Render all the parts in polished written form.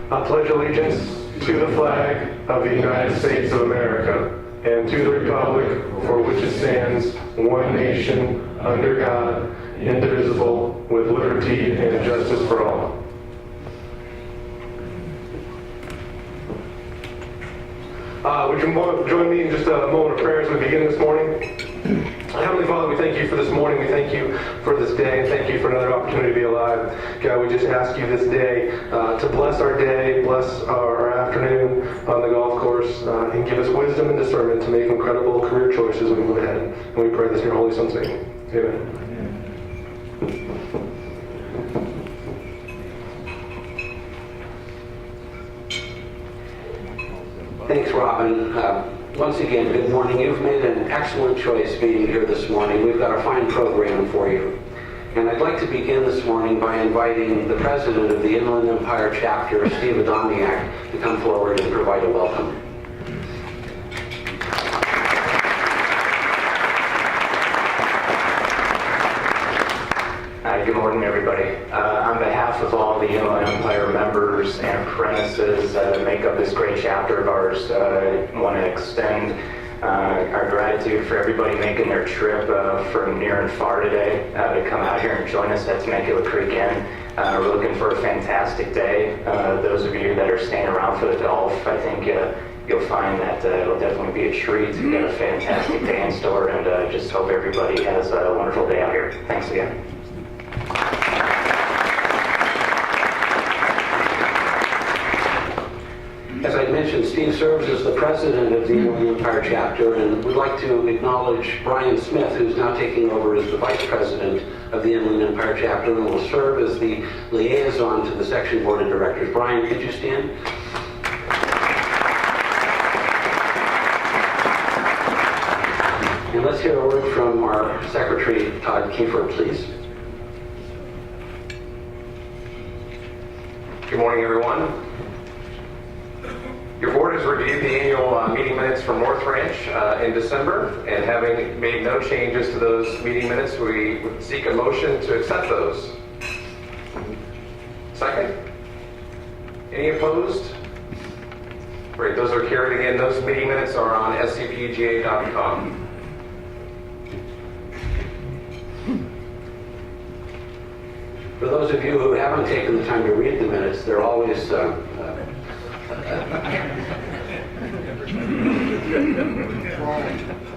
I pledge allegiance to the flag of the United States of America and to the republic for which it stands, one nation, under God, indivisible, with liberty and justice for all. Would you join me in just a moment of prayer as we begin this morning? Heavenly Father, we thank you for this morning. We thank you for this day, and thank you for another opportunity to be alive. God, we just ask you this day to bless our day, bless our afternoon on the golf course, and give us wisdom and discernment to make incredible career choices as we move ahead. And we pray this in your Holy Son's name. Amen. Thanks, Robin. Once again, good morning. You've made an excellent choice being here this morning. We've got a fine program for you. And I'd like to begin this morning by inviting the president of the Inland Empire Chapter, Steve Adamiak, to come forward and provide a welcome. Good morning, everybody. On behalf of all the Inland Empire members and apprentices that make up this great chapter of ours, I want to extend our gratitude for everybody making their trip from near and far today to come out here and join us at Temecula Creek Inn. We're looking for a fantastic day. Those of you that are staying around for the golf, I think you'll find that it'll definitely be a treat. We've got a fantastic day in store, and just hope everybody has a wonderful day out here. Thanks again. As I mentioned, Steve serves as the president of the Inland Empire Chapter, and we'd like to acknowledge Brian Smith, who's now taking over as the vice president of the Inland Empire Chapter and will serve as the liaison to the section board of directors. Brian, could you stand? And let's hear a word from our secretary, Todd Kiefer, please. Good morning, everyone. Your board has reviewed the annual meeting minutes from North Ranch in December, and having made no changes to those meeting minutes, we would seek a motion to accept those. Second? Any opposed? Great, those are carried. Again, those meeting minutes are on SCPGA.com. For those of you who haven't taken the time to read the minutes, they're always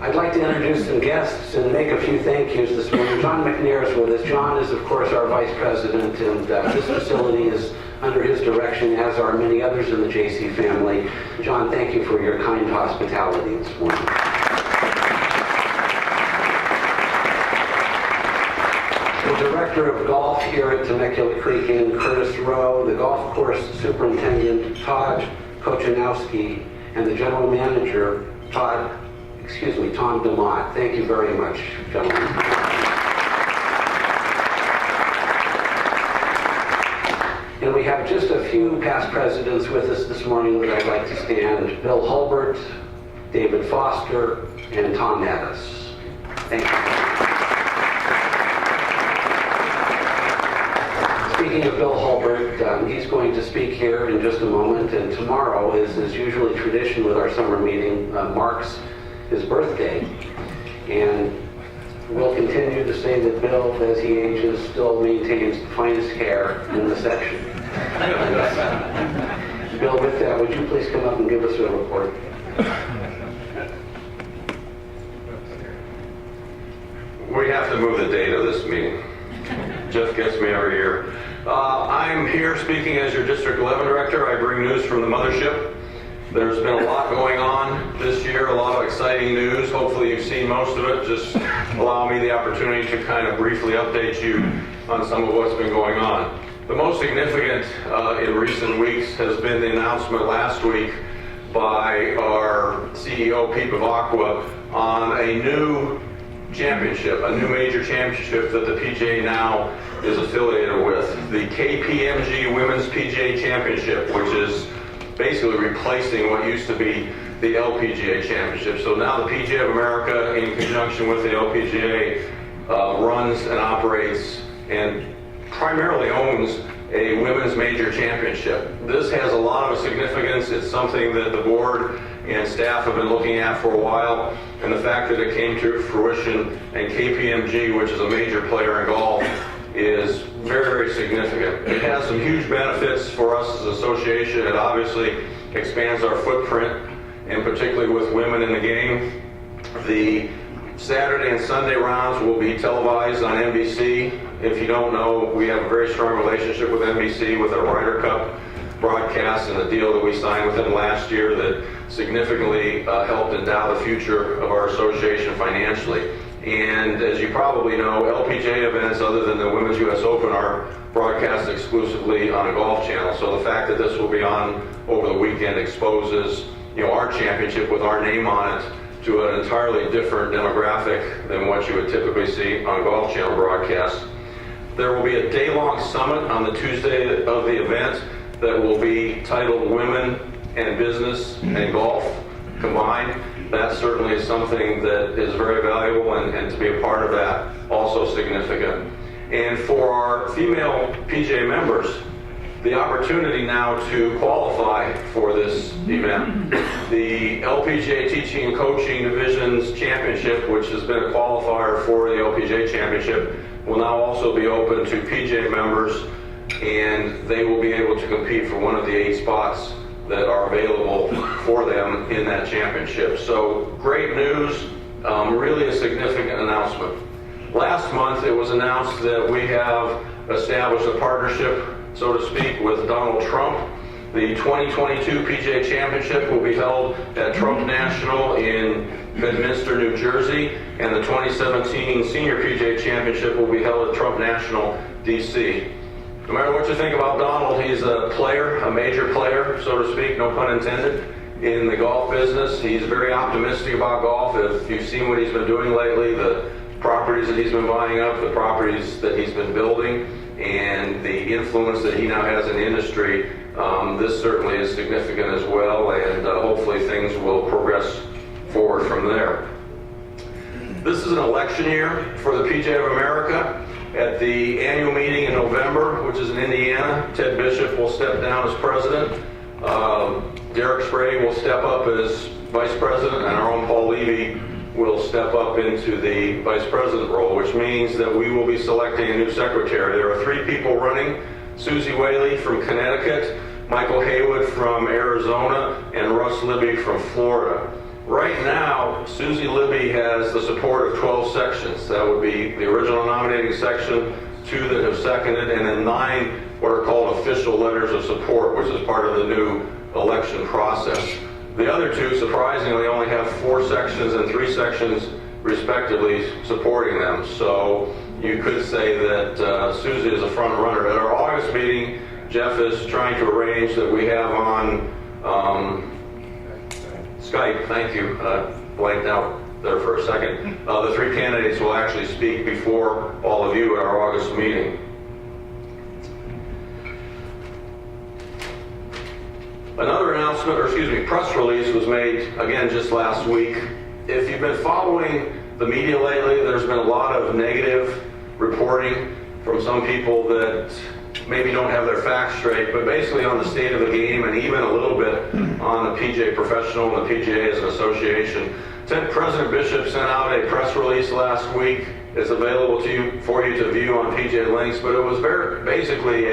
I'd like to introduce some guests and make a few thank yous this morning. John McNair is with us. John is, of course, our vice president, and this facility is under his direction, as are many others in the JC family. John, thank you for your kind hospitality this morning. The director of golf here at Temecula Creek Inn, Curtis Rowe, the golf course superintendent, Todd Kochanowski, and the general manager, Tom DeMott. Thank you very much, gentlemen. And we have just a few past presidents with us this morning that I'd like to stand. Bill Hulbert, David Foster, and Tom Addis. Thank you. Speaking of Bill Hulbert, he's going to speak here in just a moment, and tomorrow is usually tradition with our summer meeting, marks his birthday. And we'll continue to say that Bill, as he ages, still maintains the finest hair in the section. Bill, with that, would you please come up and give us a report? We have to move the date of this meeting. Jeff gets me every year. I'm here speaking as your District 11 Director. I bring news from the mothership. There's been a lot going on this year, a lot of exciting news. Hopefully you've seen most of it. Just allow me the opportunity to kind of briefly update you on some of what's been going on. The most significant in recent weeks has been the announcement last week by our CEO, Pete Bavacqua, on a new championship, a new major championship that the PGA now is affiliated with, the KPMG Women's PGA Championship, which is basically replacing what used to be the LPGA Championship. So now the PGA of America, in conjunction with the LPGA, runs and operates and primarily owns a women's major championship. This has a lot of significance. It's something that the board and staff have been looking at for a while, and the fact that it came to fruition, and KPMG, which is a major player in golf, is very, very significant. It has some huge benefits for us as an association. It obviously expands our footprint, and particularly with women in the game. The Saturday and Sunday rounds will be televised on NBC. If you don't know, we have a very strong relationship with NBC with our Ryder Cup broadcast and the deal that we signed with them last year that significantly helped endow the future of our association financially. And as you probably know, LPGA events other than the Women's US Open are broadcast exclusively on a golf channel. So the fact that this will be on over the weekend exposes, our championship with our name on it to an entirely different demographic than what you would typically see on a golf channel broadcast. There will be a day-long summit on the Tuesday of the event that will be titled Women and Business and Golf Combined. That certainly is something that is very valuable, and to be a part of that, also significant. And for our female PGA members, the opportunity now to qualify for this event. The LPGA Teaching and Coaching Division's Championship, which has been a qualifier for the LPGA Championship, will now also be open to PGA members, and they will be able to compete for one of the 8 spots that are available for them in that championship. So great news, really a significant announcement. Last month it was announced that we have established a partnership, so to speak, with Donald Trump. The 2022 PGA Championship will be held at Trump National in Bedminster, New Jersey, and the 2017 Senior PGA Championship will be held at Trump National, DC. No matter what you think about Donald, he's a player, a major player, so to speak, no pun intended, in the golf business. He's very optimistic about golf. If you've seen what he's been doing lately, the properties that he's been buying up, the properties that he's been building, and the influence that he now has in the industry, this certainly is significant as well, and hopefully things will progress forward from there. This is an election year for the PGA of America. At the annual meeting in November, which is in Indiana, Ted Bishop will step down as president. Derek Sprague will step up as vice president, and our own Paul Levy will step up into the vice president role, which means that we will be selecting a new secretary. There are 3 people running: Susie Whaley from Connecticut, Michael Haywood from Arizona, and Russ Libby from Florida. Right now, Susie Libby has the support of 12 sections. That would be the original nominating section, 2 that have seconded, and then 9 what are called official letters of support, which is part of the new election process. The other 2, surprisingly, only have 4 sections and 3 sections, respectively, supporting them. So you could say that Susie is a front runner. At our August meeting, Jeff is trying to arrange that we have on Skype, thank you, blanked out there for a second. The 3 candidates will actually speak before all of you at our August meeting. Another announcement, press release was made, again, just last week. If you've been following the media lately, there's been a lot of negative reporting from some people that maybe don't have their facts straight, but basically on the state of the game and even a little bit on the PGA Professional and the PGA as an association. President Bishop sent out a press release last week. It's available for you to view on PGA Links, but it was basically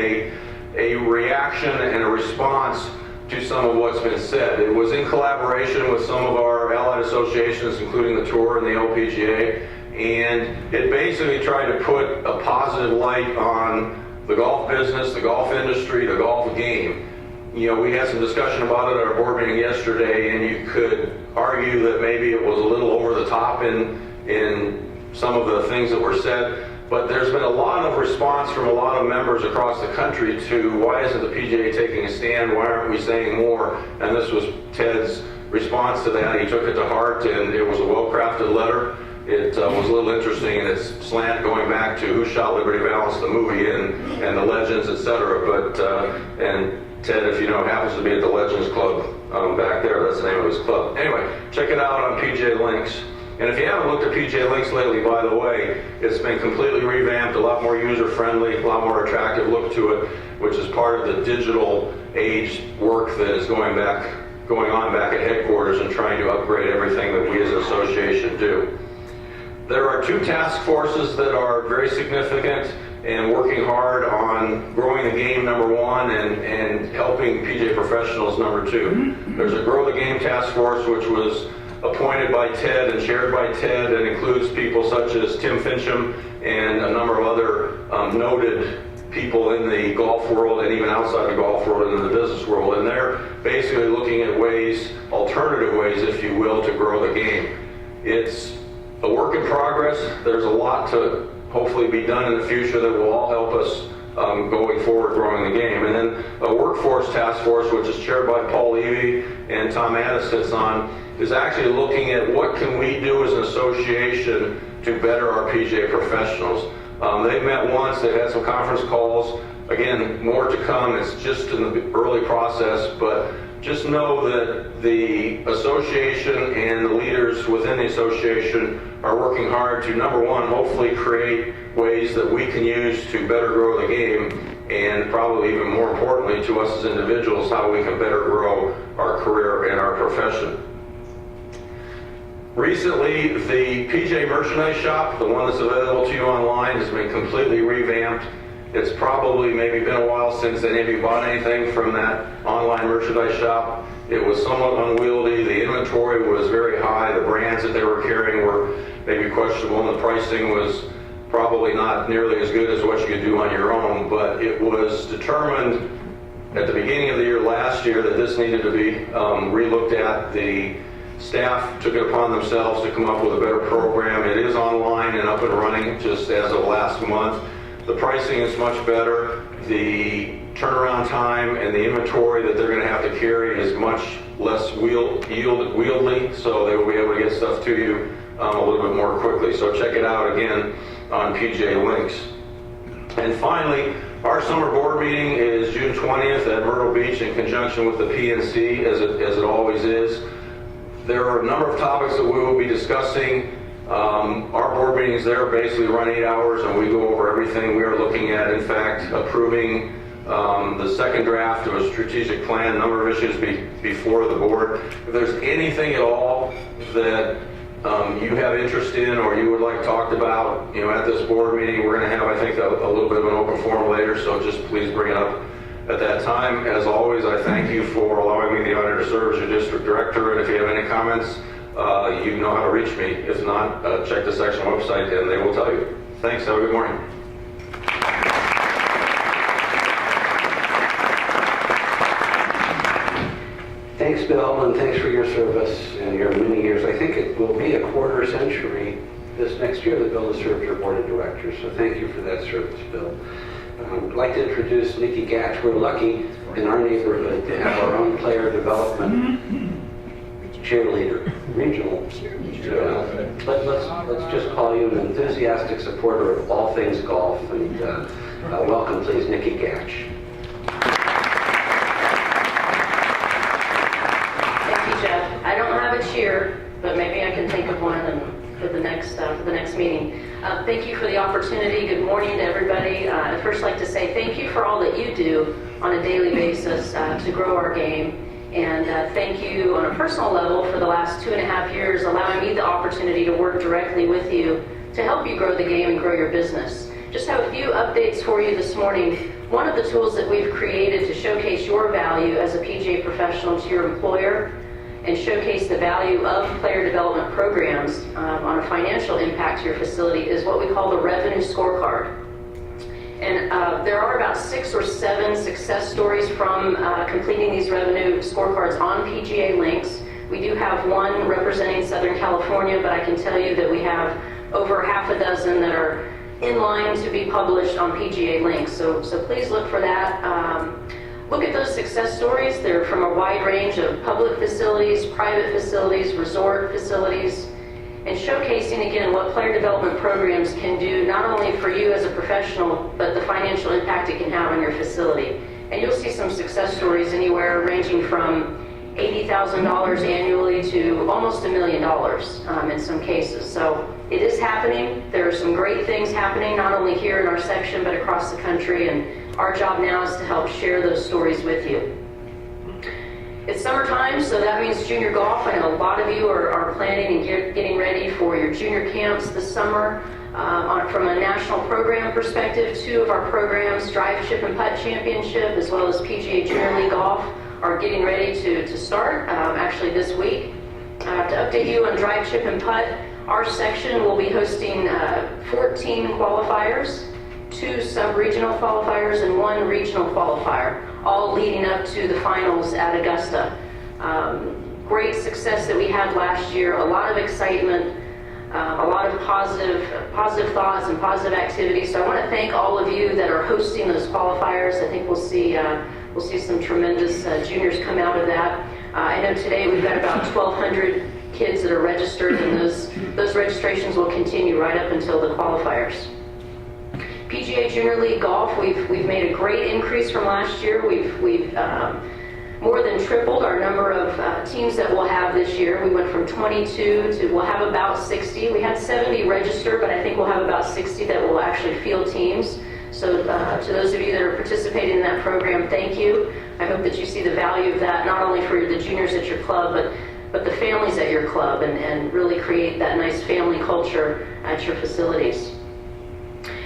a reaction and a response to some of what's been said. It was in collaboration with some of our allied associations, including the Tour and the LPGA, and it basically tried to put a positive light on the golf business, the golf industry, the golf game. We had some discussion about it at our board meeting yesterday, and you could argue that maybe it was a little over the top in some of the things that were said, but there's been a lot of response from a lot of members across the country to why isn't the PGA taking a stand, why aren't we saying more, and this was Ted's response to that. He took it to heart, and it was a well-crafted letter. It was a little interesting in its slant going back to Who Shot Liberty Valance, the movie, and the Legends, etc. But and Ted, if you know, happens to be at the Legends Club back there. That's the name of his club. Anyway, check it out on PGA Links. And if you haven't looked at PGA Links lately, by the way, it's been completely revamped, a lot more user-friendly, a lot more attractive look to it, which is part of the digital age work that is going on back at headquarters and trying to upgrade everything that we as an association do. There are two task forces that are very significant and working hard on growing the game, number one, and helping PGA professionals, number two. There's a Grow the Game task force, which was appointed by Ted and chaired by Ted, and includes people such as Tim Fincham and a number of other noted people in the golf world and even outside the golf world and in the business world. And they're basically looking at ways, alternative ways, if you will, to grow the game. It's a work in progress. There's a lot to hopefully be done in the future that will all help us going forward growing the game. And then a workforce task force, which is chaired by Paul Levy and Tom Addis sits on, is actually looking at what can we do as an association to better our PGA professionals. They've met once, they've had some conference calls. Again, more to come. It's just in the early process, but just know that the association and the leaders within the association are working hard to, number one, hopefully create ways that we can use to better grow the game, and probably even more importantly to us as individuals, how we can better grow our career and our profession. Recently, the PGA merchandise shop, the one that's available to you online, has been completely revamped. It's probably maybe been a while since any of you bought anything from that online merchandise shop. It was somewhat unwieldy. The inventory was very high. The brands that they were carrying were maybe questionable, and the pricing was probably not nearly as good as what you could do on your own. But it was determined at the beginning of the year last year that this needed to be relooked at. The staff took it upon themselves to come up with a better program. It is online and up and running just as of last month. The pricing is much better. The turnaround time and the inventory that they're going to have to carry is much less wieldy, so they will be able to get stuff to you a little bit more quickly. So check it out again on PGA Links. And finally, our summer board meeting is June 20th at Myrtle Beach in conjunction with the PNC, as it always is. There are a number of topics that we will be discussing. Our board meetings there basically run 8 hours, and we go over everything we are looking at. In fact, approving the second draft of a strategic plan, a number of issues before the board. If there's anything at all that you have interest in or you would like talked about, at this board meeting, we're going to have, I think, a little bit of an open forum later, so just please bring it up at that time. As always, I thank you for allowing me the honor to serve as your district director, and if you have any comments, you know how to reach me. If not, check the section website and they will tell you. Thanks, have a good morning. Thanks, Bill, and thanks for your service and your many years. I think it will be a quarter century this next year that Bill has served your board of directors, so thank you for that service, Bill. I'd like to introduce Nikki Gatch. We're lucky in our neighborhood to have our own player development cheerleader, regional cheerleader. Let's just call you an enthusiastic supporter of all things golf, and welcome, please, Nikki Gatch. Thank you, Jeff. I don't have a cheer, but maybe I can think of one for the next meeting. Thank you for the opportunity. Good morning to everybody. I'd first like to say thank you for all that you do on a daily basis to grow our game. And thank you on a personal level for the last 2.5 years, allowing me the opportunity to work directly with you to help you grow the game and grow your business. Just have a few updates for you this morning. One of the tools that we've created to showcase your value as a PGA professional to your employer and showcase the value of player development programs on a financial impact to your facility is what we call the revenue scorecard. And there are about 6 or 7 success stories from completing these revenue scorecards on PGA Links. We do have one representing Southern California, but I can tell you that we have over half a dozen that are in line to be published on PGA Links. So please look for that. Look at those success stories. They're from a wide range of public facilities, private facilities, resort facilities, and showcasing again what player development programs can do not only for you as a professional, but the financial impact it can have on your facility. And you'll see some success stories anywhere ranging from $80,000 annually to almost $1 million in some cases. So it is happening. There are some great things happening, not only here in our section, but across the country. And our job now is to help share those stories with you. It's summertime, so that means junior golf. I know a lot of you are planning and getting ready for your junior camps this summer. From a national program perspective, 2 of our programs, Drive, Chip, and Putt Championship, as well as PGA Junior League Golf, are getting ready to start, actually this week. To update you on Drive, Chip, and Putt, our section will be hosting 14 qualifiers, 2 sub-regional qualifiers, and 1 regional qualifier, all leading up to the finals at Augusta. Great success that we had last year, a lot of excitement, a lot of positive thoughts and positive activities. So I want to thank all of you that are hosting those qualifiers. I think we'll see some tremendous juniors come out of that. I know today we've got about 1,200 kids that are registered, and those registrations will continue right up until the qualifiers. PGA Junior League Golf, we've made a great increase from last year. We've more than tripled our number of teams that we'll have this year. We went from 22 to we'll have about 60. We had 70 register, but I think we'll have about 60 that will actually field teams. So to those of you that are participating in that program, thank you. I hope that you see the value of that, not only for the juniors at your club, but the families at your club, and really create that nice family culture at your facilities.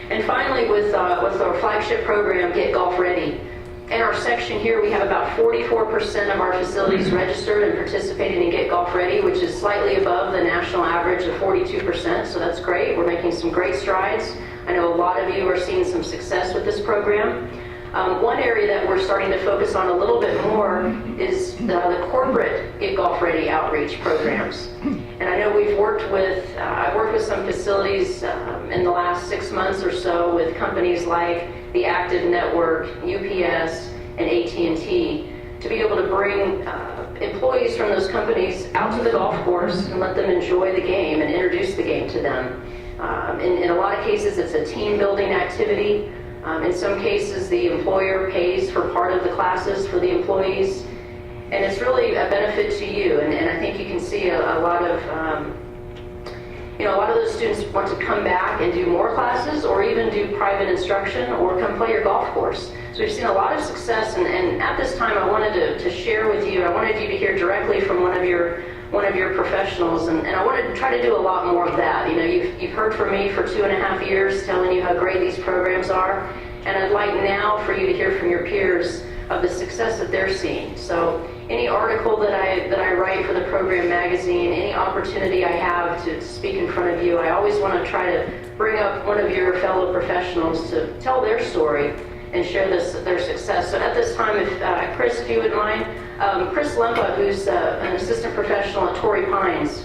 And finally, with our flagship program, Get Golf Ready. In our section here, we have about 44% of our facilities registered and participating in Get Golf Ready, which is slightly above the national average of 42%, so that's great. We're making some great strides. I know a lot of you are seeing some success with this program. One area that we're starting to focus on a little bit more is the corporate Get Golf Ready outreach programs. And I know I've worked with some facilities in the last 6 months or so with companies like the Active Network, UPS, and AT&T to be able to bring employees from those companies out to the golf course and let them enjoy the game and introduce the game to them. In a lot of cases, it's a team building activity. In some cases, the employer pays for part of the classes for the employees, and it's really a benefit to you. And I think you can see a lot of those students want to come back and do more classes, or even do private instruction, or come play your golf course. So we've seen a lot of success, and at this time, I wanted to share with you. I wanted you to hear directly from one of your professionals, and I wanted to try to do a lot more of that. You know, you've heard from me for 2.5 years telling you how great these programs are, and I'd like now for you to hear from your peers of the success that they're seeing. So any article that I write for the program magazine, any opportunity I have to speak in front of you, I always want to try to bring up one of your fellow professionals to tell their story and share their success. So at this time, if Chris, if you would mind, Chris Lempa, who's an assistant professional at Torrey Pines,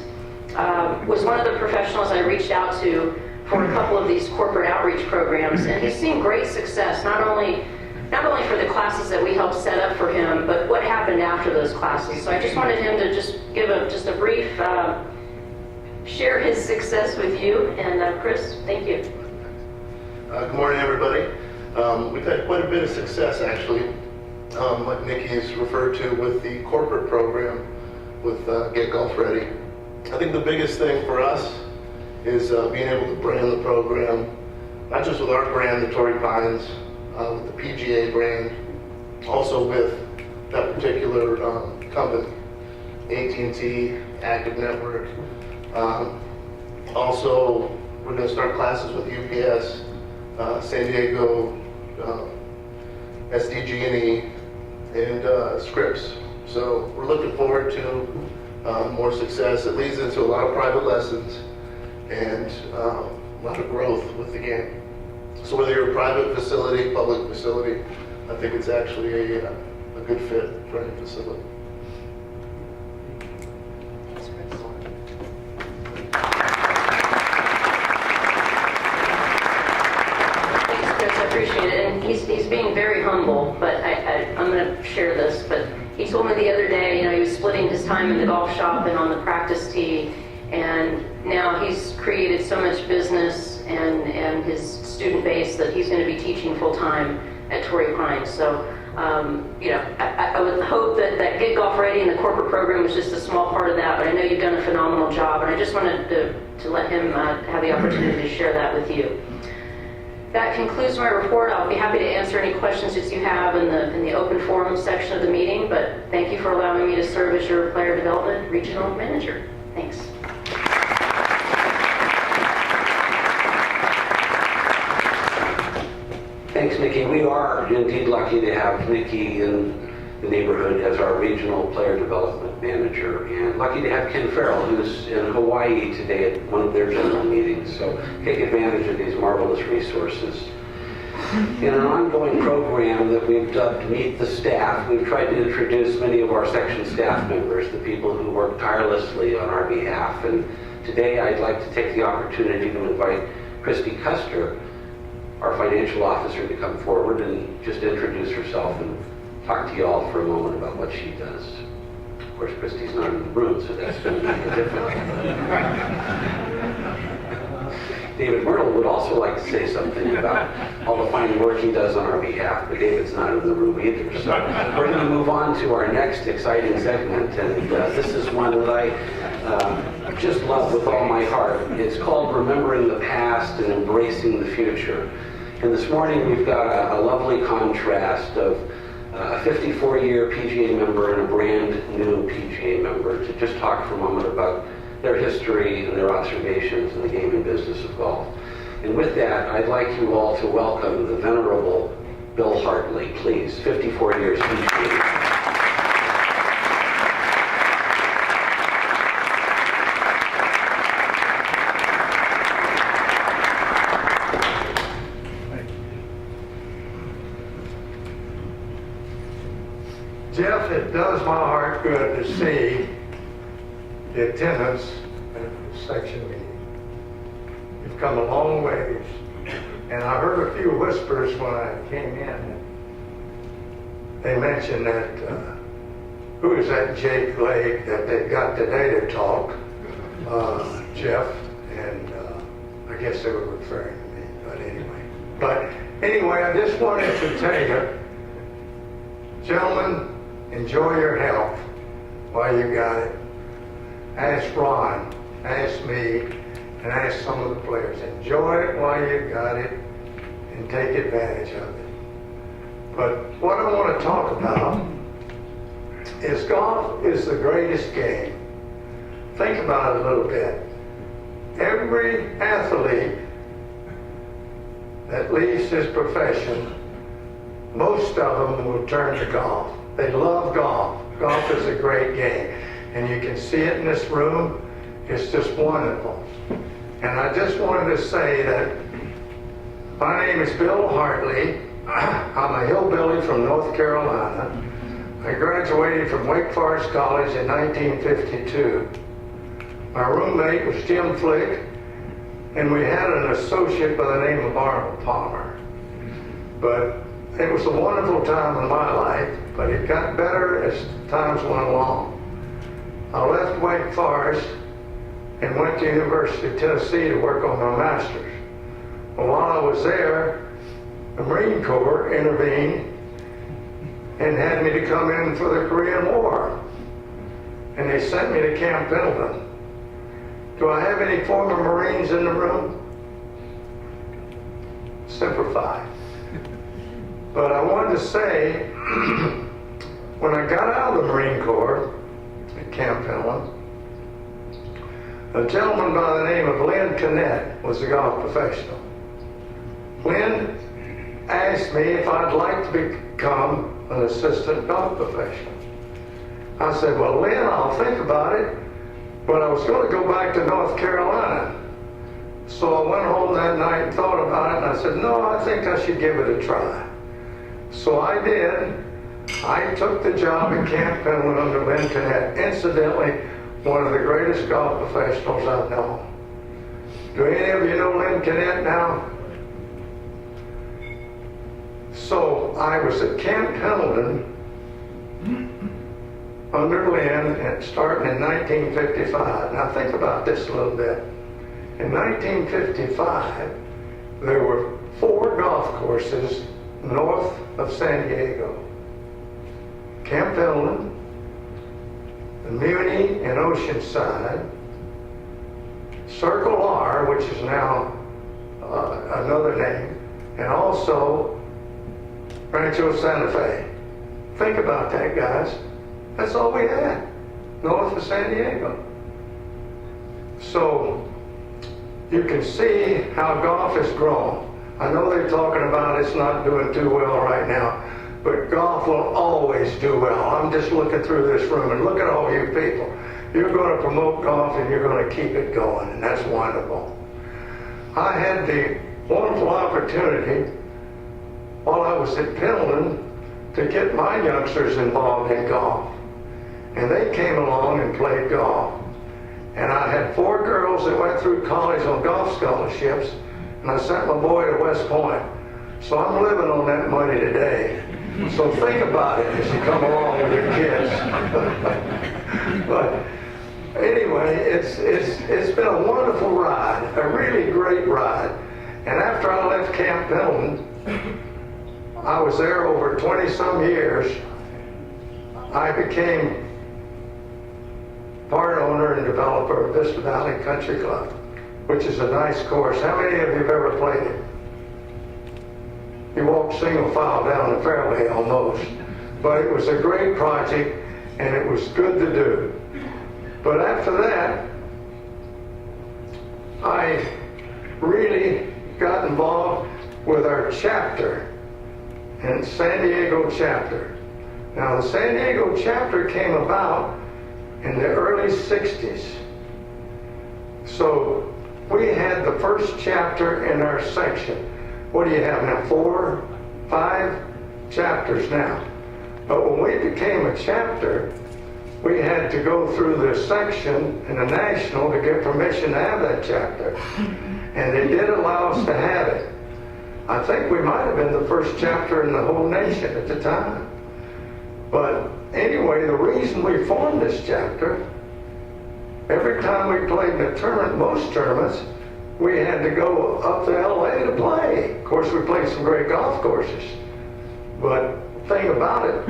was one of the professionals I reached out to for a couple of these corporate outreach programs, and he's seen great success, not only for the classes that we helped set up for him, but what happened after those classes. So I just wanted him to just give a brief, share his success with you. And Chris, thank you. Good morning, everybody. We've had quite a bit of success, actually, like Nikki's referred to with the corporate program with Get Golf Ready. I think the biggest thing for us is being able to brand the program, not just with our brand, the Torrey Pines, with the PGA brand, also with that particular company, AT&T, Active Network. Also, we're going to start classes with UPS, San Diego, SCPGA, and Scripps. So we're looking forward to more success. It leads into a lot of private lessons and a lot of growth with the game. So whether you're a private facility, public facility, I think it's actually a good fit for any facility. Thanks, Chris. Thanks, Chris. I appreciate it. And he's being very humble, but I'm going to share this. But he told me the other day, he was splitting his time in the golf shop and on the practice tee, and now he's created so much business and his student base that he's going to be teaching full time at Torrey Pines. So, I would hope that that Get Golf Ready and the corporate program was just a small part of that, but I know you've done a phenomenal job, and I just wanted to let him have the opportunity to share that with you. That concludes my report. I'll be happy to answer any questions that you have in the open forum section of the meeting, but thank you for allowing me to serve as your player development regional manager. Thanks. Thanks, Nikki. We are indeed lucky to have Nikki in the neighborhood as our regional player development manager, and lucky to have Ken Farrell, who's in Hawaii today at one of their general meetings. So take advantage of these marvelous resources. In an ongoing program that we've dubbed Meet the Staff, we've tried to introduce many of our section staff members, the people who work tirelessly on our behalf. And today I'd like to take the opportunity to invite Christy Custer, our financial officer, to come forward and just introduce herself and talk to you all for a moment about what she does. Of course, Christy's not in the room, so that's going to make a difference. David Myrtle would also like to say something about all the fine work he does on our behalf, but David's not in the room either. So we're going to move on to our next exciting segment, and this is one that I just love with all my heart. It's called Remembering the Past and Embracing the Future. And this morning we've got a lovely contrast of a 54-year PGA member and a brand new PGA member to just talk for a moment about their history and their observations in the game and business of golf. And with that, I'd like you all to welcome the venerable Bill Hartley, please. 54 years PGA. Jeff, it does my heart good to see the attendance at the section meeting. You've come a long ways. And I heard a few whispers when I came in. They mentioned that, who is that Jake Lake that they got today to talk? Jeff, and I guess they were referring to me, but anyway, I just wanted to tell you, gentlemen, enjoy your health while you got it. Ask Ron, ask me, and ask some of the players. Enjoy it while you got it and take advantage of it. But what I want to talk about is golf is the greatest game. Think about it a little bit. Every athlete that leaves his profession, most of them will turn to golf. They love golf. Golf is a great game. And you can see it in this room. It's just wonderful. And I just wanted to say that my name is Bill Hartley. I'm a hillbilly from North Carolina. I graduated from Wake Forest College in 1952. My roommate was Jim Flick, and we had an associate by the name of Arnold Palmer. But it was a wonderful time in my life, but it got better as times went along. I left Wake Forest and went to University of Tennessee to work on my master's. Well, while I was there, the Marine Corps intervened and had me to come in for the Korean War. And they sent me to Camp Pendleton. Do I have any former Marines in the room? Semper Fi. But I wanted to say, when I got out of the Marine Corps at Camp Pendleton, a gentleman by the name of Lynn Canet was a golf professional. Lynn asked me if I'd like to become an assistant golf professional. I said, well, Lynn, I'll think about it, but I was going to go back to North Carolina. So I went home that night and thought about it, and I said, no, I think I should give it a try. So I did. I took the job at Camp Pendleton under Lynn Canet. Incidentally, one of the greatest golf professionals I've known. Do any of you know Lynn Canet now? So I was at Camp Pendleton under Lynn and starting in 1955. Now think about this a little bit. In 1955, there were 4 golf courses north of San Diego. Camp Pendleton, Oceanside, Circle R, which is now another name, and also Rancho Santa Fe. Think about that, guys. That's all we had, north of San Diego. So you can see how golf has grown. I know they're talking about it's not doing too well right now, but golf will always do well. I'm just looking through this room and look at all you people. You're going to promote golf and you're going to keep it going, and that's wonderful. I had the wonderful opportunity while I was at Pendleton to get my youngsters involved in golf. And they came along and played golf. And I had 4 girls that went through college on golf scholarships, and I sent my boy to West Point. So I'm living on that money today. So think about it as you come along with your kids. But anyway, it's been a wonderful ride, a really great ride. And after I left Camp Pendleton, I was there over 20-some years. I became part owner and developer of Vista Valley Country Club, which is a nice course. How many of you have ever played it? You walk single file down the fairway almost. But it was a great project and it was good to do. But after that, I really got involved with our chapter, and San Diego chapter. Now the San Diego chapter came about in the early 60s. So we had the first chapter in our section. What do you have now? 4, 5 chapters now. But when we became a chapter, we had to go through the section and the national to get permission to have that chapter. And they did allow us to have it. I think we might have been the first chapter in the whole nation at the time. But anyway, the reason we formed this chapter, every time we played in a tournament, most tournaments, we had to go up to LA to play. Of course, we played some great golf courses. But the thing about it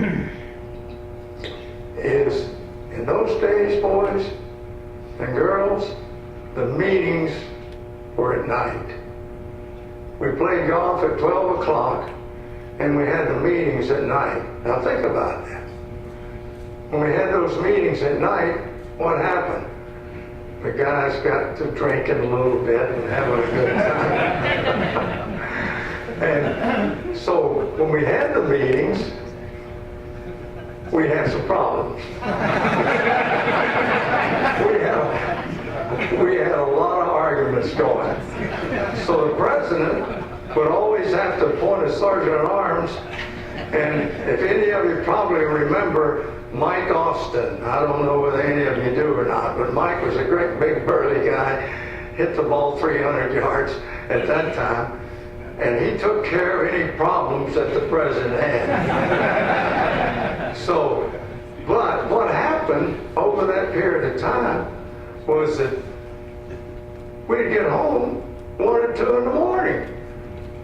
is, in those days, boys and girls, the meetings were at night. We played golf at 12 o'clock, and we had the meetings at night. Now think about that. When we had those meetings at night, what happened? The guys got to drinking a little bit and having a good time. And so when we had the meetings, we had some problems. we had a lot of arguments going. So the president would always have to appoint a sergeant at arms. And if any of you probably remember Mike Austin, I don't know whether any of you do or not, but Mike was a great big burly guy, hit the ball 300 yards at that time, and he took care of any problems that the president had. So, but what happened over that period of time was that we'd get home 1 or 2 in the morning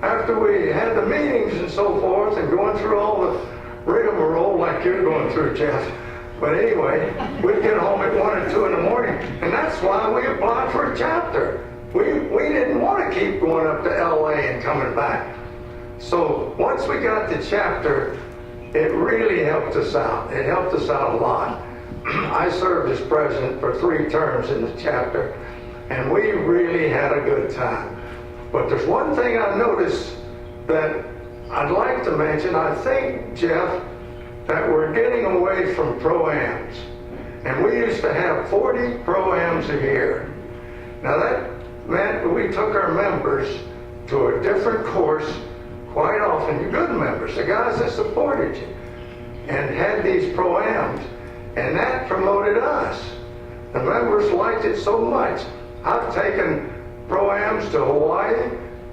after we had the meetings and so forth, and going through all the rigmarole like you're going through, Jeff. But anyway, we'd get home at 1 or 2 in the morning, and that's why we applied for a chapter. We didn't want to keep going up to LA and coming back. So once we got the chapter, it really helped us out. It helped us out a lot. I served as president for 3 terms in the chapter, and we really had a good time. But there's one thing I noticed that I'd like to mention. I think, Jeff, that we're getting away from pro-ams. And we used to have 40 pro-ams a year. Now that meant we took our members to a different course quite often. You good members, the guys that supported you, and had these pro-ams. And that promoted us. The members liked it so much. I've taken pro-ams to Hawaii,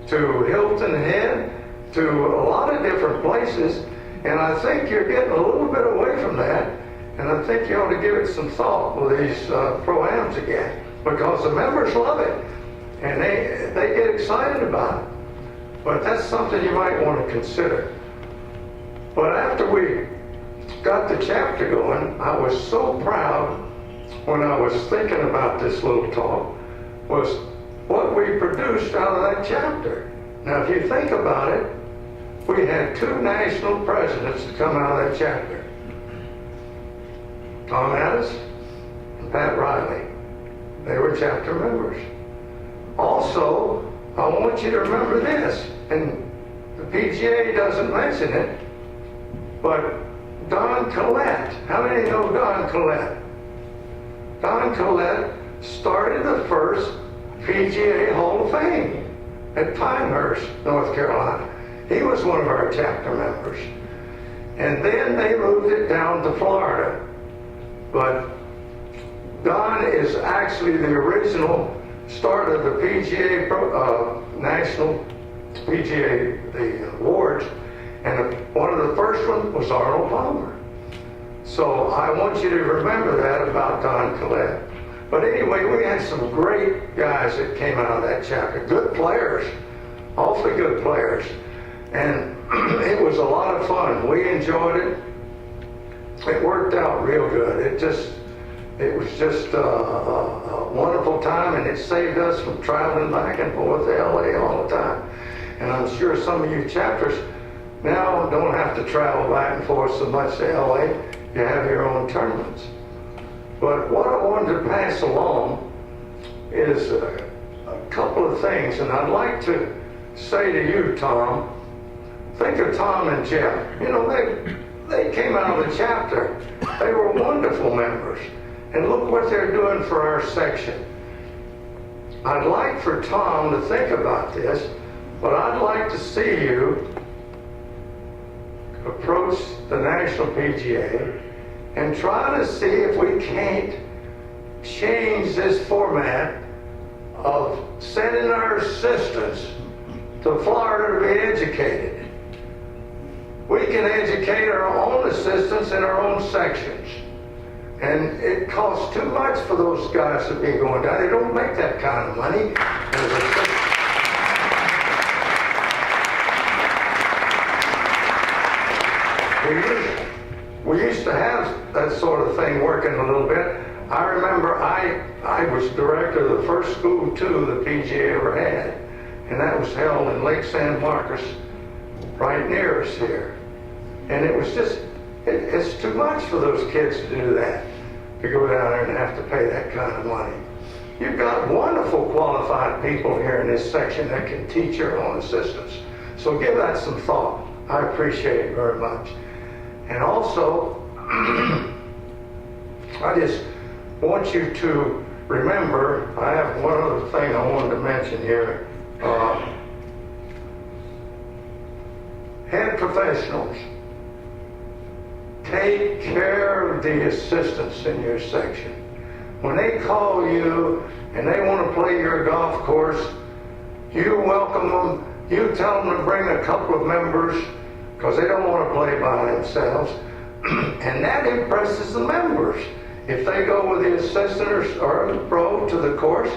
to Hilton Head, to a lot of different places, and I think you're getting a little bit away from that, and I think you ought to give it some thought with these pro-ams again, because the members love it, and they get excited about it. But that's something you might want to consider. But after we got the chapter going, I was so proud when I was thinking about this little talk was what we produced out of that chapter. Now, if you think about it, we had 2 national presidents that come out of that chapter. Tom Addis and Pat Riley. They were chapter members. Also, I want you to remember this, and the PGA doesn't mention it, but Don Collette. How many know Don Collette? Don Collette started the first PGA Hall of Fame at Pinehurst, North Carolina. He was one of our chapter members. And then they moved it down to Florida. But Don is actually the original start of the PGA National PGA, the awards, and one of the first ones was Arnold Palmer. So I want you to remember that about Don Collette. But anyway, we had some great guys that came out of that chapter. Good players, awfully good players. And it was a lot of fun. We enjoyed it. It worked out real good. It was just a wonderful time, and it saved us from traveling back and forth to LA all the time. And I'm sure some of you chapters now don't have to travel back and forth so much to LA. You have your own tournaments. But what I wanted to pass along is a couple of things, and I'd like to say to you, Tom, think of Tom and Jeff. You know, they came out of the chapter. They were wonderful members. And look what they're doing for our section. I'd like for Tom to think about this, but I'd like to see you approach the National PGA and try to see if we can't change this format of sending our assistants to Florida to be educated. We can educate our own assistants in our own sections. And it costs too much for those guys to be going down. They don't make that kind of money. We used to have that sort of thing working a little bit. I remember I was director of the first school too the PGA ever had, and that was held in Lake San Marcos, right near us here. And it was just, it's too much for those kids to do that, to go down there and have to pay that kind of money. You've got wonderful qualified people here in this section that can teach your own assistants. So give that some thought. I appreciate it very much. And also, I just want you to remember, I have one other thing I wanted to mention here. Head professionals, take care of the assistants in your section. When they call you and they want to play your golf course, you welcome them. You tell them to bring a couple of members because they don't want to play by themselves. And that impresses the members. If they go with the assistant or the pro to the course,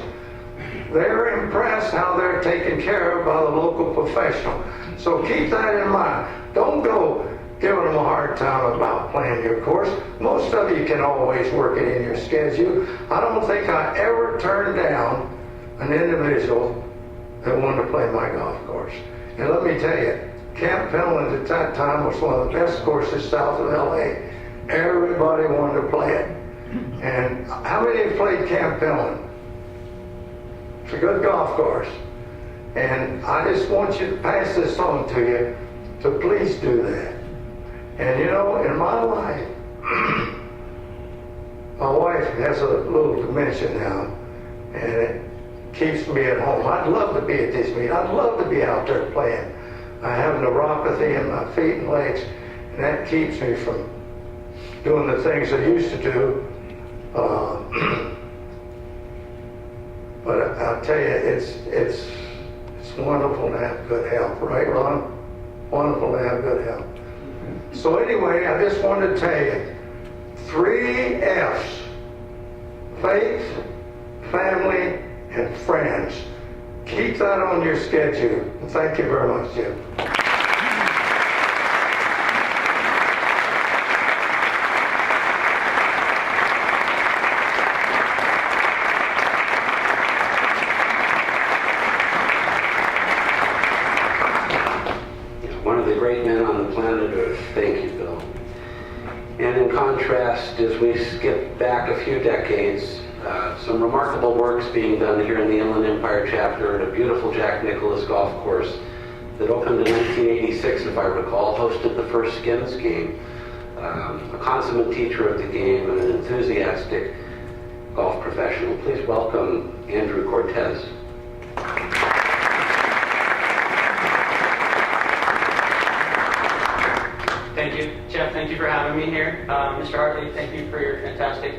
they're impressed how they're taken care of by the local professional. So keep that in mind. Don't go giving them a hard time about playing your course. Most of you can always work it in your schedule. I don't think I ever turned down an individual that wanted to play my golf course. And let me tell you, Camp Pendleton at that time was one of the best courses south of LA. Everybody wanted to play it. And how many have played Camp Pendleton? It's a good golf course. And I just want you to pass this on to you, to please do that. And you know, in my life, my wife has a little dementia now, and it keeps me at home. I'd love to be at this meeting. I'd love to be out there playing. I have neuropathy in my feet and legs, and that keeps me from doing the things I used to do. But I'll tell you, it's wonderful to have good health, right, Ron? Wonderful to have good health. So anyway, I just wanted to tell you, 3 F's: faith, family, and friends. Keep that on your schedule. And thank you very much, Jim. contrast, as we skip back a few decades, some remarkable work's being done here in the Inland Empire chapter at a beautiful Jack Nicklaus golf course that opened in 1986, if I recall, hosted the first Skins game. A consummate teacher of the game and an enthusiastic golf professional. Please welcome Andrew Cortez. Thank you, Jeff. Thank you for having me here. Mr. Hartley, thank you for your fantastic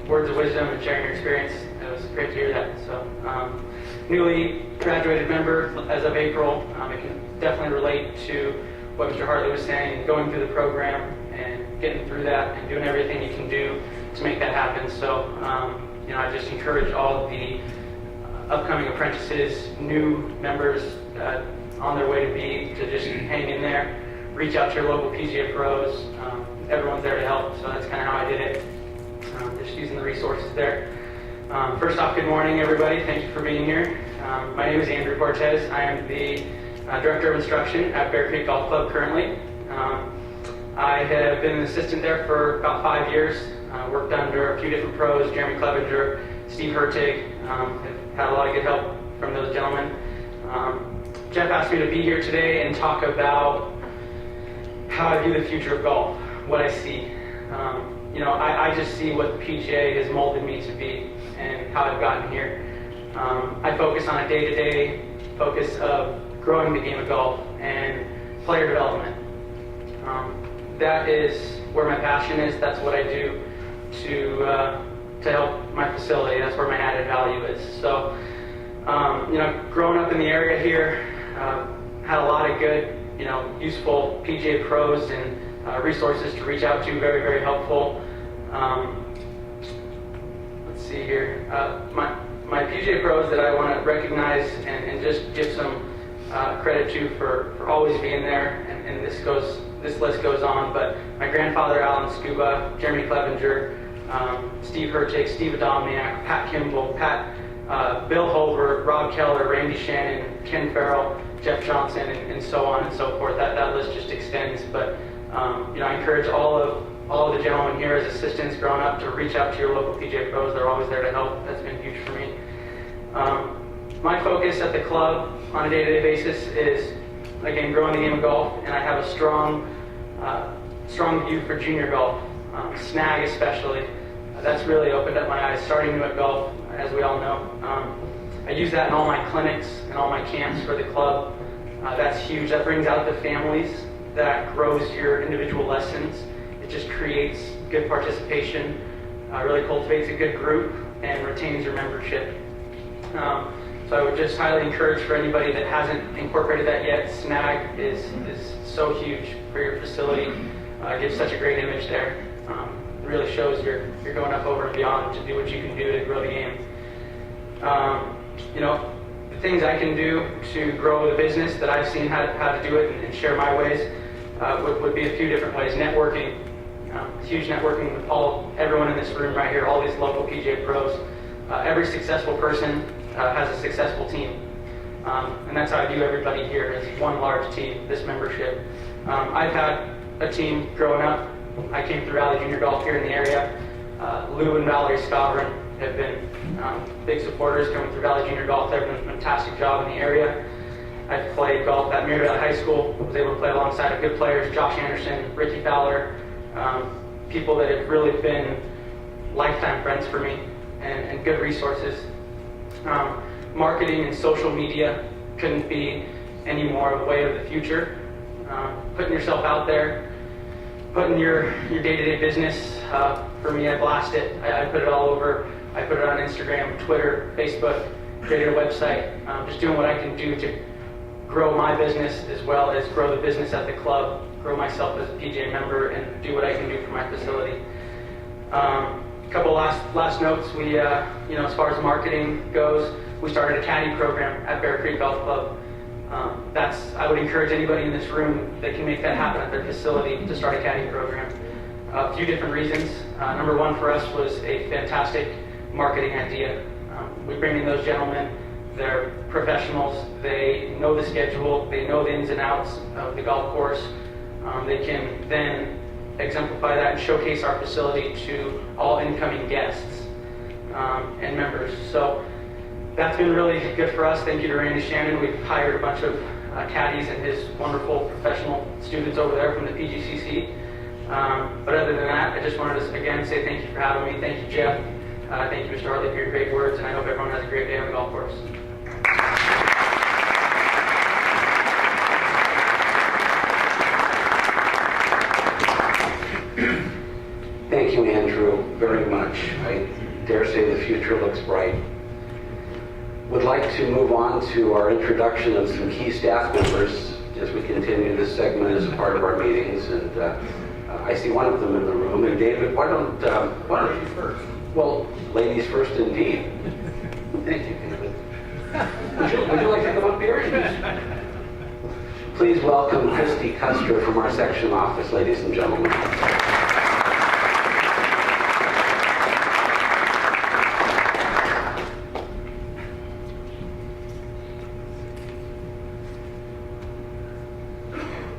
words of wisdom and sharing your experience. It was great to hear that. So, newly graduated member as of April, I can definitely relate to what Mr. Hartley was saying, going through the program and getting through that and doing everything you can do to make that happen. So, I just encourage all of the upcoming apprentices, new members on their way to be, to just hang in there. Reach out to your local PGA pros. Everyone's there to help, so that's kind of how I did it. Just using the resources there. First off, good morning, everybody. Thank you for being here. My name is Andrew Cortez. I am the Director of Instruction at Bear Creek Golf Club currently. I have been an assistant there for about 5 years. Worked under a few different pros, Jeremy Clevenger, Steve Hertig. Have had a lot of good help from those gentlemen. Jeff asked me to be here today and talk about how I view the future of golf, what I see. I just see what the PGA has molded me to be and how I've gotten here. I focus on a day-to-day focus of growing the game of golf and player development. That is where my passion is. That's what I do to help my facility. That's where my added value is. So, growing up in the area here, had a lot of good, useful PGA pros and resources to reach out to. Very, very helpful. Let's see here. My PGA pros that I want to recognize and just give some credit to for always being there. And this list goes on. But my grandfather, Alan Scuba, Jeremy Clevenger, Steve Hertig, Steve Adomniak, Pat Kimball, Bill Holbert, Rob Keller, Randy Shannon, Ken Farrell, Jeff Johnson, and so on and so forth. That list just extends. But I encourage all of the gentlemen here as assistants growing up to reach out to your local PGA pros. They're always there to help. That's been huge for me. My focus at the club on a day-to-day basis is, again, growing the game of golf, and I have a strong view for junior golf, snag especially. That's really opened up my eyes, starting new at golf, as we all know. I use that in all my clinics and all my camps for the club. That's huge. That brings out the families. That grows your individual lessons. It just creates good participation, really cultivates a good group, and retains your membership. So I would just highly encourage for anybody that hasn't incorporated that yet, snag is so huge for your facility. It gives such a great image there. It really shows you're going up over and beyond to do what you can do to grow the game. The things I can do to grow the business that I've seen how to do it and share my ways would be a few different ways. Networking, huge networking with everyone in this room right here, all these local PGA pros. Every successful person has a successful team. And that's how I view everybody here as one large team, this membership. I've had a team growing up. I came through Valley Junior Golf here in the area. Lou and Valerie Scavron have been big supporters coming through Valley Junior Golf. They've done a fantastic job in the area. I've played golf at Marriott High School. Was able to play alongside good players, Josh Anderson, Ricky Fowler, people that have really been lifetime friends for me and good resources. Marketing and social media couldn't be any more of a way of the future. Putting yourself out there, putting your day-to-day business. For me, I blast it. I put it all over. I put it on Instagram, Twitter, Facebook, created a website. Just doing what I can do to grow my business as well as grow the business at the club, grow myself as a PGA member, and do what I can do for my facility. A couple last notes. We, as far as marketing goes, we started a caddy program at Bear Creek Golf Club. I would encourage anybody in this room that can make that happen at their facility to start a caddy program. A few different reasons. Number one for us was a fantastic marketing idea. We bring in those gentlemen. They're professionals. They know the schedule. They know the ins and outs of the golf course. They can then exemplify that and showcase our facility to all incoming guests and members. So that's been really good for us. Thank you to Randy Shannon. We've hired a bunch of caddies and his wonderful professional students over there from the PGCC. But other than that, I just wanted to again say thank you for having me. Thank you, Jeff. Thank you, Mr. Hartley, for your great words, and I hope everyone has a great day on the golf course. Thank you, Andrew, very much. I dare say the future looks bright. Would like to move on to our introduction of some key staff members as we continue this segment as a part of our meetings. And I see one of them in the room. And David, why don't you first? Well, ladies first indeed. Thank you, David. Would you like to come up here? Please welcome Christy Custer from our section office, ladies and gentlemen.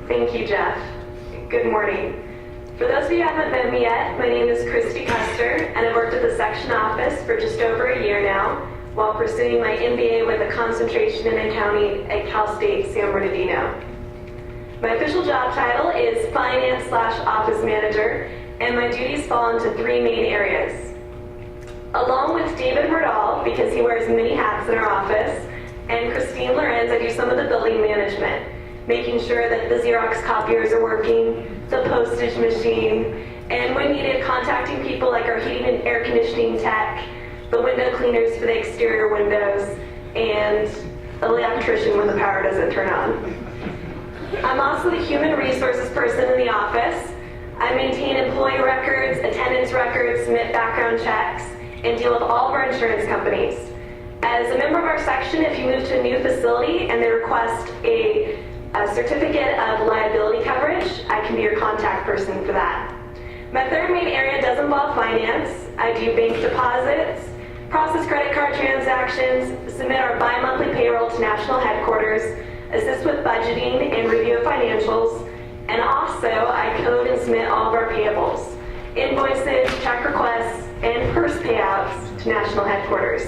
Thank you, Jeff. Good morning. For those of you who haven't met me yet, my name is Christy Custer, and I've worked at the section office for just over a year now, while pursuing my MBA with a concentration in accounting at Cal State San Bernardino. My official job title is Finance/Office Manager, and my duties fall into three main areas. Along with David Hurdall, because he wears many hats in our office, and Christine Lorenz, I do some of the building management, making sure that the Xerox copiers are working, the postage machine, and when needed, contacting people like our heating and air conditioning tech, the window cleaners for the exterior windows, and the electrician when the power doesn't turn on. I'm also the human resources person in the office. I maintain employee records, attendance records, submit background checks, and deal with all of our insurance companies. As a member of our section, if you move to a new facility and they request a certificate of liability coverage, I can be your contact person for that. My third main area does involve finance. I do bank deposits, process credit card transactions, submit our bi-monthly payroll to national headquarters, assist with budgeting and review of financials, and also I code and submit all of our payables, invoices, check requests, and purse payouts to national headquarters.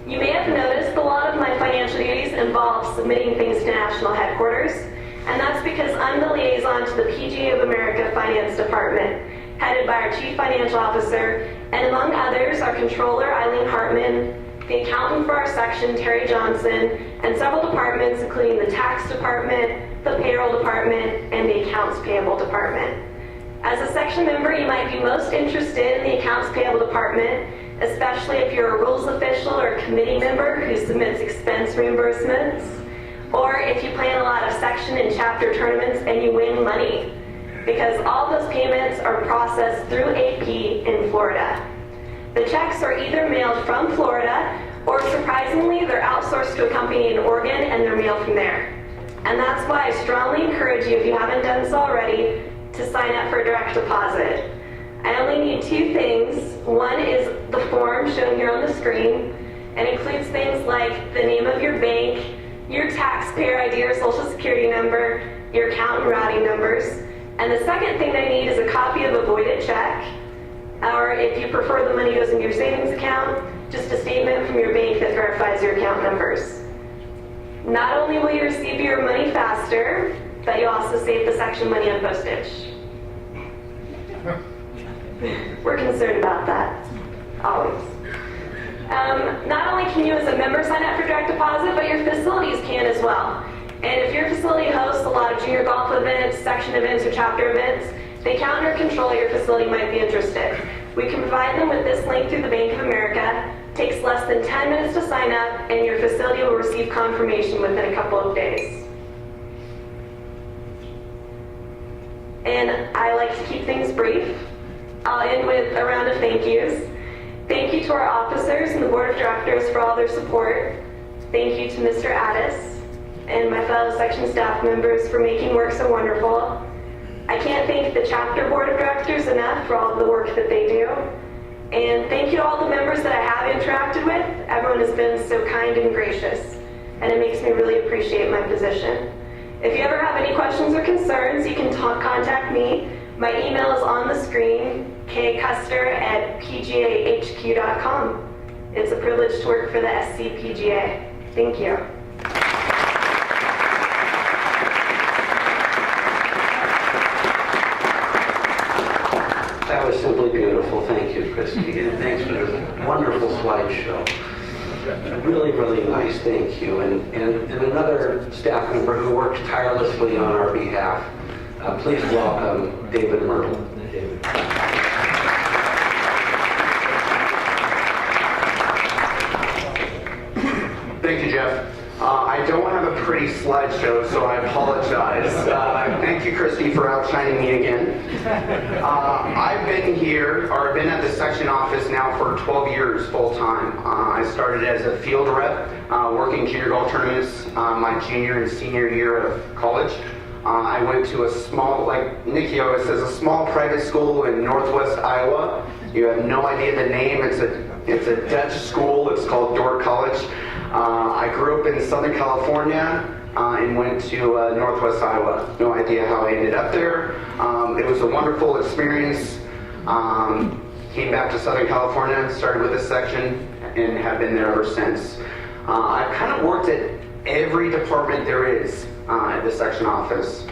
You may have noticed a lot of my financial duties involve submitting things to national headquarters, and that's because I'm the liaison to the PGA of America Finance Department, headed by our Chief Financial Officer, and among others, our Controller, Eileen Hartman, the accountant for our section, Terry Johnson, and several departments, including the tax department, the payroll department, and the accounts payable department. As a section member, you might be most interested in the accounts payable department, especially if you're a rules official or a committee member who submits expense reimbursements, or if you plan a lot of section and chapter tournaments and you win money, because all those payments are processed through AP in Florida. The checks are either mailed from Florida, or surprisingly, they're outsourced to a company in Oregon and they're mailed from there. And that's why I strongly encourage you, if you haven't done so already, to sign up for a direct deposit. I only need two things. One is the form shown here on the screen, and includes things like the name of your bank, your taxpayer ID or social security number, your account and routing numbers. And the second thing I need is a copy of a voided check, or if you prefer the money goes into your savings account, just a statement from your bank that verifies your account numbers. Not only will you receive your money faster, but you'll also save the section money on postage. We're concerned about that, always. Not only can you as a member sign up for direct deposit, but your facilities can as well. And if your facility hosts a lot of junior golf events, section events, or chapter events, the accountant or controller at your facility might be interested. We can provide them with this link through the Bank of America. It takes less than 10 minutes to sign up, and your facility will receive confirmation within a couple of days. And I like to keep things brief. I'll end with a round of thank yous. Thank you to our officers and the board of directors for all their support. Thank you to Mr. Addis and my fellow section staff members for making work so wonderful. I can't thank the chapter board of directors enough for all the work that they do. And thank you to all the members that I have interacted with. Everyone has been so kind and gracious, and it makes me really appreciate my position. If you ever have any questions or concerns, you can contact me My email is on the screen, kcuster@pgahq.com. It's a privilege to work for the SCPGA. Thank you. That was simply beautiful. Thank you, Christy. And thanks for the wonderful slideshow. Really, really nice. Thank you. And another staff member who worked tirelessly on our behalf. Please welcome David Myrtle. David. Thank you, Jeff. I don't have a pretty slideshow, so I apologize. Thank you, Christy, for outshining me again. I've been here, or I've been at the section office now for 12 years full-time. I started as a field rep, working junior golf tournaments my junior and senior year of college. I went to a small, like Nikki always says, a small private school in northwest Iowa. You have no idea the name. It's a Dutch school. It's called Dordt College. I grew up in Southern California and went to northwest Iowa. No idea how I ended up there. It was a wonderful experience. Came back to Southern California, started with this section, and have been there ever since. I've kind of worked at every department there is at the section office.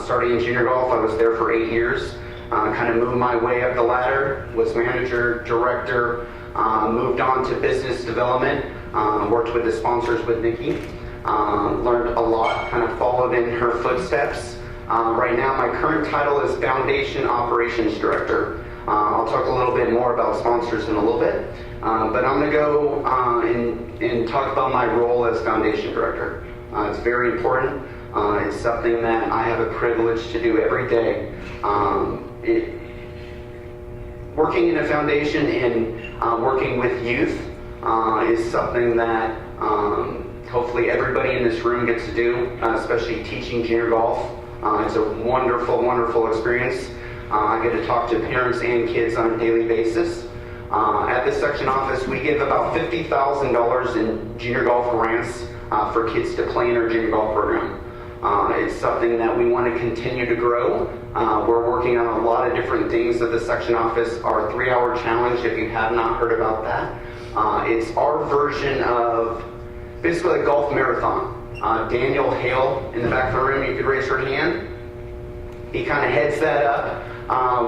Starting in junior golf, I was there for 8 years. Kind of moved my way up the ladder, was manager, director, moved on to business development, worked with the sponsors with Nikki, learned a lot, kind of followed in her footsteps. Right now, my current title is Foundation Operations Director. I'll talk a little bit more about sponsors in a little bit, but I'm going to go and talk about my role as Foundation Director. It's very important. It's something that I have a privilege to do every day. Working in a foundation and working with youth is something that hopefully everybody in this room gets to do, especially teaching junior golf. It's a wonderful, wonderful experience. I get to talk to parents and kids on a daily basis. At the section office, we give about $50,000 in junior golf grants for kids to play in our junior golf program. It's something that we want to continue to grow. We're working on a lot of different things at the section office. Our 3-hour challenge, if you have not heard about that, it's our version of basically a golf marathon. Daniel Hale in the back of the room, you could raise your hand. He kind of heads that up.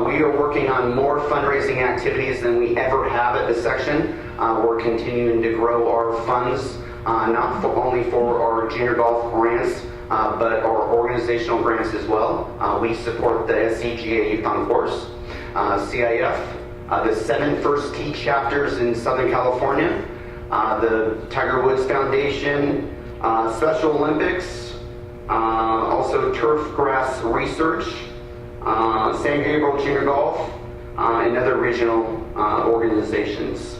We are working on more fundraising activities than we ever have at the section. We're continuing to grow our funds, not only for our junior golf grants, but our organizational grants as well. We support the SCPGA Youth on Course, CIF, the 7 First Tee chapters in Southern California, the Tiger Woods Foundation, Special Olympics, also turf grass research, San Gabriel Junior Golf, and other regional organizations.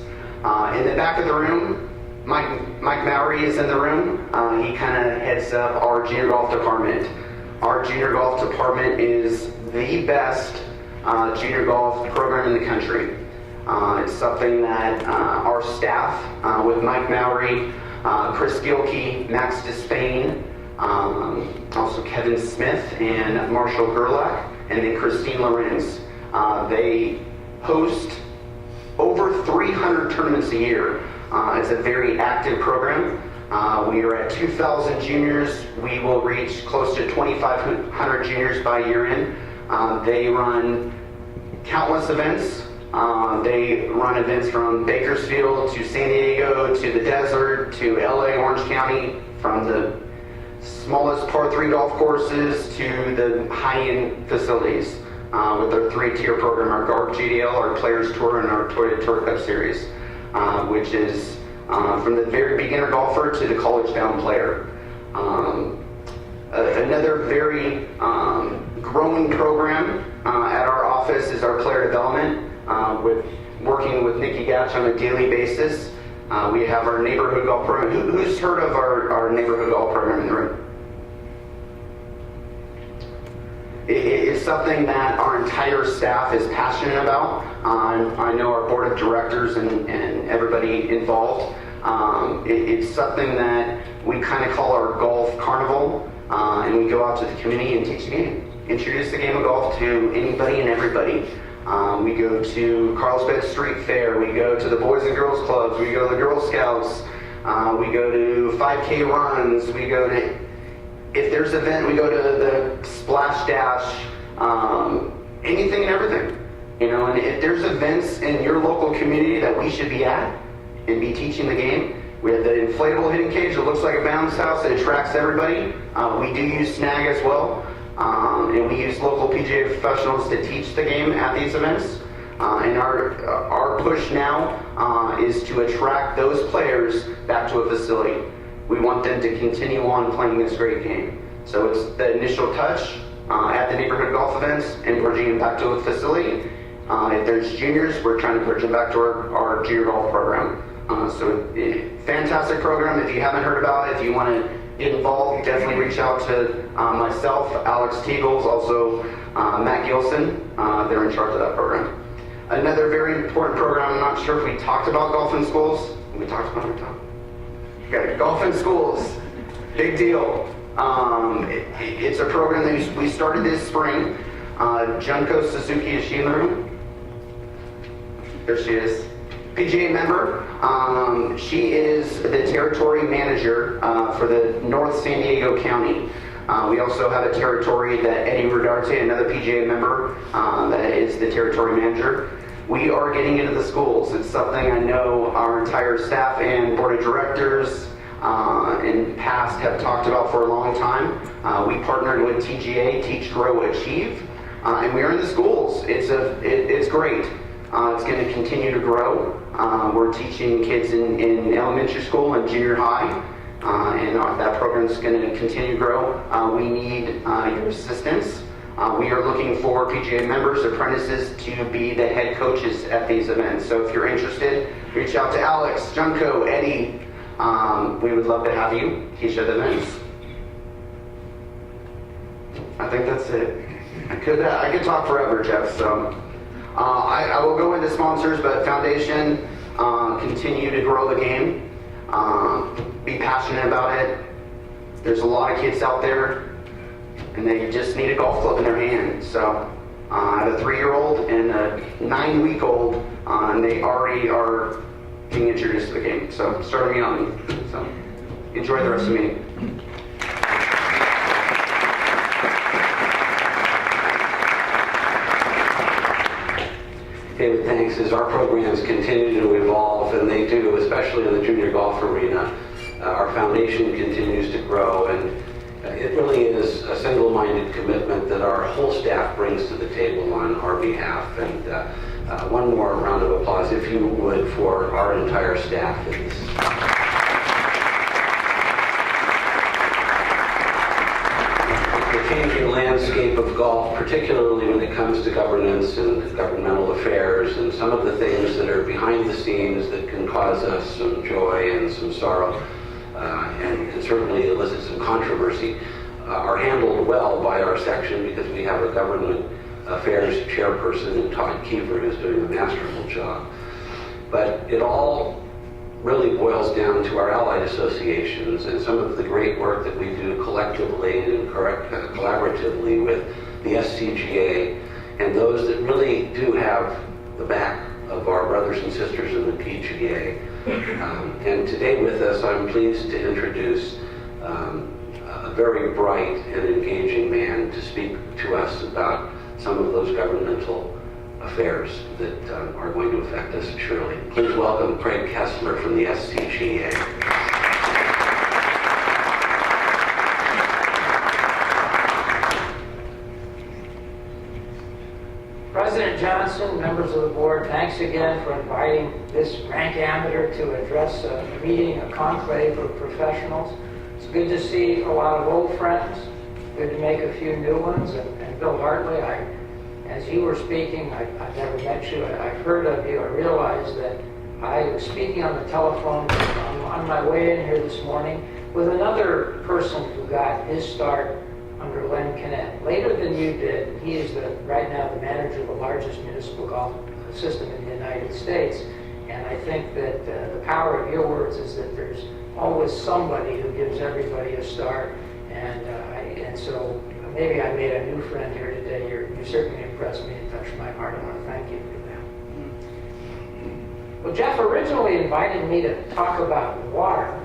In the back of the room, Mike Mowry is in the room. He kind of heads up our junior golf department. Our junior golf department is the best junior golf program in the country. It's something that our staff, with Mike Mowry, Chris Gilkey, Max Despain, also Kevin Smith and Marshall Gerlach, and then Christine Lorenz, they host over 300 tournaments a year. It's a very active program. We are at 2,000 juniors. We will reach close to 2,500 juniors by year end. They run countless events. They run events from Bakersfield to San Diego to the desert to LA, Orange County, from the smallest par 3 golf courses to the high-end facilities with our 3-tier program, our GARP GDL, our Players Tour, and our Toyota Tour Cup Series, which is from the very beginner golfer to the college-bound player. Another very growing program at our office is our player development, with working with Nikki Gatch on a daily basis. We have our neighborhood golf program. Who's heard of our neighborhood golf program in the room? It's something that our entire staff is passionate about. I know our board of directors and everybody involved. It's something that we kind of call our golf carnival, and we go out to the community and teach the game. introduce the game of golf to anybody and everybody. We go to Carlsbad Street Fair, we go to the Boys and Girls Clubs, we go to the Girl Scouts, we go to 5K runs, we go to, if there's an event, we go to the Splash Dash, anything and everything. You know, and if there's events in your local community that we should be at and be teaching the game, we have the inflatable hitting cage that looks like a bounce house that attracts everybody. We do use snag as well. And we use local PGA professionals to teach the game at these events. And our push now is to attract those players back to a facility. We want them to continue on playing this great game. So it's the initial touch at the neighborhood golf events and bridging them back to a facility. If there's juniors, we're trying to bridge them back to our junior golf program. Fantastic program. If you haven't heard about it, if you want to get involved, definitely reach out to myself, Alex Teagles, also Matt Gilson. They're in charge of that program. Another very important program, I'm not sure if we talked about golf in schools. We talked about it, Tom? Okay, golf in schools, big deal. It's a program that we started this spring. Junko Suzuki, is she in the room? There she is. PGA member. She is the territory manager for the North San Diego County. We also have a territory that Eddie Rodarte, another PGA member, that is the territory manager. We are getting into the schools. It's something I know our entire staff and board of directors in the past have talked about for a long time. We partnered with TGA, Teach, Grow, Achieve, and we are in the schools. It's great. It's going to continue to grow. We're teaching kids in elementary school and junior high, and that program is going to continue to grow. We need your assistance. We are looking for PGA members, apprentices to be the head coaches at these events. So if you're interested, reach out to Alex, Junko, Eddie. We would love to have you teach at the events. I think that's it. I could talk forever, Jeff. So I will go into sponsors, but foundation, continue to grow the game. Be passionate about it. There's a lot of kids out there, and they just need a golf club in their hand. So I have a 3-year-old and a 9-week-old, and they already are being introduced to the game. So starting young. So enjoy the rest of the meeting. David, thanks. As our programs continue to evolve, and they do, especially in the junior golf arena, our foundation continues to grow, and it really is a single-minded commitment that our whole staff brings to the table on our behalf. And one more round of applause, if you would, for our entire staff. The changing landscape of golf, particularly when it comes to governance and governmental affairs, and some of the things that are behind the scenes that can cause us some joy and some sorrow, and certainly elicit some controversy, are handled well by our section, because we have a government affairs chairperson in Todd Kiefer who's doing a masterful job. But it all really boils down to our allied associations and some of the great work that we do collectively and collaboratively with the SCPGA, and those that really do have the back of our brothers and sisters in the PGA. And today with us, I'm pleased to introduce a very bright and engaging man to speak to us about some of those governmental affairs that are going to affect us surely. Please welcome Craig Kessler from the SCPGA. President Johnson, members of the board, thanks again for inviting this rank amateur to address a meeting, a conclave of professionals. It's good to see a lot of old friends, good to make a few new ones, and Bill Hartley, as you were speaking, I've never met you, I've heard of you. I realized that I was speaking on the telephone on my way in here this morning with another person who got his start under Len Canet. Later than you did. He is right now the manager of the largest municipal golf system in the United States. And I think that the power of your words is that there's always somebody who gives everybody a start. And And so maybe I made a new friend here today. You certainly impressed me and touched my heart. I want to thank you for that. Well, Jeff originally invited me to talk about water,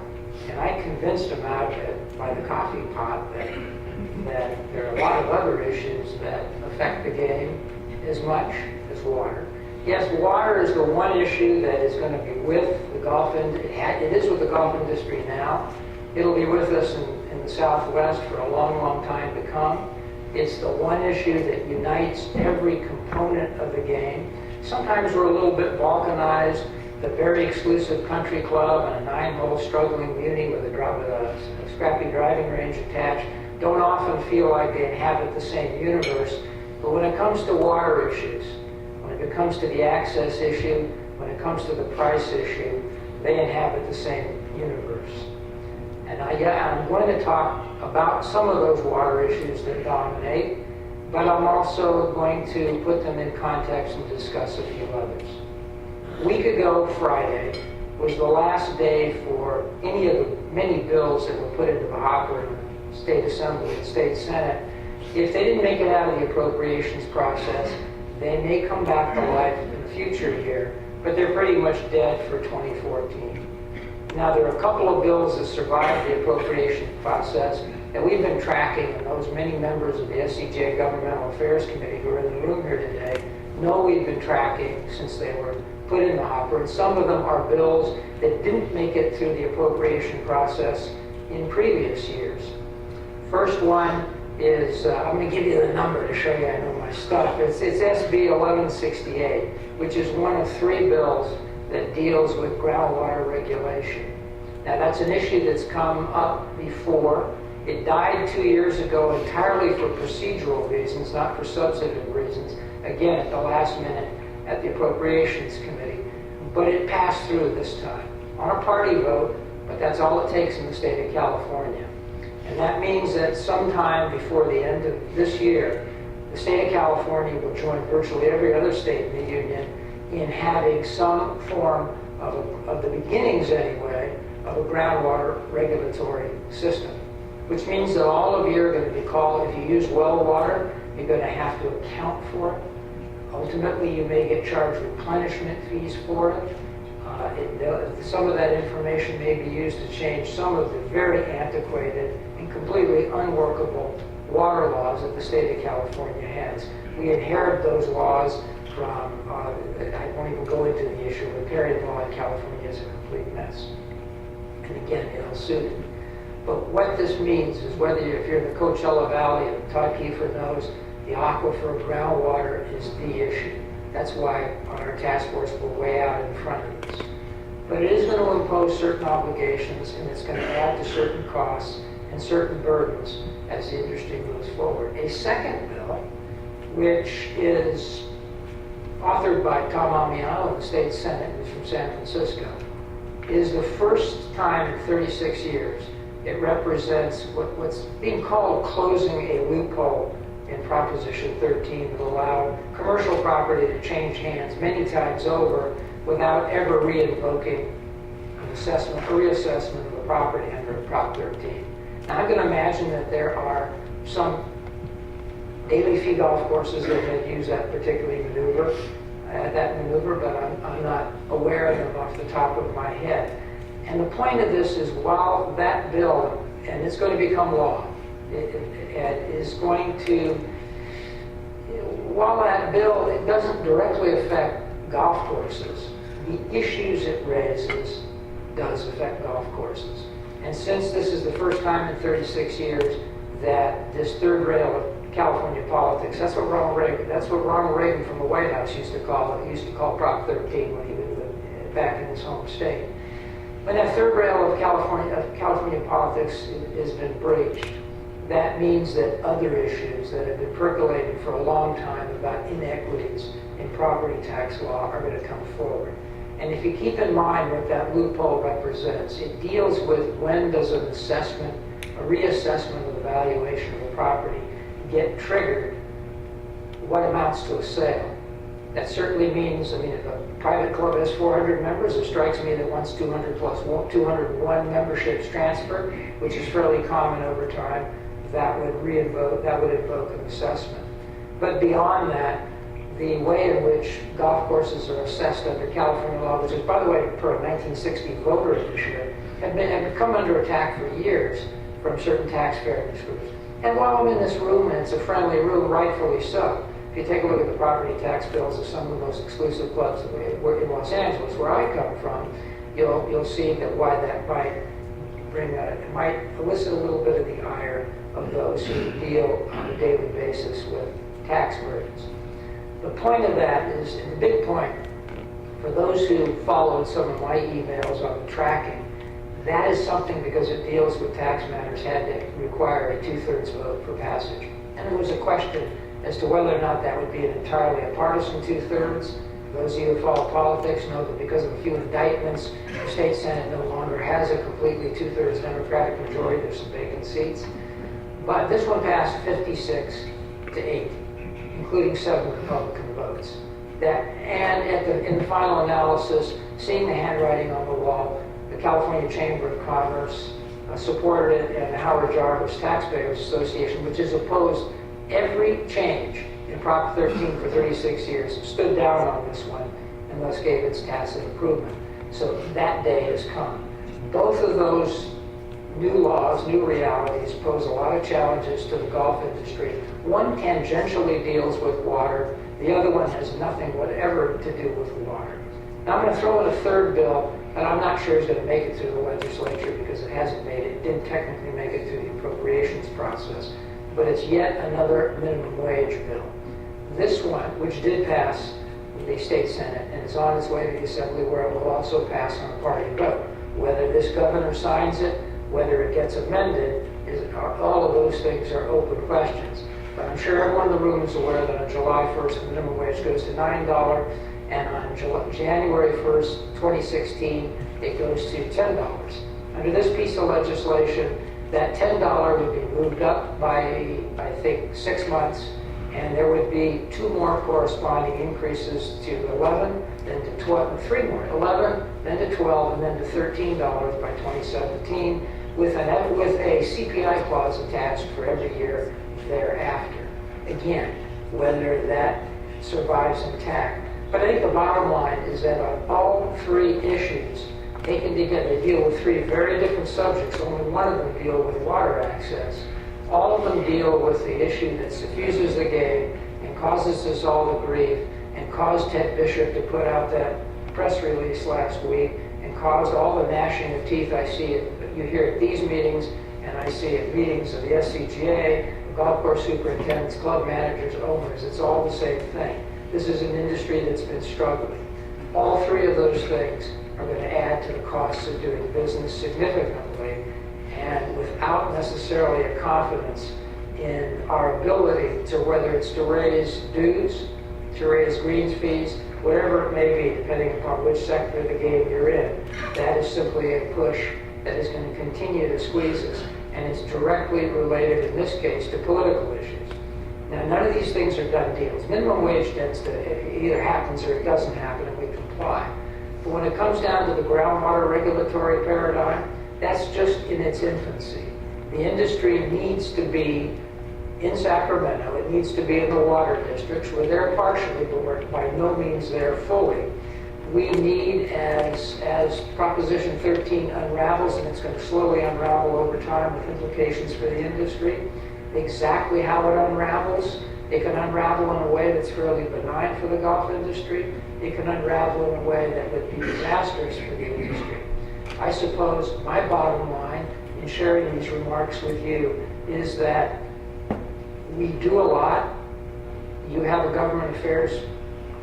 and I convinced him out by the coffee pot that there are a lot of other issues that affect the game as much as water. Yes, water is the one issue that is going to be with the golf industry. It is with the golf industry now. It'll be with us in the Southwest for a long, long time to come. It's the one issue that unites every component of the game. Sometimes we're a little bit balkanized. The very exclusive country club and a 9-hole struggling muni with a scrappy driving range attached don't often feel like they inhabit the same universe. But when it comes to water issues, when it comes to the access issue, when it comes to the price issue, they inhabit the same universe. And I'm going to talk about some of those water issues that dominate, but I'm also going to put them in context and discuss a few others. A week ago, Friday, was the last day for any of the many bills that were put into the hopper in the State Assembly and State Senate. If they didn't make it out of the appropriations process, they may come back to life in the future year, but they're pretty much dead for 2014. Now, there are a couple of bills that survived the appropriation process that we've been tracking, and those many members of the SCPGA Governmental Affairs Committee who are in the room here today know we've been tracking since they were put in the hopper. And some of them are bills that didn't make it through the appropriation process in previous years. First one is, I'm going to give you the number to show you I know my stuff. It's SB 1168, which is one of 3 bills that deals with groundwater regulation. Now, that's an issue that's come up before. It died 2 years ago entirely for procedural reasons, not for substantive reasons. Again, at the last minute at the Appropriations Committee. But it passed through this time on a party vote, but that's all it takes in the state of California. And that means that sometime before the end of this year, the state of California will join virtually every other state in the union in having some form of the beginnings anyway, of a groundwater regulatory system. Which means that all of you are going to be called, if you use well water, you're going to have to account for it. Ultimately, you may get charged replenishment fees for it. Some of that information may be used to change some of the very antiquated and completely unworkable water laws that the state of California has. We inherit those laws from, I won't even go into the issue, but riparian law in California is a complete mess. And again, ill-suited. But what this means is whether if you're in the Coachella Valley, and Todd Kiefer knows, the aquifer groundwater is the issue. That's why on our task force we're way out in front of this. But it is going to impose certain obligations, and it's going to add to certain costs and certain burdens as the industry moves forward. A second bill, which is authored by Tom Amiano in the state Senate, who's from San Francisco, is the first time in 36 years it represents what's being called closing a loophole in Proposition 13 that allowed commercial property to change hands many times over without ever re-invoking an assessment or reassessment of the property under Prop 13. Now, I'm going to imagine that there are some daily fee golf courses that may use that particular maneuver, but I'm not aware of them off the top of my head. And the point of this is, while that bill, and it's going to become law, it is going to, while that bill, it doesn't directly affect golf courses, the issues it raises does affect golf courses. And since this is the first time in 36 years that this third rail of California politics, that's what Ronald Reagan from the White House used to call it. He used to call Prop 13 when he was back in his home state. When that third rail of California politics has been breached, that means that other issues that have been percolating for a long time about inequities in property tax law are going to come forward. And if you keep in mind what that loophole represents, it deals with when does an assessment, a reassessment of the valuation of a property get triggered, what amounts to a sale. That certainly means, if a private club has 400 members, it strikes me that once 200 plus 201 memberships transfer, which is fairly common over time, that would invoke an assessment. But beyond that, the way in which golf courses are assessed under California law, which is, by the way, per a 1960 voter initiative, had come under attack for years from certain taxpayer groups. And while I'm in this room, and it's a friendly room, rightfully so, if you take a look at the property tax bills of some of the most exclusive clubs in Los Angeles, where I come from, you'll see that why that might elicit a little bit of the ire of those who deal on a daily basis with tax burdens. The point of that is, and the big point, for those who followed some of my emails on the tracking, that is something, because it deals with tax matters, had to require a 2/3 vote for passage. And there was a question as to whether or not that would be entirely a partisan 2/3. Those of you who follow politics know that because of a few indictments, the state Senate no longer has a completely 2/3 Democratic majority. There's some vacant seats. But this one passed 56-8, including 7 Republican votes. In the final analysis, seeing the handwriting on the wall, the California Chamber of Commerce supported it, and the Howard Jarvis Taxpayers Association, which has opposed every change in Prop 13 for 36 years, stood down on this one and thus gave its tacit improvement. So that day has come. Both of those new laws, new realities, pose a lot of challenges to the golf industry. One tangentially deals with water. The other one has nothing whatever to do with water. Now I'm going to throw in a third bill, and I'm not sure it's going to make it through the legislature because it hasn't made it. It didn't technically make it through the appropriations process. But it's yet another minimum wage bill. This one, which did pass the state Senate and is on its way to the Assembly, where it will also pass on a party vote. Whether this governor signs it, whether it gets amended, all of those things are open questions. But I'm sure everyone in the room is aware that on July 1st, the minimum wage goes to $9, and on January 1st, 2016, it goes to $10. Under this piece of legislation, that $10 would be moved up by, I think, 6 months, and there would be 2 more corresponding increases to 11, then to 12, 3 more, 11, then to 12, and then to $13 by 2017, with a CPI clause attached for every year thereafter. Again, whether that survives intact. But I think the bottom line is that on all 3 issues, taken together, they deal with 3 very different subjects. Only one of them deal with water access. All of them deal with the issue that suffuses the game and causes us all to grieve, and caused Ted Bishop to put out that press release last week, and caused all the gnashing of teeth I see you hear at these meetings, and I see at meetings of the SCPGA, the golf course superintendents, club managers, owners. It's all the same thing. This is an industry that's been struggling. All 3 of those things are going to add to the costs of doing business significantly, and without necessarily a confidence in our ability to, whether it's to raise dues, to raise greens fees, whatever it may be, depending upon which sector of the game you're in, that is simply a push that is going to continue to squeeze us. And it's directly related, in this case, to political issues. Now, none of these things are done deals. Minimum wage tends to, it either happens or it doesn't happen, and we comply. But when it comes down to the groundwater regulatory paradigm, that's just in its infancy. The industry needs to be in Sacramento. It needs to be in the water districts. We're there partially, but we're by no means there fully. We need, as Proposition 13 unravels, and it's going to slowly unravel over time with implications for the industry, exactly how it unravels. It can unravel in a way that's fairly benign for the golf industry. It can unravel in a way that would be disastrous for the industry. I suppose my bottom line in sharing these remarks with you is that we do a lot. You have a government affairs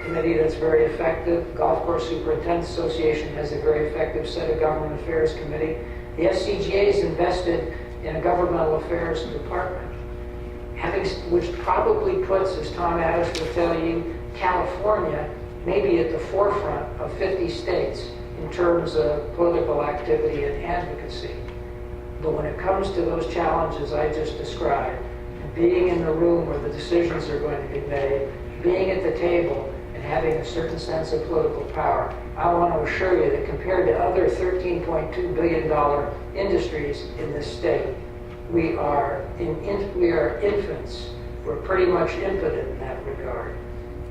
committee that's very effective. Golf Course Superintendents Association has a very effective set of government affairs committee. The SCGA is invested in a governmental affairs department, which probably puts, as Tom Addis will tell you, California maybe at the forefront of 50 states in terms of political activity and advocacy. But when it comes to those challenges I just described, being in the room where the decisions are going to be made, being at the table, and having a certain sense of political power, I want to assure you that compared to other $13.2 billion industries in this state, we are infants. We're pretty much impotent in that regard.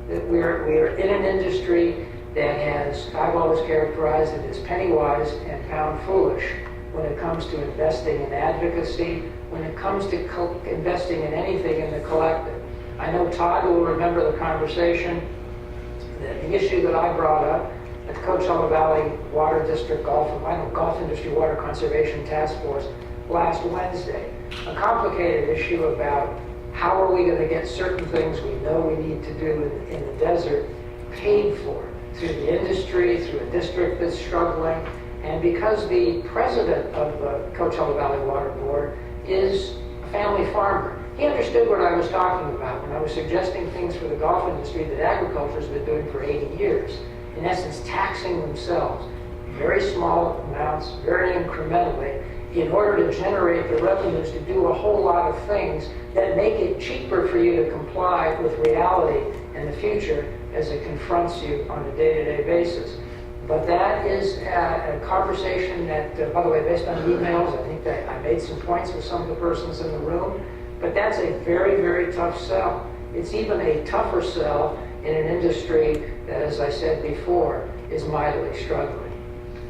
That we are in an industry that has, I've always characterized it as penny wise and pound foolish when it comes to investing in advocacy, when it comes to investing in anything in the collective. I know Todd will remember the conversation, the issue that I brought up at the Coachella Valley Water District Golf Industry Water Conservation Task Force last Wednesday. A complicated issue about how are we going to get certain things we know we need to do in the desert paid for through the industry, through a district that's struggling, and because the president of the Coachella Valley Water Board is a family farmer. He understood what I was talking about when I was suggesting things for the golf industry that agriculture has been doing for 80 years. In essence, taxing themselves, very small amounts, very incrementally, in order to generate the revenues to do a whole lot of things that make it cheaper for you to comply with reality in the future as it confronts you on a day-to-day basis. But that is a conversation that, by the way, based on emails, I think that I made some points with some of the persons in the room, but that's a very, very tough sell. It's even a tougher sell in an industry that, as I said before, is mightily struggling.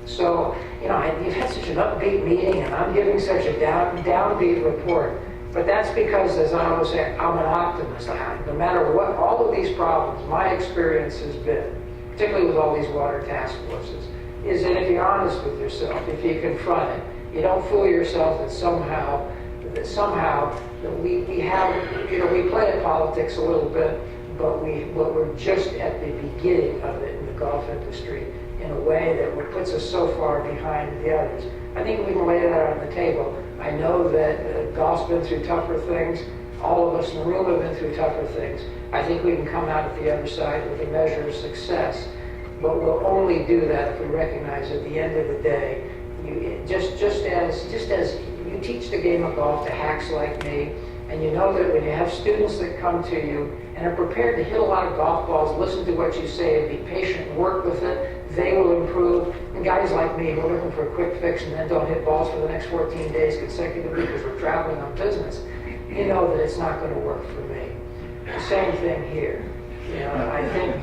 So, you know, you've had such an upbeat meeting, and I'm giving such a downbeat report. But that's because, as I always say, I'm an optimist. No matter what, all of these problems, my experience has been, particularly with all these water task forces, is that if you're honest with yourself, if you confront it, you don't fool yourself that somehow that we have, you know, we play at politics a little bit, but we're just at the beginning of it in the golf industry in a way that puts us so far behind the others. I think we can lay that on the table. I know that golf's been through tougher things. All of us in the room have been through tougher things. I think we can come out at the other side with a measure of success, but we'll only do that if we recognize at the end of the day, just as you teach the game of golf to hacks like me, and you know that when you have students that come to you and are prepared to hit a lot of golf balls, listen to what you say, and be patient, work with it, they will improve. And guys like me, we're looking for a quick fix and then don't hit balls for the next 14 days consecutively because we're traveling on business. You know that it's not going to work for me. The same thing here. You know, I think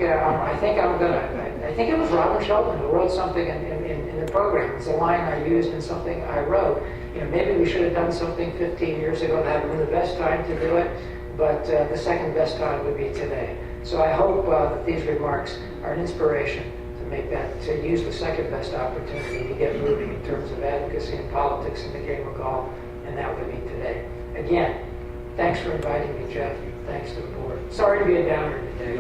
it was Robert Shelton who wrote something in the program. It's a line I used in something I wrote. You know, maybe we should have done something 15 years ago. That would have been the best time to do it, but the second best time would be today. So I hope that these remarks are an inspiration to use the second best opportunity to get moving in terms of advocacy and politics in the game of golf, and that would be today. Again, thanks for inviting me, Jeff. Thanks to the board. Sorry to be a downer today.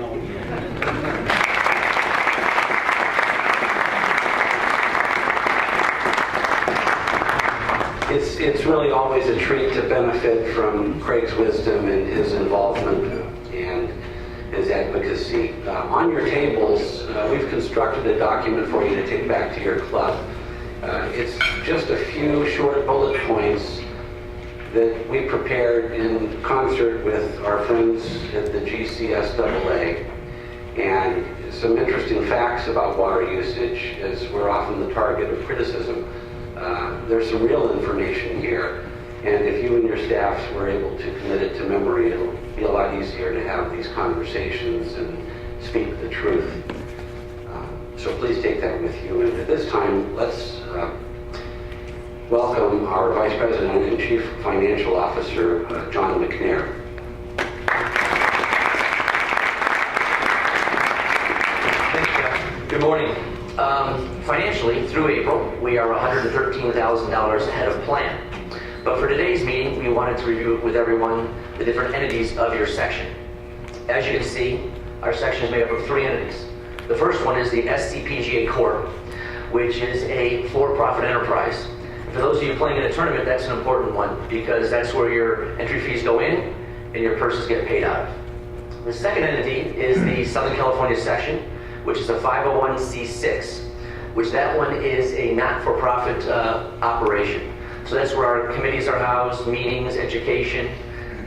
It's really always a treat to benefit from Craig's wisdom and his involvement and his advocacy. On your tables, we've constructed a document for you to take back to your club. It's just a few short bullet points that we prepared in concert with our friends at the GCSAA, and some interesting facts about water usage, as we're often the target of criticism. There's some real information here, and if you and your staffs were able to commit it to memory, it'll be a lot easier to have these conversations and speak the truth. So please take that with you. And at this time, let's welcome our Vice President and Chief Financial Officer, John McNair. Thanks, Jeff. Good morning. Financially, through April, we are $113,000 ahead of plan. But for today's meeting, we wanted to review with everyone the different entities of your section. As you can see, our section is made up of 3 entities. The first one is the SCPGA Corp, which is a for-profit enterprise. For those of you playing in a tournament, that's an important one because that's where your entry fees go in and your purses get paid out. The second entity is the Southern California section, which is a 501c6, which that one is a not-for-profit operation. So that's where our committees are housed, meetings, education,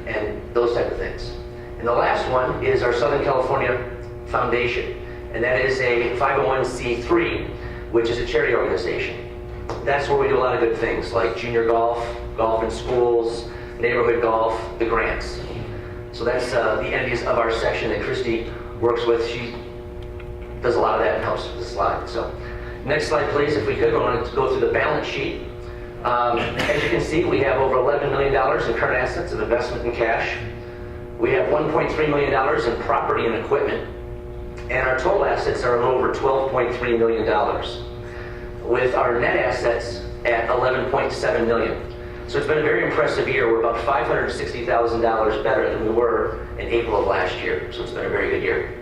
and those type of things. And the last one is our Southern California Foundation, and that is a 501c3, which is a charity organization. That's where we do a lot of good things like junior golf, golf in schools, neighborhood golf, the grants. So that's the entities of our section that Christy works with. She does a lot of that and helps with the slide. So next slide, please, if we could. I want to go through the balance sheet. As you can see, we have over $11 million in current assets of investment in cash. We have $1.3 million in property and equipment. And our total assets are over $12.3 million, with our net assets at $11.7 million. So it's been a very impressive year. We're about $560,000 better than we were in April of last year. So it's been a very good year.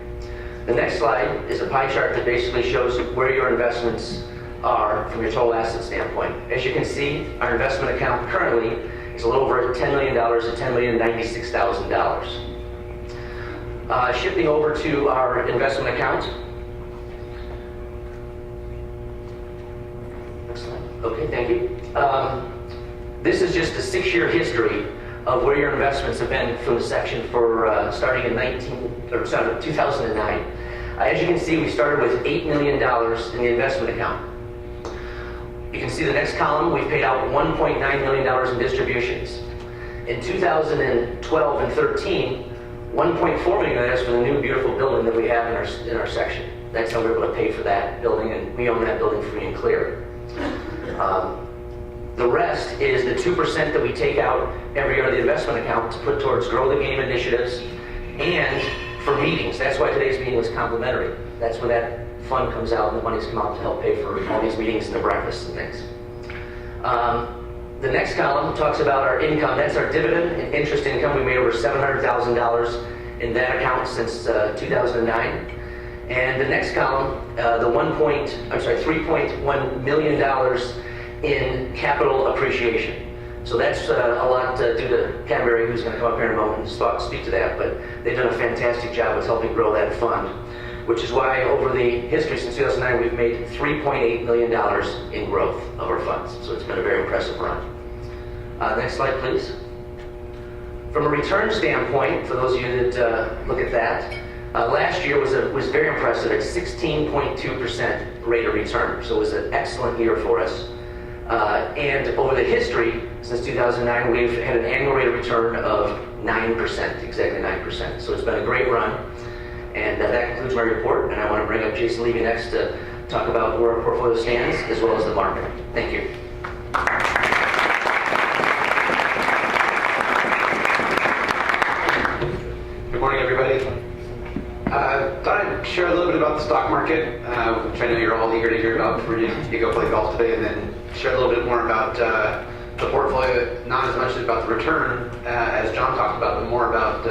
The next slide is a pie chart that basically shows where your investments are from your total asset standpoint. As you can see, our investment account currently is a little over $10 million at $10,096,000. Shifting over to our investment account. Next slide. Okay, thank you. This is just a 6-year history of where your investments have been from the section for starting in 2009. As you can see, we started with $8 million in the investment account. You can see the next column, we've paid out $1.9 million in distributions. In 2012 and 13, $1.4 million of that is for the new beautiful building that we have in our section. That's how we're able to pay for that building, and we own that building free and clear. The rest is the 2% that we take out every year of the investment account to put towards grow the game initiatives and for meetings. That's why today's meeting was complimentary. That's where that fund comes out and the money's come out to help pay for all these meetings and the breakfasts and things. The next column talks about our income. That's our dividend and interest income. We made over $700,000 in that account since 2009. And the next column, $3.1 million in capital appreciation. So that's a lot due to Canterbury, who's going to come up here in a moment and speak to that. But they've done a fantastic job with helping grow that fund, which is why over the history since 2009, we've made $3.8 million in growth of our funds. So it's been a very impressive run. Next slide, please. From a return standpoint, for those of you that look at that, last year was very impressive at 16.2% rate of return. So it was an excellent year for us. And over the history, since 2009, we've had an annual rate of return of 9%, exactly 9%. So it's been a great run. And that concludes my report. And I want to bring up Jason Levy next to talk about where our portfolio stands, as well as the market. Thank you. Good morning, everybody. Thought I'd share a little bit about the stock market, which I know you're all eager to hear about before you go play golf today, and then share a little bit more about the portfolio, not as much about the return as John talked about, but more about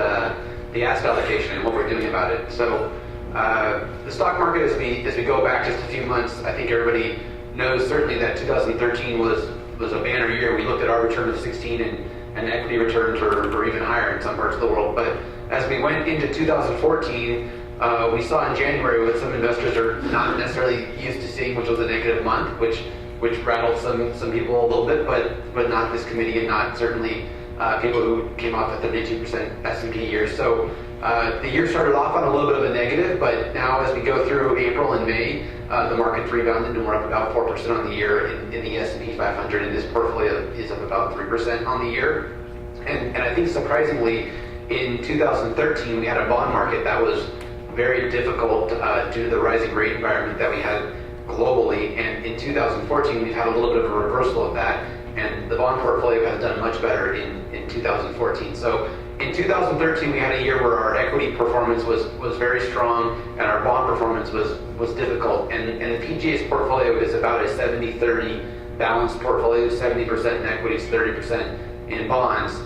the asset allocation and what we're doing about it. So the stock market, as we go back just a few months, I think everybody knows certainly that 2013 was a banner year. We looked at our return of 16 and equity returns were even higher in some parts of the world. But as we went into 2014, we saw in January what some investors are not necessarily used to seeing, which was a negative month, which rattled some people a little bit, but not this committee and not certainly people who came off at 32% S&P year. So the year started off on a little bit of a negative, but now as we go through April and May, the market's rebounded and we're up about 4% on the year in the S&P 500, and this portfolio is up about 3% on the year. And I think surprisingly, in 2013, we had a bond market that was very difficult due to the rising rate environment that we had globally. And in 2014, we've had a little bit of a reversal of that, and the bond portfolio has done much better in 2014. So in 2013, we had a year where our equity performance was very strong and our bond performance was difficult. And the PGA's portfolio is about a 70-30 balanced portfolio, 70% in equities, 30% in bonds.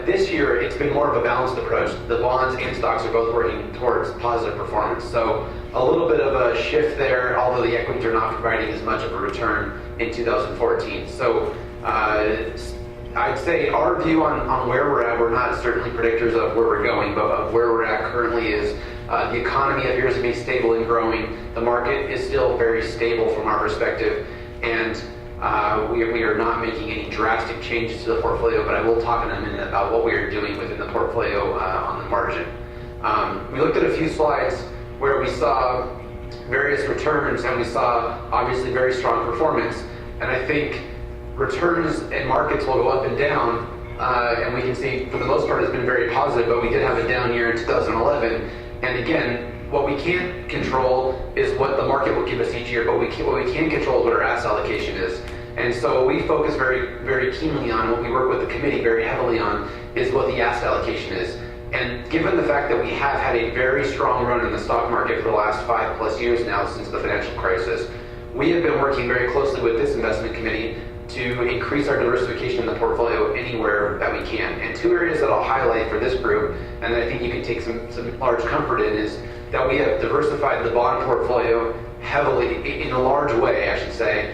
This year, it's been more of a balanced approach. The bonds and stocks are both working towards positive performance. So a little bit of a shift there, although the equities are not providing as much of a return in 2014. So I'd say our view on where we're at, we're not certainly predictors of where we're going, but of where we're at currently is the economy appears to be stable and growing. The market is still very stable from our perspective, and we are not making any drastic changes to the portfolio, but I will talk in a minute about what we are doing within the portfolio on the margin. We looked at a few slides where we saw various returns and we saw obviously very strong performance, and I think returns and markets will go up and down, and we can see for the most part it's been very positive, but we did have a down year in 2011. And again, what we can't control is what the market will give us each year, but what we can control is what our asset allocation is. And so we focus very, very keenly on what we work with the committee very heavily on is what the asset allocation is. And given the fact that we have had a very strong run in the stock market for the last 5+ years now since the financial crisis, we have been working very closely with this investment committee to increase our diversification in the portfolio anywhere that we can. And two areas that I'll highlight for this group, and I think you can take some large comfort in, is that we have diversified the bond portfolio heavily, in a large way, I should say.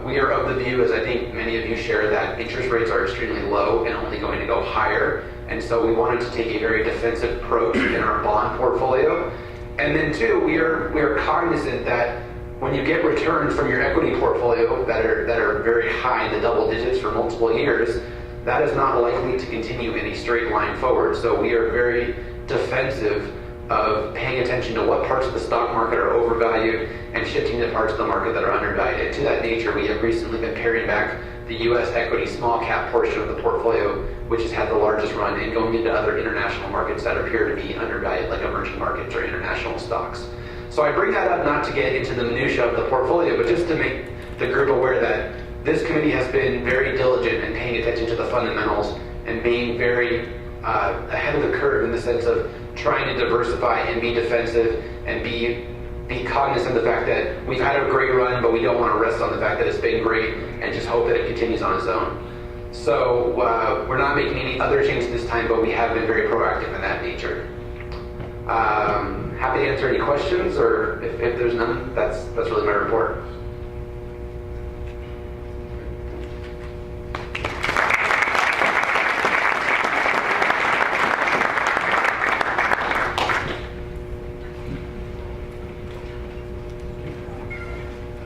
We are of the view, as I think many of you share, that interest rates are extremely low and only going to go higher. And so we wanted to take a very defensive approach in our bond portfolio. And then two, we are cognizant that when you get returns from your equity portfolio that are very high in the double digits for multiple years, that is not likely to continue in a straight line forward. So we are very defensive of paying attention to what parts of the stock market are overvalued and shifting to parts of the market that are undervalued. And to that nature, we have recently been paring back the U.S. equity small cap portion of the portfolio, which has had the largest run, and going into other international markets that appear to be undervalued, like emerging markets or international stocks. So I bring that up not to get into the minutia of the portfolio, but just to make the group aware that this committee has been very diligent in paying attention to the fundamentals and being very ahead of the curve in the sense of trying to diversify and be defensive and be cognizant of the fact that we've had a great run, but we don't want to rest on the fact that it's been great and just hope that it continues on its own. So we're not making any other changes this time, but we have been very proactive in that nature. Happy to answer any questions, or if there's none, that's really my report.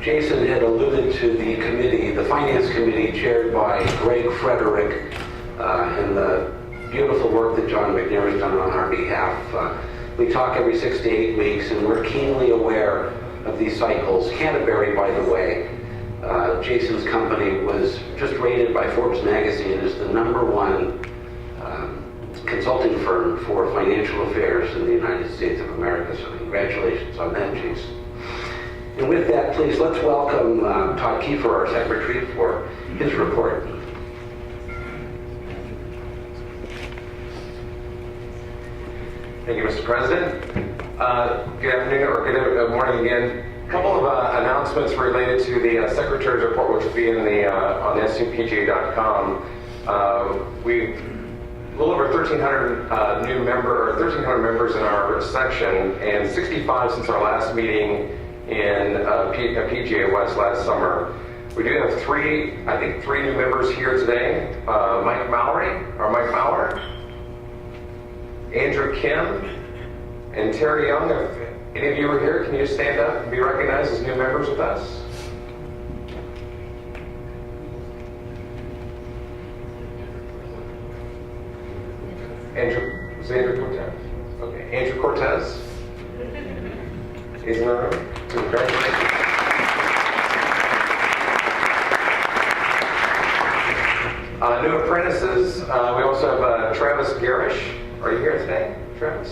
Jason had alluded to the committee, the finance committee chaired by Greg Frederick, and the beautiful work that John McNair has done on our behalf. We talk every 6 to 8 weeks, and we're keenly aware of these cycles. Canterbury, by the way, Jason's company was just rated by Forbes magazine as the #1 consulting firm for financial affairs in the United States of America. So congratulations on that, Jason. And with that, please, let's welcome Todd Kiefer, our secretary, for his report. Thank you, Mr. President. Good afternoon, or good morning again. A couple of announcements related to the Secretary's report, which will be in the on SCPGA.com. We a little over 1,300 1,300 members in our section, and 65 since our last meeting in PGA West last summer. We do have three new members here today. Mike Maurer, Andrew Kim, and Terry Young. If any of you are here, can you stand up and be recognized as new members with us? Andrew Cortez. Okay, Andrew Cortez. He's in the room. Congratulations. New apprentices. We also have Travis Garish. Are you here today, Travis?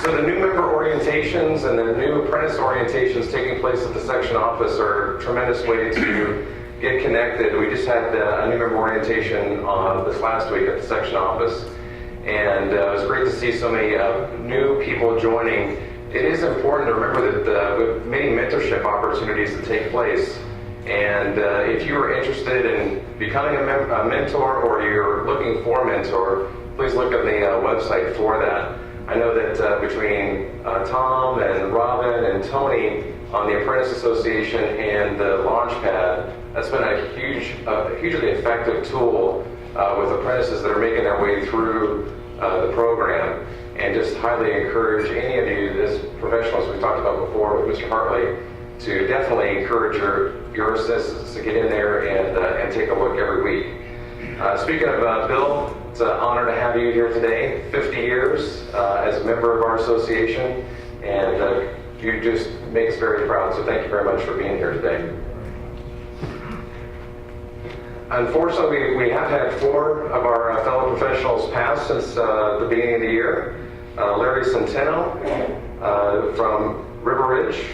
So the new member orientations and the new apprentice orientations taking place at the section office are a tremendous way to get connected. We just had a new member orientation this last week at the section office, and it was great to see so many new people joining. It is important to remember that we have many mentorship opportunities that take place. And if you are interested in becoming a mentor, or you're looking for a mentor, please look on the website for that. I know that between Tom and Robin and Tony on the Apprentice Association and the Launchpad, that's been a hugely effective tool with apprentices that are making their way through the program. And just highly encourage any of you as professionals we talked about before with Mr. Hartley to definitely encourage your assistants to get in there and take a look every week. Speaking of Bill, it's an honor to have you here today. 50 years as a member of our association, and you just make us very proud. So thank you very much for being here today. Unfortunately, we have had 4 of our fellow professionals pass since the beginning of the year. Larry Centeno from River Ridge,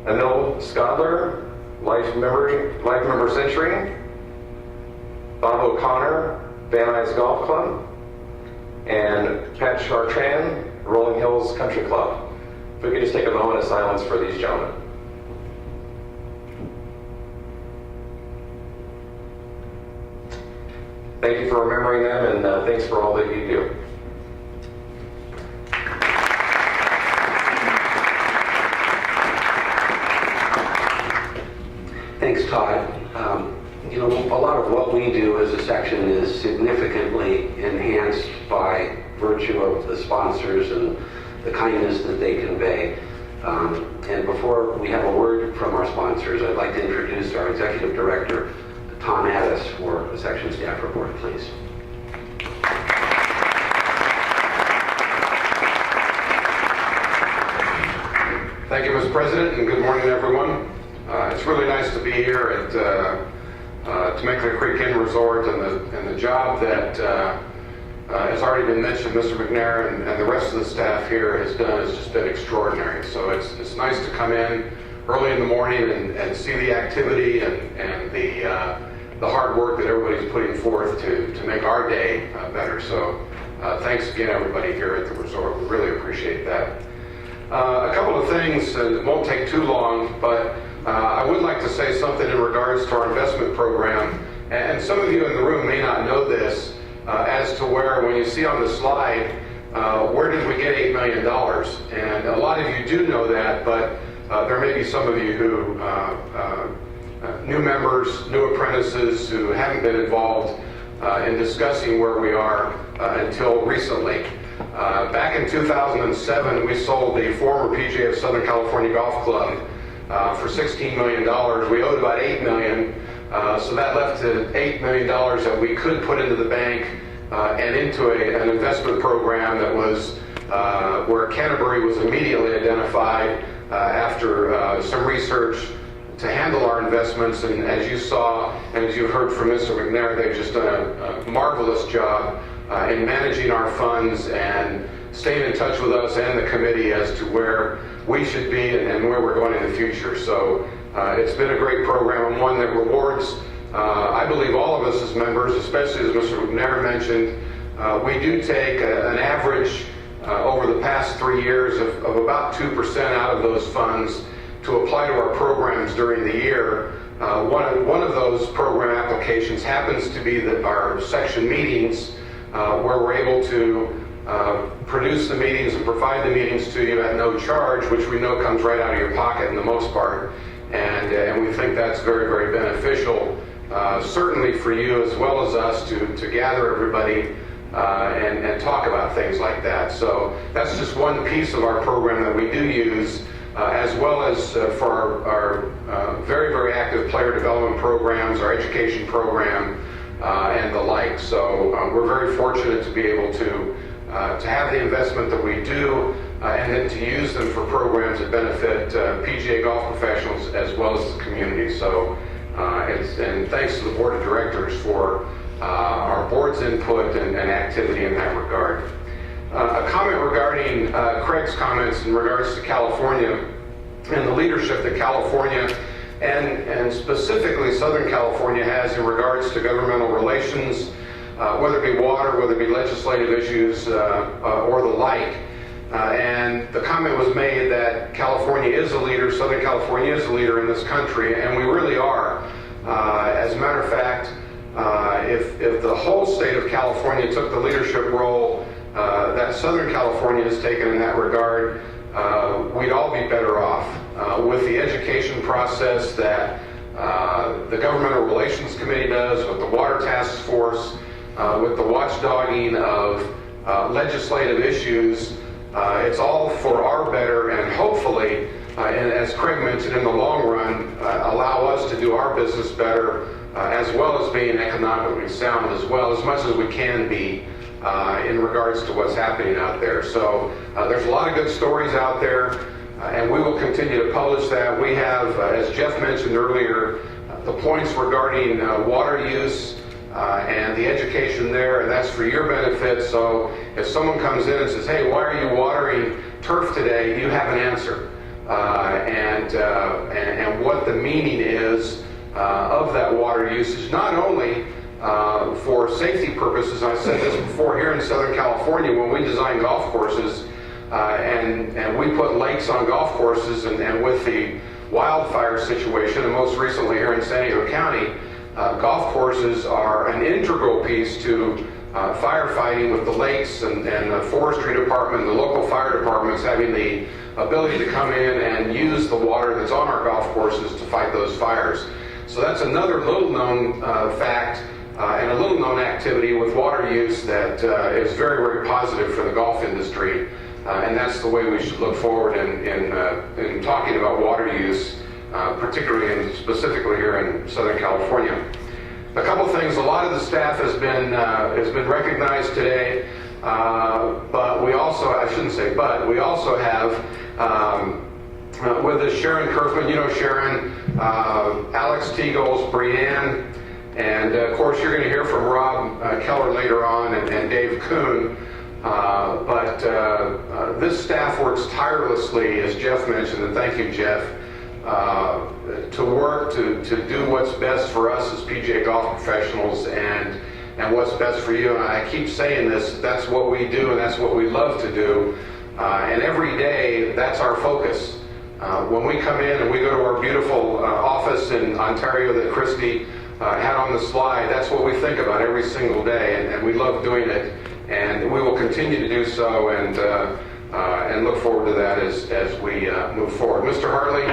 Emil Scodler, Life Member Century, Bob O'Connor, Van Nuys Golf Club, and Pat Chartrand, Rolling Hills Country Club. If we could just take a moment of silence for these gentlemen. Thank you for remembering them, and thanks for all that you do. Thanks, Todd. A lot of what we do as a section is significantly enhanced by virtue of the sponsors and the kindness that they convey. And before we have a word from our sponsors, I'd like to introduce our Executive Director, Tom Addis, for the section staff report, please. Thank you, Mr. President, and good morning, everyone. It's really nice to be here at Temecula Creek Inn Resort, and the job that has already been mentioned, Mr. McNair and the rest of the staff here has done has just been extraordinary. So it's nice to come in early in the morning and see the activity and the hard work that everybody's putting forth to make our day better. So thanks again, everybody here at the resort. We really appreciate that. A couple of things, and it won't take too long, but I would like to say something in regards to our investment program. And some of you in the room may not know this as to where, when you see on the slide, where did we get $8 million? And a lot of you do know that, but there may be some of you who, new members, new apprentices who haven't been involved in discussing where we are until recently. Back in 2007, we sold the former PGA of Southern California Golf Club for $16 million. We owed about $8 million, so that left $8 million that we could put into the bank and into an investment program that was where Canterbury was immediately identified after some research to handle our investments. And as you saw, and as you heard from Mr. McNair, they've just done a marvelous job in managing our funds and staying in touch with us and the committee as to where we should be and where we're going in the future. So it's been a great program, and one that rewards, I believe, all of us as members, especially as Mr. McNair mentioned. We do take an average over the past 3 years of about 2% out of those funds to apply to our programs during the year. One of those program applications happens to be our section meetings, where we're able to produce the meetings and provide the meetings to you at no charge, which we know comes right out of your pocket in the most part. And we think that's very, very beneficial, certainly for you as well as us to gather everybody and talk about things like that. So that's just one piece of our program that we do use, as well as for our very, very active player development programs, our education program, and the like. So we're very fortunate to be able to have the investment that we do, and then to use them for programs that benefit PGA golf professionals as well as the community. So and thanks to the board of directors for our board's input and activity in that regard. A comment regarding Craig's comments in regards to California and the leadership that California and specifically Southern California has in regards to governmental relations, whether it be water, whether it be legislative issues, or the like. And the comment was made that California is a leader, Southern California is a leader in this country, and we really are. As a matter of fact, if the whole state of California took the leadership role that Southern California has taken in that regard, we'd all be better off. With the education process that the Governmental Relations Committee does, with the Water Task Force, with the watchdogging of legislative issues, it's all for our better, and hopefully, and as Craig mentioned, in the long run, allow us to do our business better, as well as being economically sound as well, as much as we can be in regards to what's happening out there. So there's a lot of good stories out there, and we will continue to publish that. We have, as Jeff mentioned earlier, the points regarding water use and the education there, and that's for your benefit. So if someone comes in and says, hey, why are you watering turf today, you have an answer. And what the meaning is of that water usage, not only for safety purposes. I said this before, here in Southern California, when we design golf courses and we put lakes on golf courses, and with the wildfire situation, and most recently here in San Diego County, golf courses are an integral piece to firefighting with the lakes and the forestry department, the local fire departments having the ability to come in and use the water that's on our golf courses to fight those fires. So that's another little known fact and a little known activity with water use that is very, very positive for the golf industry. And that's the way we should look forward in talking about water use, particularly and specifically here in Southern California. A couple things. A lot of the staff has been recognized today, but we also, I shouldn't say but, we also have with us Sharon Kerfman, you know Sharon, Alex Teagles, Brianne, and of course you're going to hear from Rob Keller later on, and Dave Kuhn. But this staff works tirelessly, as Jeff mentioned, and thank you, Jeff, to work to do what's best for us as PGA golf professionals and what's best for you. And I keep saying this, that's what we do and that's what we love to do. And every day, that's our focus. When we come in and we go to our beautiful office in Ontario that Christy had on the slide, that's what we think about every single day, and we love doing it. And we will continue to do so and look forward to that as we move forward. Mr. Hartley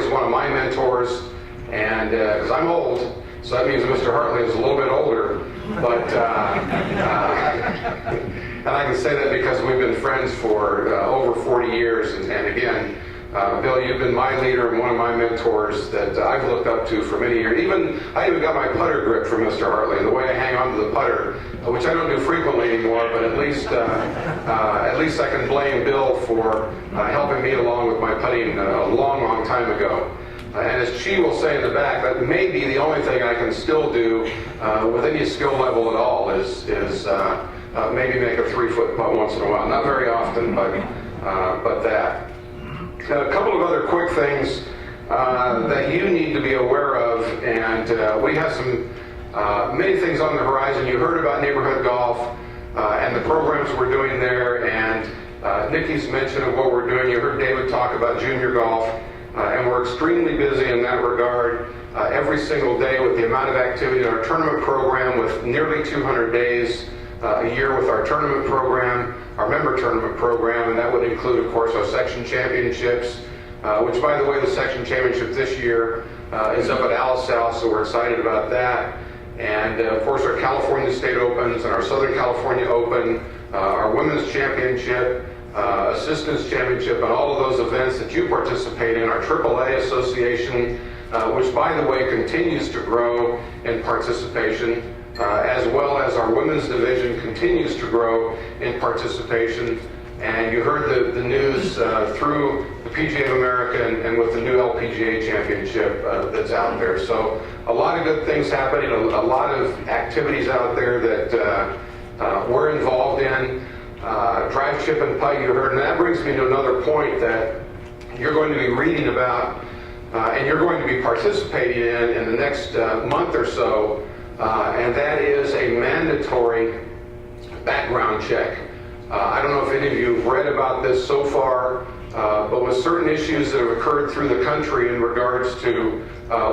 is one of my mentors, and because I'm old, so that means Mr. Hartley is a little bit older, but and I can say that because we've been friends for over 40 years, and again, Bill, you've been my leader and one of my mentors that I've looked up to for many years. I even got my putter grip from Mr. Hartley, and the way I hang on to the putter, which I don't do frequently anymore, but at least I can blame Bill for helping me along with my putting a long, long time ago. And as Chi will say in the back, that may be the only thing I can still do with any skill level at all is maybe make a 3-foot putt once in a while. Not very often, but that. A couple of other quick things that you need to be aware of, and we have some many things on the horizon. You heard about neighborhood golf and the programs we're doing there, and Nikki's mention of what we're doing. You heard David talk about junior golf, and we're extremely busy in that regard every single day with the amount of activity in our tournament program, with nearly 200 days a year with our tournament program, our member tournament program, and that would include, of course, our section championships, which, by the way, the section championship this year is up at Alice South, so we're excited about that. And, of course, our California State Opens and our Southern California Open, our Women's Championship, Assistants Championship, and all of those events that you participate in, our AAA Association, which, by the way, continues to grow in participation, as well as our women's division continues to grow in participation. And you heard the news through the PGA of America and with the new LPGA championship that's out there. So a lot of good things happening, a lot of activities out there that we're involved in. Drive, chip, and putt, you heard. And that brings me to another point that you're going to be reading about and you're going to be participating in the next month or so. And that is a mandatory background check. I don't know if any of you have read about this so far, but with certain issues that have occurred through the country in regards to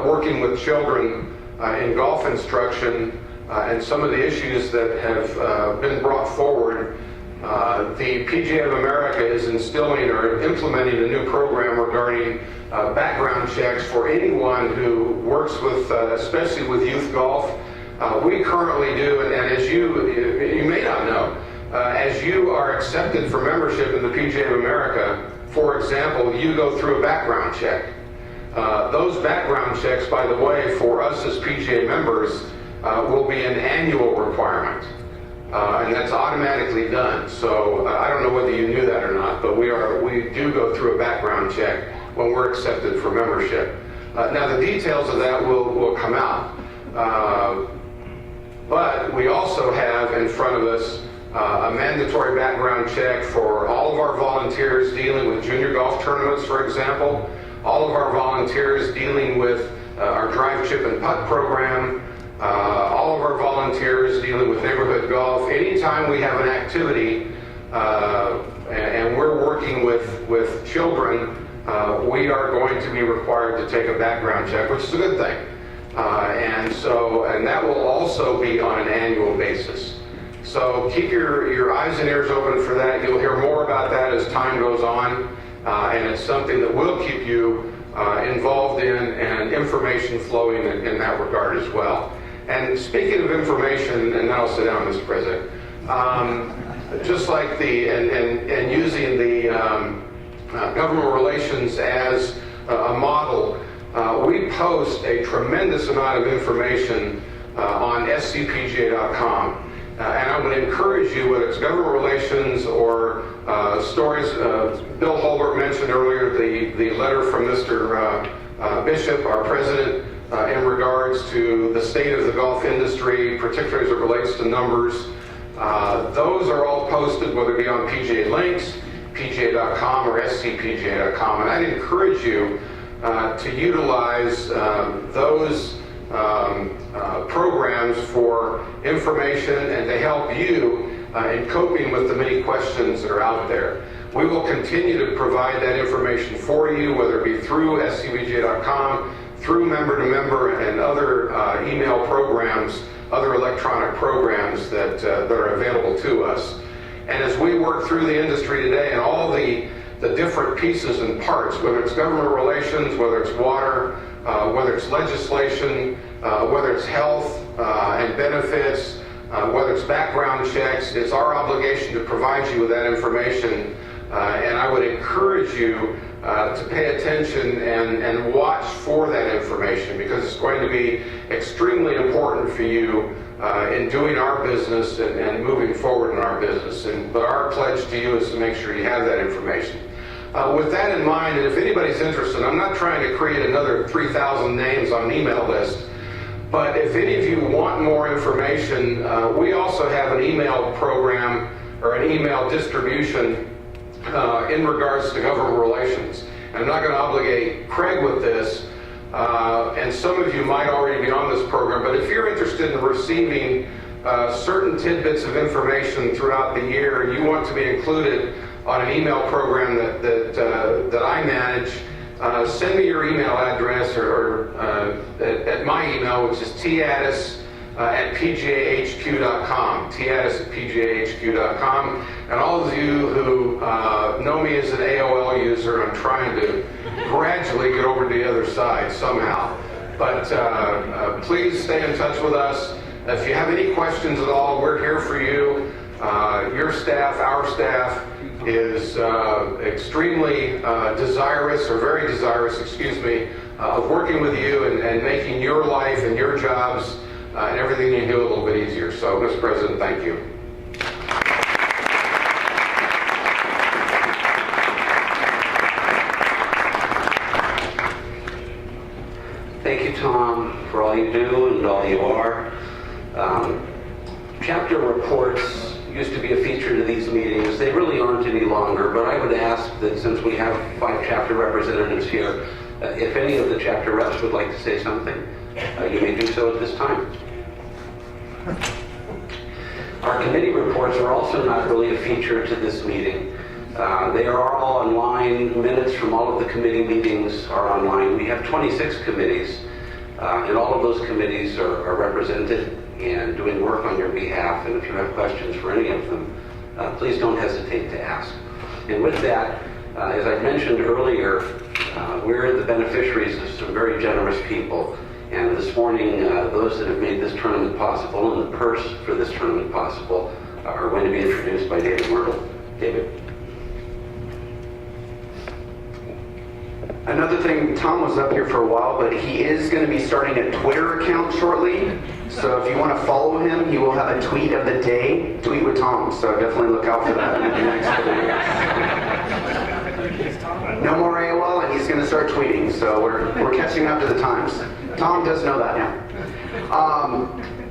working with children in golf instruction and some of the issues that have been brought forward, the PGA of America is instilling or implementing a new program regarding background checks for anyone who works with, especially with youth golf. We currently do, and as you may not know, as you are accepted for membership in the PGA of America, for example, you go through a background check. Those background checks, by the way, for us as PGA members, will be an annual requirement. And that's automatically done. So I don't know whether you knew that or not, but we do go through a background check when we're accepted for membership. Now, the details of that will come out. But we also have in front of us a mandatory background check for all of our volunteers dealing with junior golf tournaments, for example, all of our volunteers dealing with our drive, chip, and putt program, all of our volunteers dealing with neighborhood golf. Anytime we have an activity and we're working with children, we are going to be required to take a background check, which is a good thing. And that will also be on an annual basis. So keep your eyes and ears open for that. You'll hear more about that as time goes on, and it's something that will keep you involved in and information flowing in that regard as well. And speaking of information, and then I'll sit down, Mr. President, just like and using the government relations as a model, we post a tremendous amount of information on SCPGA.com. And I would encourage you, whether it's government relations or stories, Bill Holbert mentioned earlier the letter from Mr. Bishop, our president, in regards to the state of the golf industry, particularly as it relates to numbers. Those are all posted, whether it be on PGA Links, PGA.com, or SCPGA.com. And I'd encourage you to utilize those programs for information and to help you in coping with the many questions that are out there. We will continue to provide that information for you, whether it be through SCPGA.com, through member-to-member, and other email programs, other electronic programs that are available to us. And as we work through the industry today and all the different pieces and parts, whether it's government relations, whether it's water, whether it's legislation, whether it's health and benefits, whether it's background checks, it's our obligation to provide you with that information. And I would encourage you to pay attention and watch for that information, because it's going to be extremely important for you in doing our business and moving forward in our business. But our pledge to you is to make sure you have that information. With that in mind, and if anybody's interested, I'm not trying to create another 3,000 names on an email list, but if any of you want more information, we also have an email program or an email distribution in regards to government relations. And I'm not going to obligate Craig with this, and some of you might already be on this program, but if you're interested in receiving certain tidbits of information throughout the year, and you want to be included on an email program that I manage, send me your email address or at my email, which is taddis at pgahq.com, taddis at pgahq.com. And all of you who know me as an AOL user, I'm trying to gradually get over to the other side somehow. But please stay in touch with us. If you have any questions at all, we're here for you. Your staff, our staff, is extremely desirous, or very desirous, excuse me, of working with you and making your life and your jobs and everything you do a little bit easier. So, Mr. President, thank you. Thank you, Tom, for all you do and all you are. Chapter reports used to be a feature to these meetings. They really aren't any longer, but I would ask that since we have 5 chapter representatives here, if any of the chapter reps would like to say something, you may do so at this time. Our committee reports are also not really a feature to this meeting. They are all online. Minutes from all of the committee meetings are online. We have 26 committees, and all of those committees are represented and doing work on your behalf. And if you have questions for any of them, please don't hesitate to ask. And with that, as I mentioned earlier, we're the beneficiaries of some very generous people. And this morning, those that have made this tournament possible and the purse for this tournament possible are going to be introduced by David Myrtle. David. Another thing, Tom was up here for a while, but he is going to be starting a Twitter account shortly. So if you want to follow him, he will have a tweet of the day, Tweet with Tom. So definitely look out for that in the next couple of weeks. No more AOL, and he's going to start tweeting, so we're catching up to the times. Tom does know that now.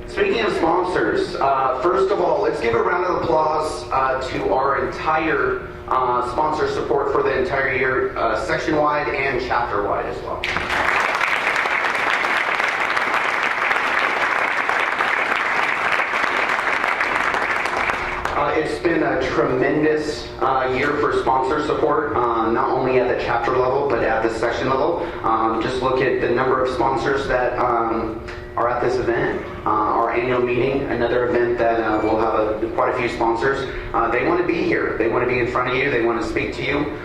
Speaking of sponsors, first of all, let's give a round of applause to our entire sponsor support for the entire year, section-wide and chapter-wide as well. It's been a tremendous year for sponsor support, not only at the chapter level, but at the section level. Just look at the number of sponsors that are at this event. Our annual meeting, another event that will have quite a few sponsors. They want to be here. They want to be in front of you. They want to speak to you.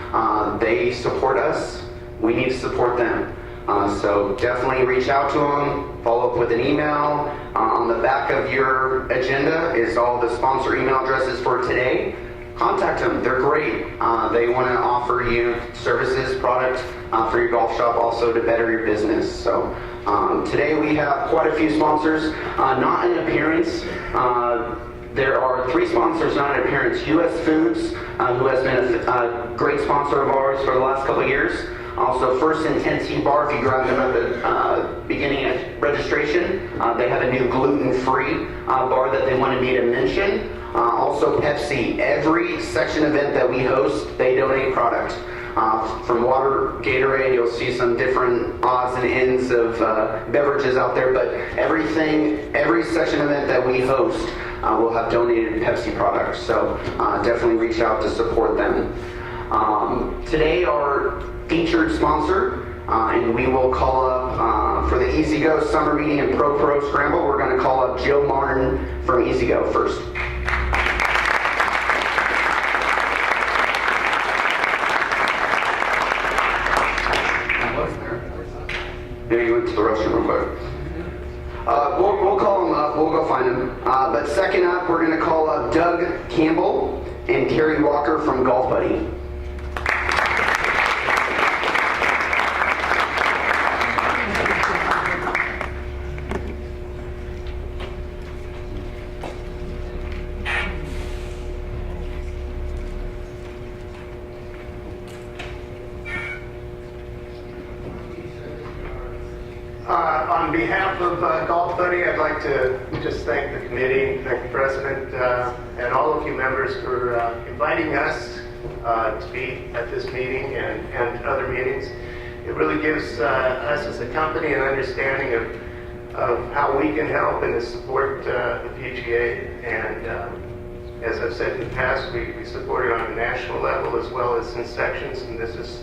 They support us. We need to support them. So definitely reach out to them, follow up with an email. On the back of your agenda is all the sponsor email addresses for today. Contact them, they're great. They want to offer you services, products for your golf shop, also to better your business. So today we have quite a few sponsors, not in appearance. There are 3 sponsors not in appearance. US Foods, who has been a great sponsor of ours for the last couple of years. Also, First and 10T Bar, if you grab them at the beginning of registration, they have a new gluten-free bar that they wanted me to mention. Also, Pepsi. Every section event that we host, they donate product. From water, Gatorade, you'll see some different odds and ends of beverages out there, but every section event that we host will have donated Pepsi products. So definitely reach out to support them. Today, our featured sponsor, and we will call up for the Easy Go Summer Meeting and Pro Scramble. We're going to call up Joe Martin from Easy Go first. Maybe he went to the restroom real quick. We'll call him up. We'll go find him. But second up, we're going to call up Doug Campbell and Terry Walker from Golf Buddy. On behalf of Golf Buddy, I'd like to just thank the committee, thank the president, and all of you members for inviting us to be at this meeting and other meetings. It really gives us as a company an understanding of how we can help and to support the PGA. And as I've said in the past, we support it on a national level as well as in sections, and this is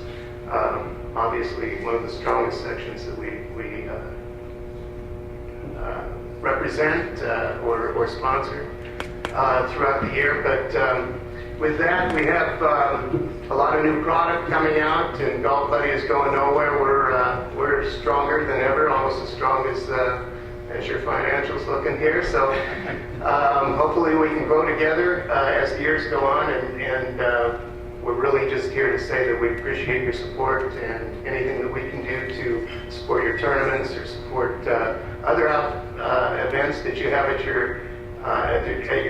obviously one of the strongest sections that we represent or sponsor throughout the year. But with that, we have a lot of new product coming out, and Golf Buddy is going nowhere. We're stronger than ever, almost as strong as your financials looking here. So hopefully we can grow together as the years go on, and we're really just here to say that we appreciate your support, and anything that we can do to support your tournaments or support other events that you have at your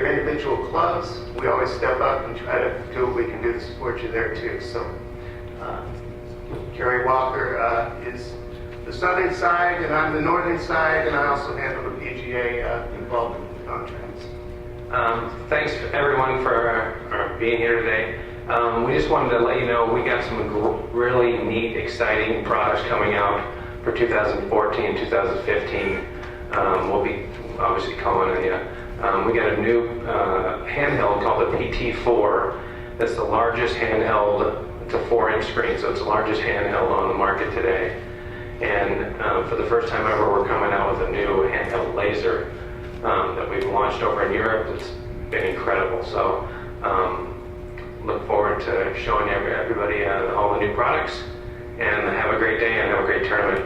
individual clubs, we always step up and try to do what we can do to support you there too. So Kerry Walker is the southern side, and I'm the northern side, and I also handle the PGA involvement with the contracts. Thanks everyone for being here today. We just wanted to let you know we got some really neat, exciting products coming out for 2014, 2015. We'll be obviously calling on you. We got a new handheld called the PT4. That's the largest handheld. It's a 4-inch screen, so it's the largest handheld on the market today. And for the first time ever, we're coming out with a new handheld laser that we've launched over in Europe. It's been incredible. So look forward to showing everybody all the new products. And have a great day and have a great tournament.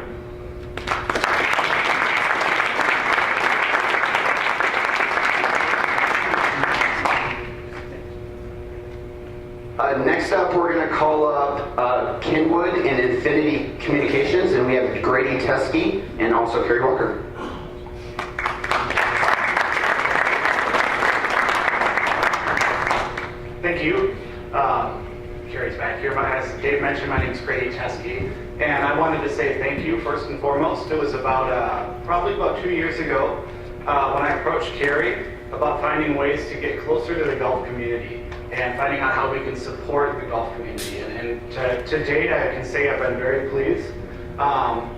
Next up, we're going to call up Kenwood and Infinity Communications, and we have Grady Teskey and also Kerry Walker. Thank you. Kerry's back here. As Dave mentioned, my name is Grady Teskey. And I wanted to say thank you first and foremost. It was probably about 2 years ago when I approached Carrie about finding ways to get closer to the golf community and finding out how we can support the golf community. And to date, I can say I've been very pleased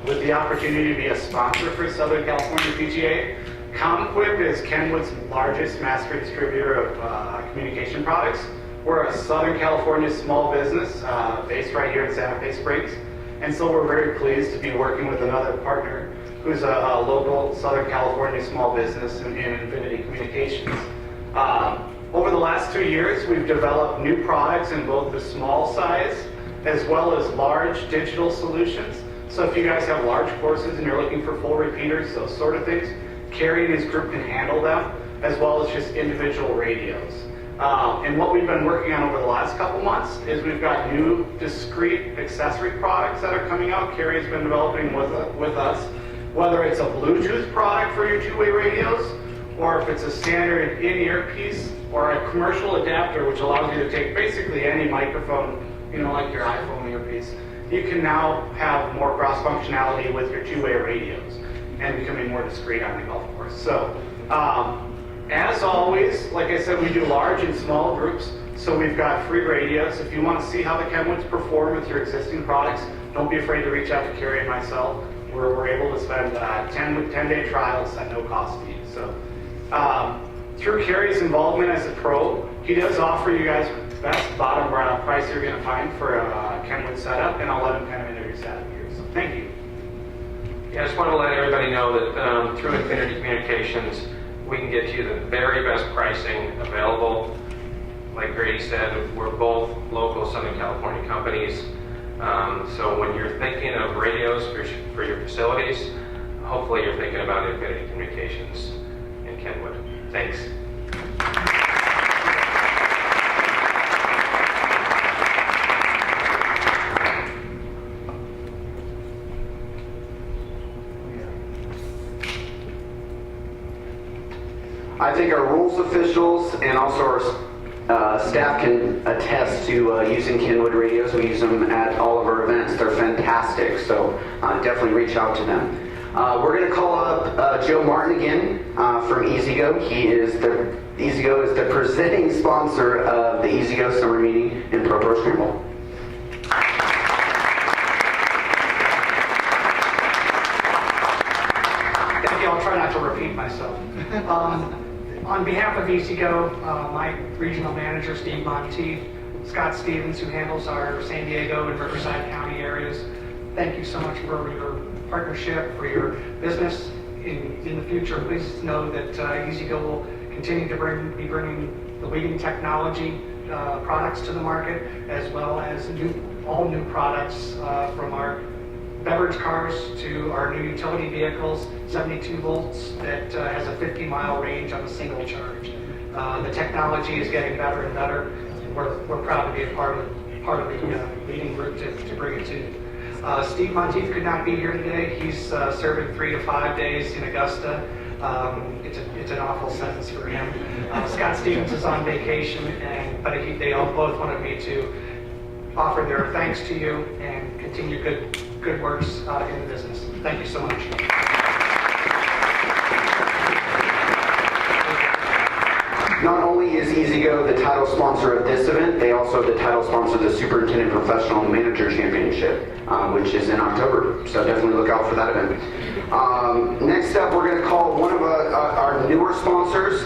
with the opportunity to be a sponsor for Southern California PGA. Comquip is Kenwood's largest master distributor of communication products. We're a Southern California small business based right here in Santa Fe Springs. And so we're very pleased to be working with another partner who's a local Southern California small business in Infinity Communications. Over the last 2 years, we've developed new products in both the small size as well as large digital solutions. So if you guys have large courses and you're looking for full repeaters, those sort of things, Carrie and his group can handle them, as well as just individual radios. And what we've been working on over the last couple months is we've got new discrete accessory products that are coming out. Carrie's been developing with us, whether it's a Bluetooth product for your two-way radios, or if it's a standard in-ear piece, or a commercial adapter, which allows you to take basically any microphone, like your iPhone earpiece. You can now have more cross functionality with your two-way radios and becoming more discreet on the golf course. So, as always, like I said, we do large and small groups, so we've got free radios. If you want to see how the Kenwoods perform with your existing products, don't be afraid to reach out to Carrie and myself. We're able to spend 10-day trials at no cost to you. So, through Carrie's involvement as a pro, he does offer you guys the best bottom price you're going to find for a Kenwood setup, and I'll let him kind of introduce that here. So, thank you. Yeah, I just want to let everybody know that through Infinity Communications, we can get you the very best pricing available. Like Grady said, we're both local Southern California companies. So when you're thinking of radios for your facilities, hopefully you're thinking about Infinity Communications in Kenwood. Thanks. I think our rules officials and also our staff can attest to using Kenwood radios. We use them at all of our events. They're fantastic, so definitely reach out to them. We're going to call up Joe Martin again from EasyGo. EasyGo is the presenting sponsor of the EasyGo Summer Meeting in Pro Scramble. Thank you. I'll try not to repeat myself. On behalf of EasyGo, my regional manager, Steve Monteith, Scott Stevens, who handles our San Diego and Riverside County areas, thank you so much for your partnership, for your business in the future. Please know that EasyGo will continue to be bringing the leading technology products to the market, as well as all new products from our beverage cars to our new utility vehicles, 72 volts that has a 50-mile range on a single charge. The technology is getting better and better. We're proud to be a part of the leading group to bring it to you. Steve Monteith could not be here today. He's serving 3 to 5 days in Augusta. It's an awful sentence for him. Scott Stevens is on vacation, but they all both wanted me to offer their thanks to you and continue good works in the business. Thank you so much. Not only is EasyGo the title sponsor of this event, they also the title sponsor of the Superintendent Professional Manager Championship, which is in October. So definitely look out for that event. Next up, we're going to call one of our newer sponsors.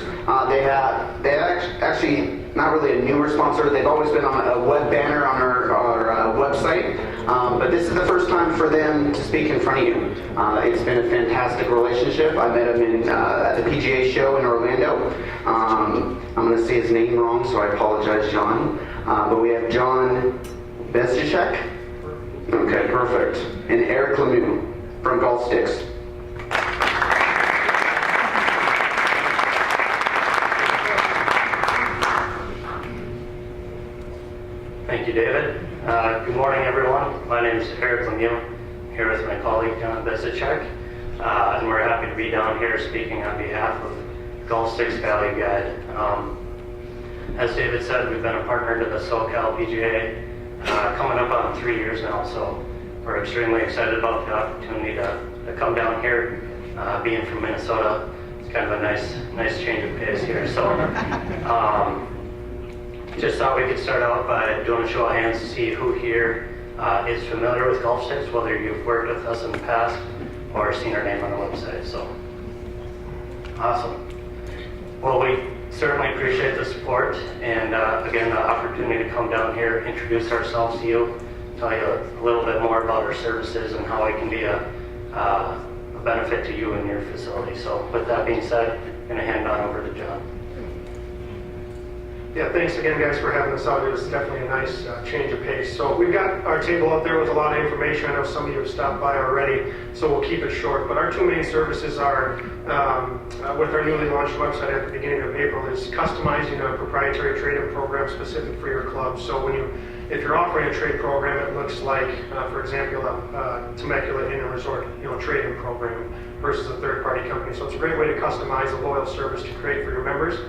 They actually not really a newer sponsor. They've always been on a web banner on our website, but this is the first time for them to speak in front of you. It's been a fantastic relationship. I met him at the PGA show in Orlando. I'm going to say his name wrong, so I apologize, John. But we have John Bezjacek. Okay, perfect. And Eric Lemieux from Golf Sticks. Thank you, David. Good morning, everyone. My name is Eric Lemieux, here with my colleague, John Bezjacek. And we're happy to be down here speaking on behalf of Golf Sticks Value Guide. As David said, we've been a partner to the SoCal PGA coming up on 3 years now, so we're extremely excited about the opportunity to come down here. Being from Minnesota, it's kind of a nice change of pace here. So just thought we could start out by doing a show of hands to see who here is familiar with Golf States, whether you've worked with us in the past or seen our name on the website. So awesome. Well, we certainly appreciate the support and again the opportunity to come down here, introduce ourselves to you, tell you a little bit more about our services and how we can be a benefit to you and your facility. So with that being said, I'm going to hand on over to John. Yeah, thanks again, guys, for having us out here. It's definitely a nice change of pace. So we've got our table up there with a lot of information. I know some of you have stopped by already, so we'll keep it short. But our two main services are, with our newly launched website at the beginning of April, is customizing a proprietary trade-in program specific for your club. So if you're offering a trade program, it looks like, for example, a Temecula Inn and Resort, trade-in program versus a third-party company. So it's a great way to customize a loyal service to create for your members.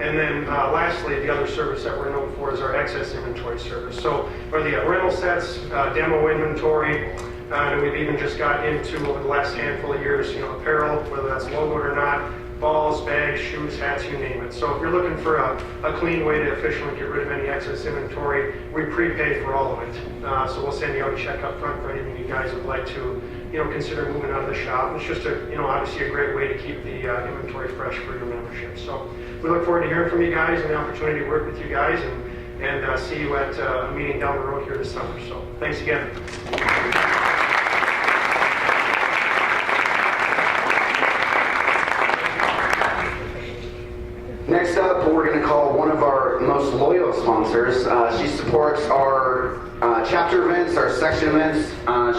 And then lastly, the other service that we're known for is our excess inventory service. So for the rental sets, demo inventory, and we've even just got into, over the last handful of years, apparel, whether that's logoed or not, balls, bags, shoes, hats, you name it. So if you're looking for a clean way to efficiently get rid of any excess inventory, we prepay for all of it. So we'll send you out a check up front for anything you guys would like to consider moving out of the shop. It's just obviously a great way to keep the inventory fresh for your membership. So we look forward to hearing from you guys and the opportunity to work with you guys and see you at a meeting down the road here this summer. So thanks again. Next up, we're going to call one of our most loyal sponsors. She supports our chapter events, our section events.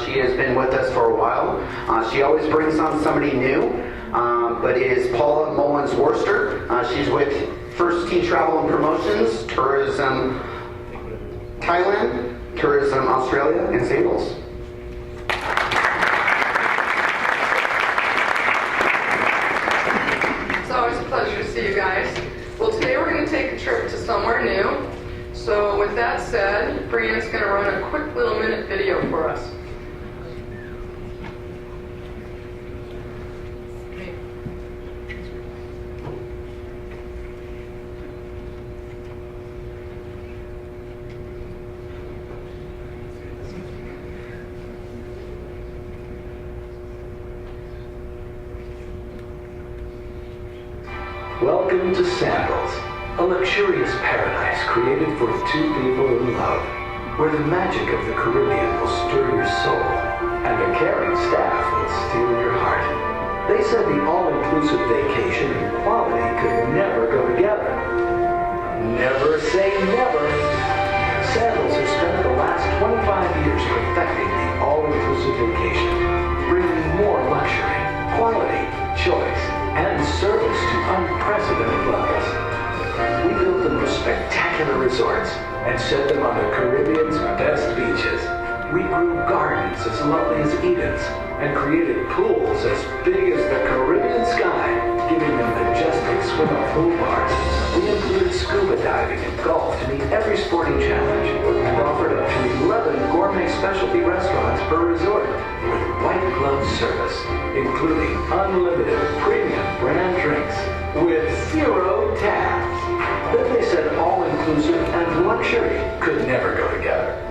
She has been with us for a while. She always brings on somebody new, but it is Paula Mullins-Worcester. She's with First Tee Travel and Promotions, Tourism Thailand, Tourism Australia, and Sandals. It's always a pleasure to see you guys. Well, today we're going to take a trip to somewhere new. So with that said, Brianna's going to run a quick little minute video for us. Welcome to Sandals, a luxurious paradise created for two people in love, where the magic of the Caribbean will stir your soul, and the caring staff will steal your heart. They said the all-inclusive vacation and quality could never go together. Never say never. Sandals has spent the last 25 years perfecting the all-inclusive vacation, bringing more luxury, quality, choice, and service to unprecedented levels. We built the most spectacular resorts and set them on the Caribbean's best beaches. We grew gardens as lovely as Eden's and created pools as big as the Caribbean sky, giving them majestic swim-up pool bars. We included scuba diving and golf to meet every sporting challenge and offered up to 11 gourmet specialty restaurants per resort with white glove service, including unlimited premium brand drinks with 0 tabs. Then they said all-inclusive and luxury could never go together.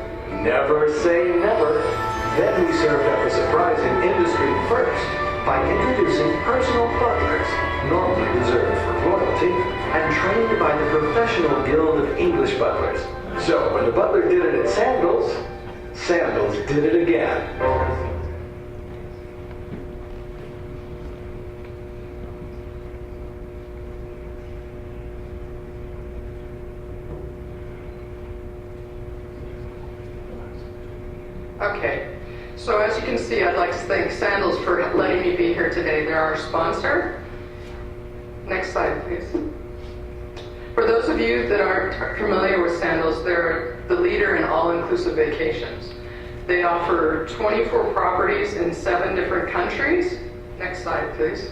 Never say never. Then we served up a surprising industry first by introducing personal butlers, normally reserved for royalty, and trained by the Professional Guild of English Butlers. So when the butler did it at Sandals, Sandals did it again. Okay, so as you can see, I'd like to thank Sandals for letting me be here today. They're our sponsor. Next slide, please. For those of you that aren't familiar with Sandals, they're the leader in all-inclusive vacations. They offer 24 properties in 7 different countries. Next slide, please.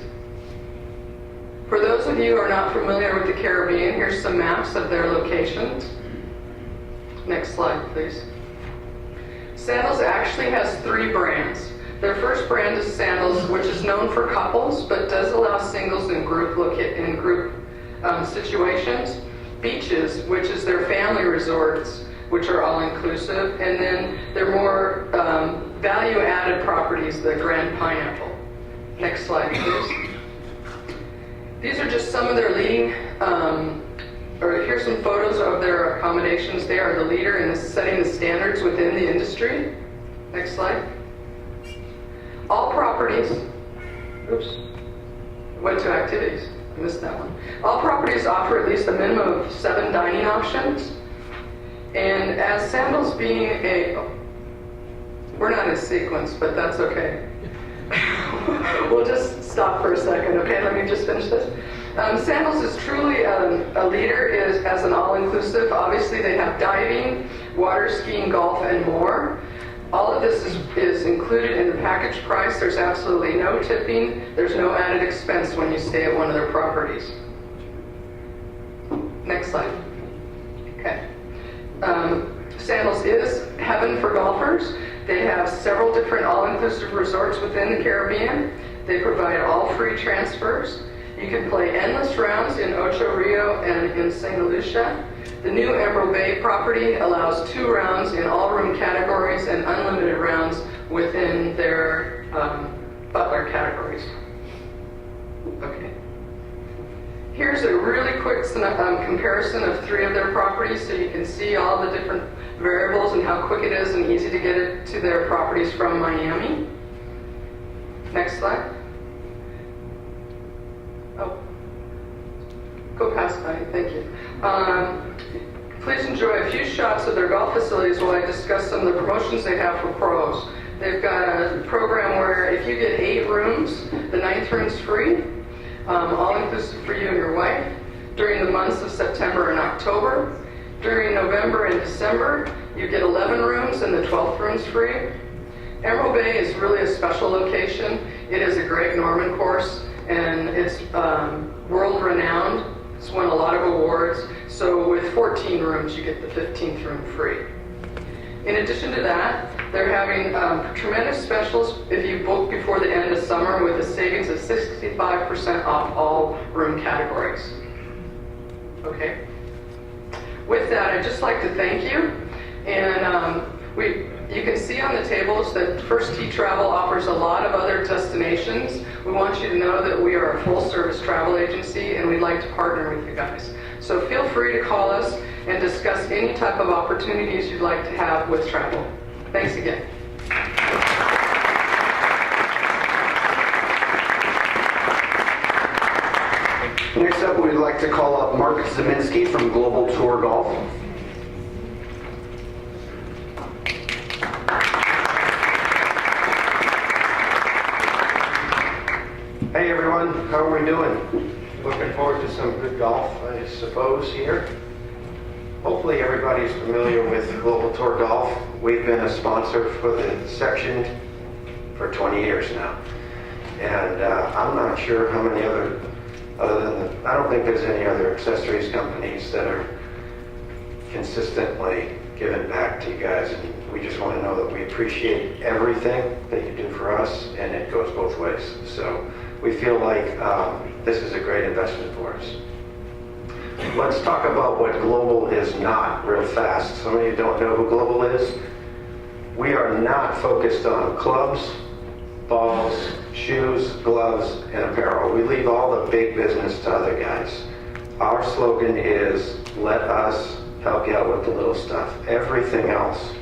For those of you who are not familiar with the Caribbean, here's some maps of their locations. Next slide, please. Sandals actually has 3 brands. Their first brand is Sandals, which is known for couples, but does allow singles in group situations. Beaches, which is their family resorts, which are all-inclusive, and then their more value-added properties, the Grand Pineapple. Next slide, please. These are just some of their leading, or here's some photos of their accommodations. They are the leader in setting the standards within the industry. Next slide. All properties, oops, went to activities. I missed that one. All properties offer at least a minimum of 7 dining options. And as Sandals being we're not in sequence, but that's okay. We'll just stop for a second, okay? Let me just finish this. Sandals is truly a leader as an all-inclusive. Obviously, they have diving, water skiing, golf, and more. All of this is included in the package price. There's absolutely no tipping. There's no added expense when you stay at one of their properties. Next slide. Okay. Sandals is heaven for golfers. They have several different all-inclusive resorts within the Caribbean. They provide all free transfers. You can play endless rounds in Ocho Rio and in St. Lucia. The new Emerald Bay property allows 2 rounds in all room categories and unlimited rounds within their butler categories. Okay. Here's a really quick comparison of 3 of their properties so you can see all the different variables and how quick it is and easy to get it to their properties from Miami. Next slide. Oh, go past that, thank you. Please enjoy a few shots of their golf facilities while I discuss some of the promotions they have for pros. They've got a program where if you get 8 rooms, the 9th room's free, all inclusive for you and your wife, during the months of September and October. During November and December, you get 11 rooms and the 12th room's free. Emerald Bay is really a special location. It is a Greg Norman course, and it's world-renowned. It's won a lot of awards. So with 14 rooms, you get the 15th room free. In addition to that, they're having tremendous specials if you book before the end of summer with a savings of 65% off all room categories. Okay. With that, I'd just like to thank you. And you can see on the tables that First Tee Travel offers a lot of other destinations. We want you to know that we are a full-service travel agency, and we'd like to partner with you guys. So feel free to call us and discuss any type of opportunities you'd like to have with travel. Thanks again. Next up, we'd like to call up Mark Zeminski from Global Tour Golf. Hey everyone, how are we doing? Looking forward to some good golf, I suppose, here. Hopefully everybody's familiar with Global Tour Golf. We've been a sponsor for the section for 20 years now. And I'm not sure how many other than I don't think there's any other accessories companies that are consistently giving back to you guys. And we just want to know that we appreciate everything that you do for us, and it goes both ways. So we feel like this is a great investment for us. Let's talk about what Global is not real fast. Some of you don't know who Global is. We are not focused on clubs, balls, shoes, gloves, and apparel. We leave all the big business to other guys. Our slogan is, let us help you out with the little stuff. Everything else.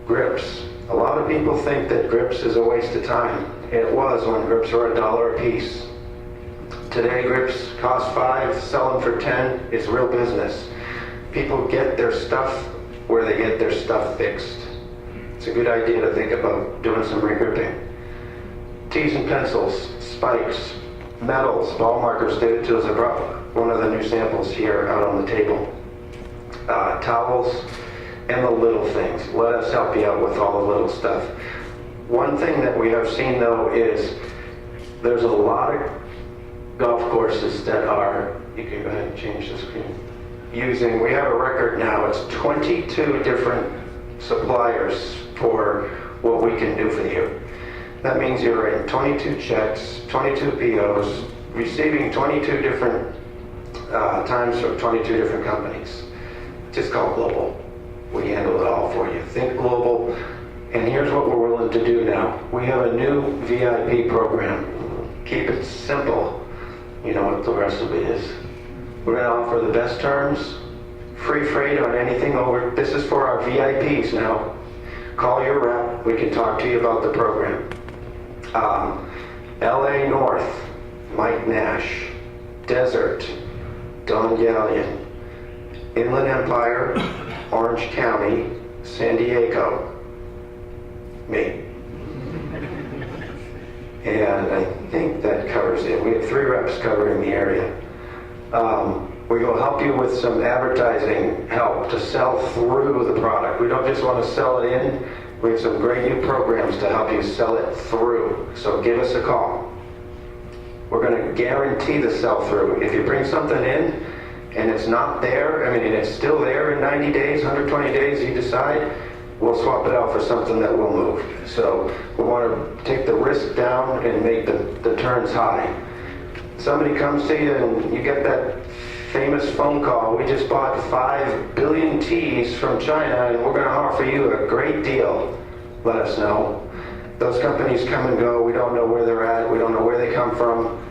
Grips. A lot of people think that grips is a waste of time. It was when grips were $1 a piece. Today grips cost $5, sell them for $10. It's real business. People get their stuff where they get their stuff fixed. It's a good idea to think about doing some re-gripping. Tees and pencils, spikes, metals, ball markers, data tools. I brought one of the new samples here out on the table. Towels, and the little things. Let us help you out with all the little stuff. One thing that we have seen though is there's a lot of golf courses that are, you can go ahead and change the screen, we have a record now, it's 22 different suppliers for what we can do for you. That means you're writing 22 checks, 22 POs, receiving 22 different times from 22 different companies. Just call Global. We handle it all for you. Think Global. And here's what we're willing to do now. We have a new VIP program. Keep it simple. You know what the rest of it is. We're going to offer the best terms, free freight on anything over. This is for our VIPs now. Call your rep. We can talk to you about the program. LA North, Mike Nash. Desert, Don Gallion. Inland Empire, Orange County, San Diego, me. And I think that covers it. We have 3 reps covering the area. We will help you with some advertising help to sell through the product. We don't just want to sell it in. We have some great new programs to help you sell it through. So give us a call. We're going to guarantee the sell-through. If you bring something in and it's not there, I mean, and it's still there in 90 days, 120 days, you decide, we'll swap it out for something that will move. So we want to take the risk down and make the turns high. Somebody comes to you and you get that famous phone call, we just bought 5 billion teas from China and we're going to offer you a great deal. Let us know. Those companies come and go. We don't know where they're at. We don't know where they come from.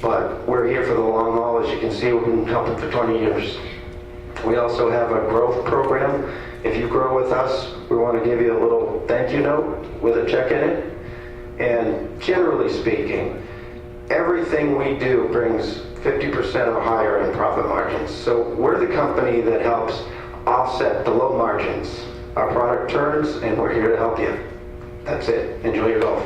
But we're here for the long haul. As you can see, we've been helping for 20 years. We also have a growth program. If you grow with us, we want to give you a little thank you note with a check in it. And generally speaking, everything we do brings 50% or higher in profit margins. So we're the company that helps offset the low margins. Our product turns, and we're here to help you. That's it. Enjoy your golf.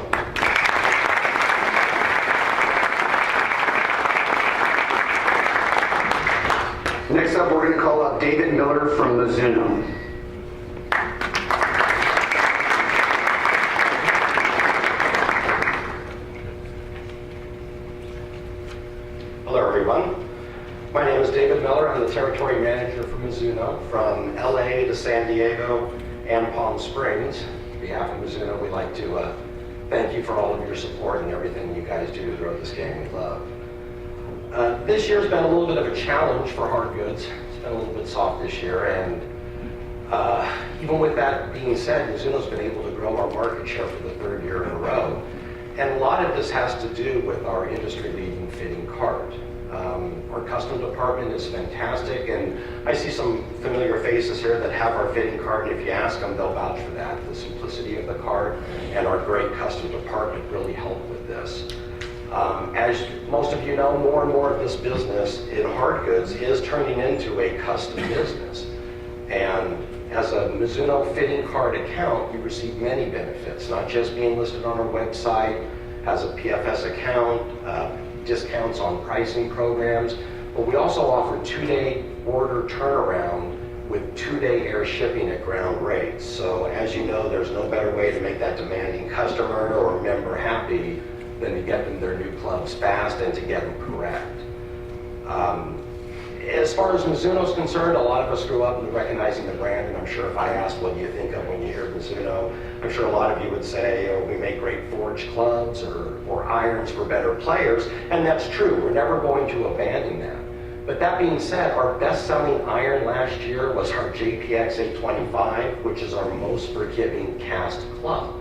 Next up, we're going to call up David Miller from Mizuno. Hello, everyone. My name is David Miller. I'm the territory manager for Mizuno from LA to San Diego and Palm Springs. On behalf of Mizuno, we'd like to thank you for all of your support and everything you guys do to grow this game we love. This year's been a little bit of a challenge for hard goods. It's been a little bit soft this year, and even with that being said, Mizuno's been able to grow our market share for the 3rd year in a row. And a lot of this has to do with our industry-leading fitting cart. Our custom department is fantastic, and I see some familiar faces here that have our fitting cart, and if you ask them, they'll vouch for that. The simplicity of the cart and our great custom department really help with this. As most of you know, more and more of this business in hard goods is turning into a custom business. And as a Mizuno fitting cart account, you receive many benefits, not just being listed on our website, as a PFS account, discounts on pricing programs, but we also offer 2-day order turnaround with 2-day air shipping at ground rates. So as you know, there's no better way to make that demanding customer or member happy than to get them their new clubs fast and to get them correct. As far as Mizuno's concerned, a lot of us grew up recognizing the brand, and I'm sure if I asked what do you think of when you hear Mizuno, I'm sure a lot of you would say, oh, we make great forged clubs or irons for better players, and that's true. We're never going to abandon that. But that being said, our best-selling iron last year was our JPX 825, which is our most forgiving cast club.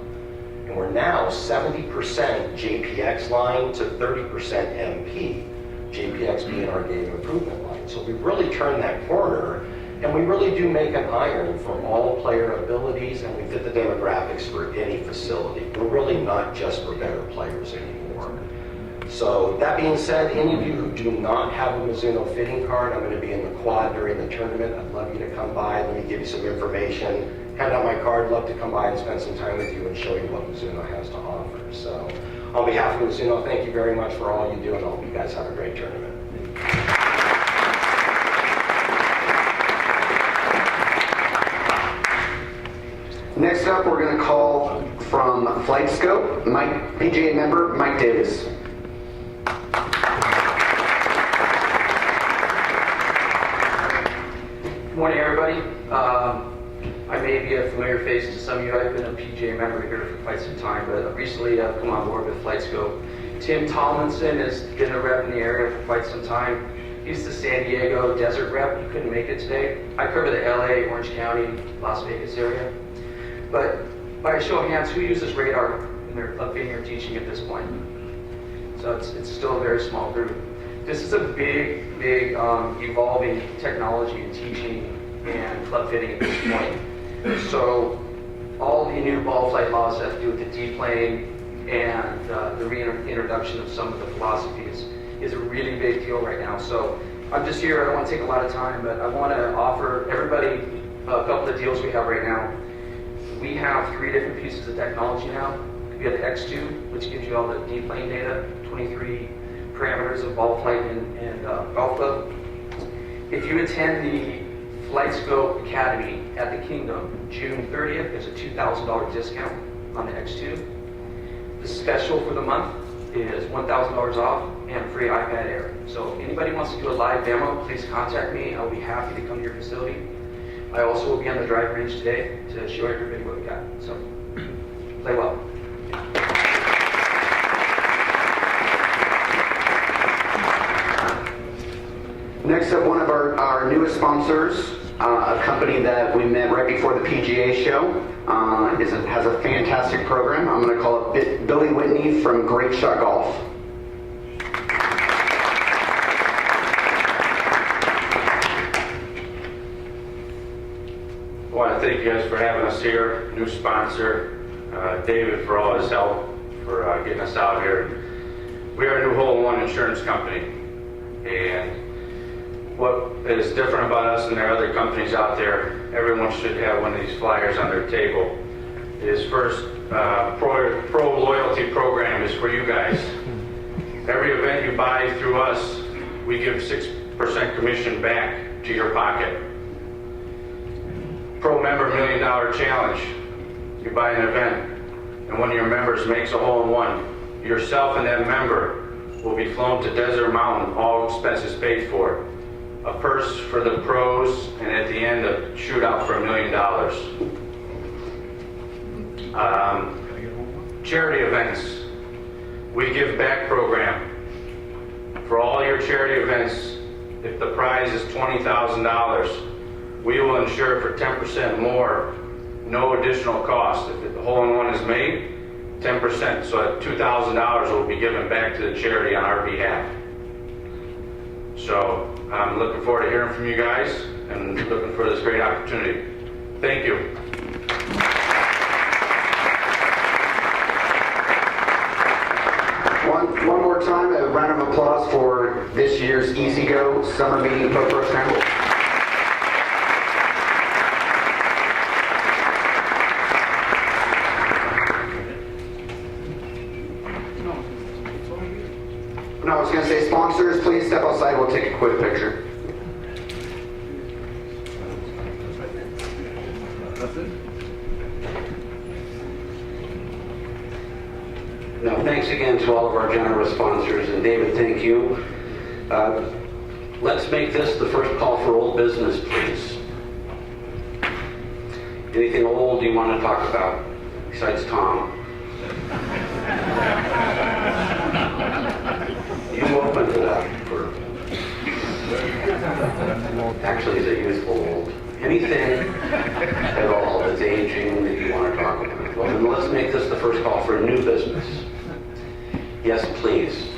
And we're now 70% JPX line to 30% MP. JPX being our game improvement line. So we've really turned that corner, and we really do make an iron for all player abilities, and we fit the demographics for any facility. We're really not just for better players anymore. So that being said, any of you who do not have a Mizuno fitting card, I'm going to be in the quad during the tournament. I'd love you to come by. Let me give you some information. Hand out my card. Love to come by and spend some time with you and show you what Mizuno has to offer. So on behalf of Mizuno, thank you very much for all you do, and I hope you guys have a great tournament. Next up, we're going to call from FlightScope, PGA member Mike Davis. Good morning, everybody. I may be a familiar face to some of you. I've been a PGA member here for quite some time, but recently I've come on board with FlightScope. Tim Tomlinson has been a rep in the area for quite some time. He's the San Diego desert rep. He couldn't make it today. I cover the LA, Orange County, Las Vegas area. But by a show of hands, who uses radar in their club fitting or teaching at this point? So it's still a very small group. This is a big evolving technology in teaching and club fitting at this point. So all the new ball flight laws have to do with the deplane and the reintroduction of some of the philosophies is a really big deal right now. So I'm just here, I don't want to take a lot of time, but I want to offer everybody a couple of deals we have right now. We have 3 different pieces of technology now. We have the X2, which gives you all the deplane data, 23 parameters of ball flight and golf club. If you attend the FlightScope Academy at the Kingdom, June 30th, there's a $2,000 discount on the X2. The special for the month is $1,000 off and a free iPad Air. So if anybody wants to do a live demo, please contact me. I'll be happy to come to your facility. I also will be on the driving range today to show everybody what we got. So play well. Next up, one of our newest sponsors, a company that we met right before the PGA show, has a fantastic program. I'm going to call it Billy Whitney from Great Shot Golf. I want to thank you guys for having us here, new sponsor, David for all his help, for getting us out here. We are a new hole-in-one insurance company, and what is different about us and there are other companies out there, everyone should have one of these flyers on their table. Is first, pro loyalty program is for you guys. Every event you buy through us, we give 6% commission back to your pocket. Pro member $1 Million Challenge. You buy an event and one of your members makes a hole-in-one. Yourself and that member will be flown to Desert Mountain, all expenses paid for. A purse for the pros, and at the end, a shootout for $1 million. Charity events. We give back program. For all your charity events, if the prize is $20,000, we will insure for 10% more, no additional cost. If the hole-in-one is made, 10%. So at $2,000 will be given back to the charity on our behalf. So I'm looking forward to hearing from you guys and looking for this great opportunity. Thank you. One more time, a round of applause for this year's EasyGo Summer Meeting Program. No, I was going to say, sponsors, please step outside. We'll take a quick picture. Now, thanks again to all of our generous sponsors, and David, thank you. Let's make this the first call for old business, please. Anything old you want to talk about besides Tom? You open to that for actually is a youthful old. Anything at all that's aging that you want to talk about? Well, then let's make this the first call for new business. Yes, please.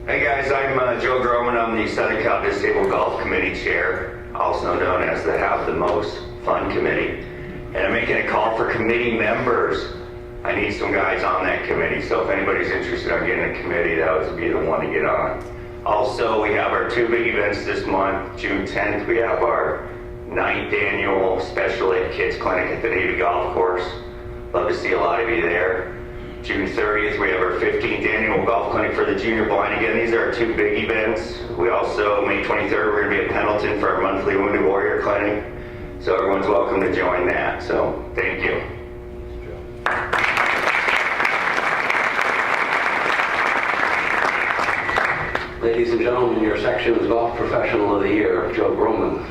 Hey guys, I'm Joe Groman. I'm the Southern Cal Disabled Golf Committee Chair, also known as the Have the Most Fun Committee. And I'm making a call for committee members. I need some guys on that committee, so if anybody's interested in getting a committee, that would be the one to get on. Also, we have our 2 big events this month. June 10th, we have our 9th annual Special Ed Kids Clinic at the Navy Golf Course. Love to see a lot of you there. June 30th, we have our 15th annual golf clinic for the junior blind. Again, these are our 2 big events. We also, May 23rd, we're going to be at Pendleton for our monthly Wounded Warrior Clinic. So everyone's welcome to join that. So thank you. Ladies and gentlemen, your section's Golf Professional of the Year, Joe Broman.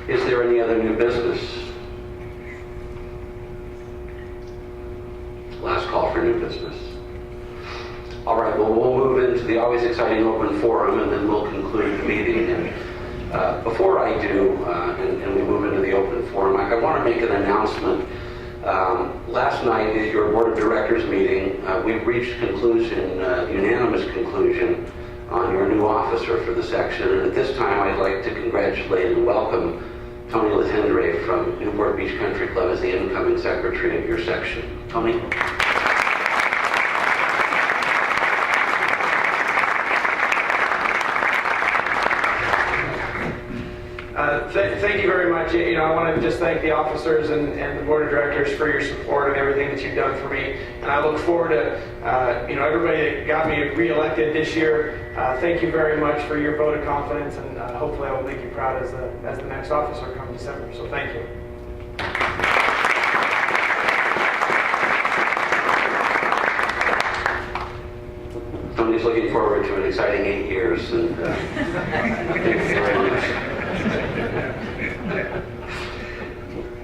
Is there any other new business? Last call for new business. All right, well, we'll move into the always exciting open forum, and then we'll conclude the meeting. And before I do, and we move into the open forum, I want to make an announcement. Last night at your board of directors meeting, we've reached conclusion, unanimous conclusion on your new officer for the section. And at this time, I'd like to congratulate and welcome Tony Latendre from Newport Beach Country Club as the incoming secretary of your section. Tony? Thank you very much. I want to just thank the officers and the board of directors for your support and everything that you've done for me. And I look forward to, everybody that got me reelected this year. Thank you very much for your vote of confidence, and hopefully I will make you proud as the next officer come December. So thank you. Tony's looking forward to an exciting 8 years. And, thank you very much.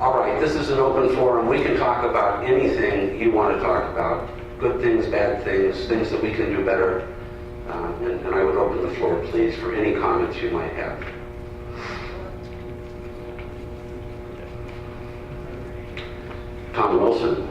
All right, this is an open forum. We can talk about anything you want to talk about. Good things, bad things, things that we can do better. And I would open the floor, please, for any comments you might have. Tom Wilson.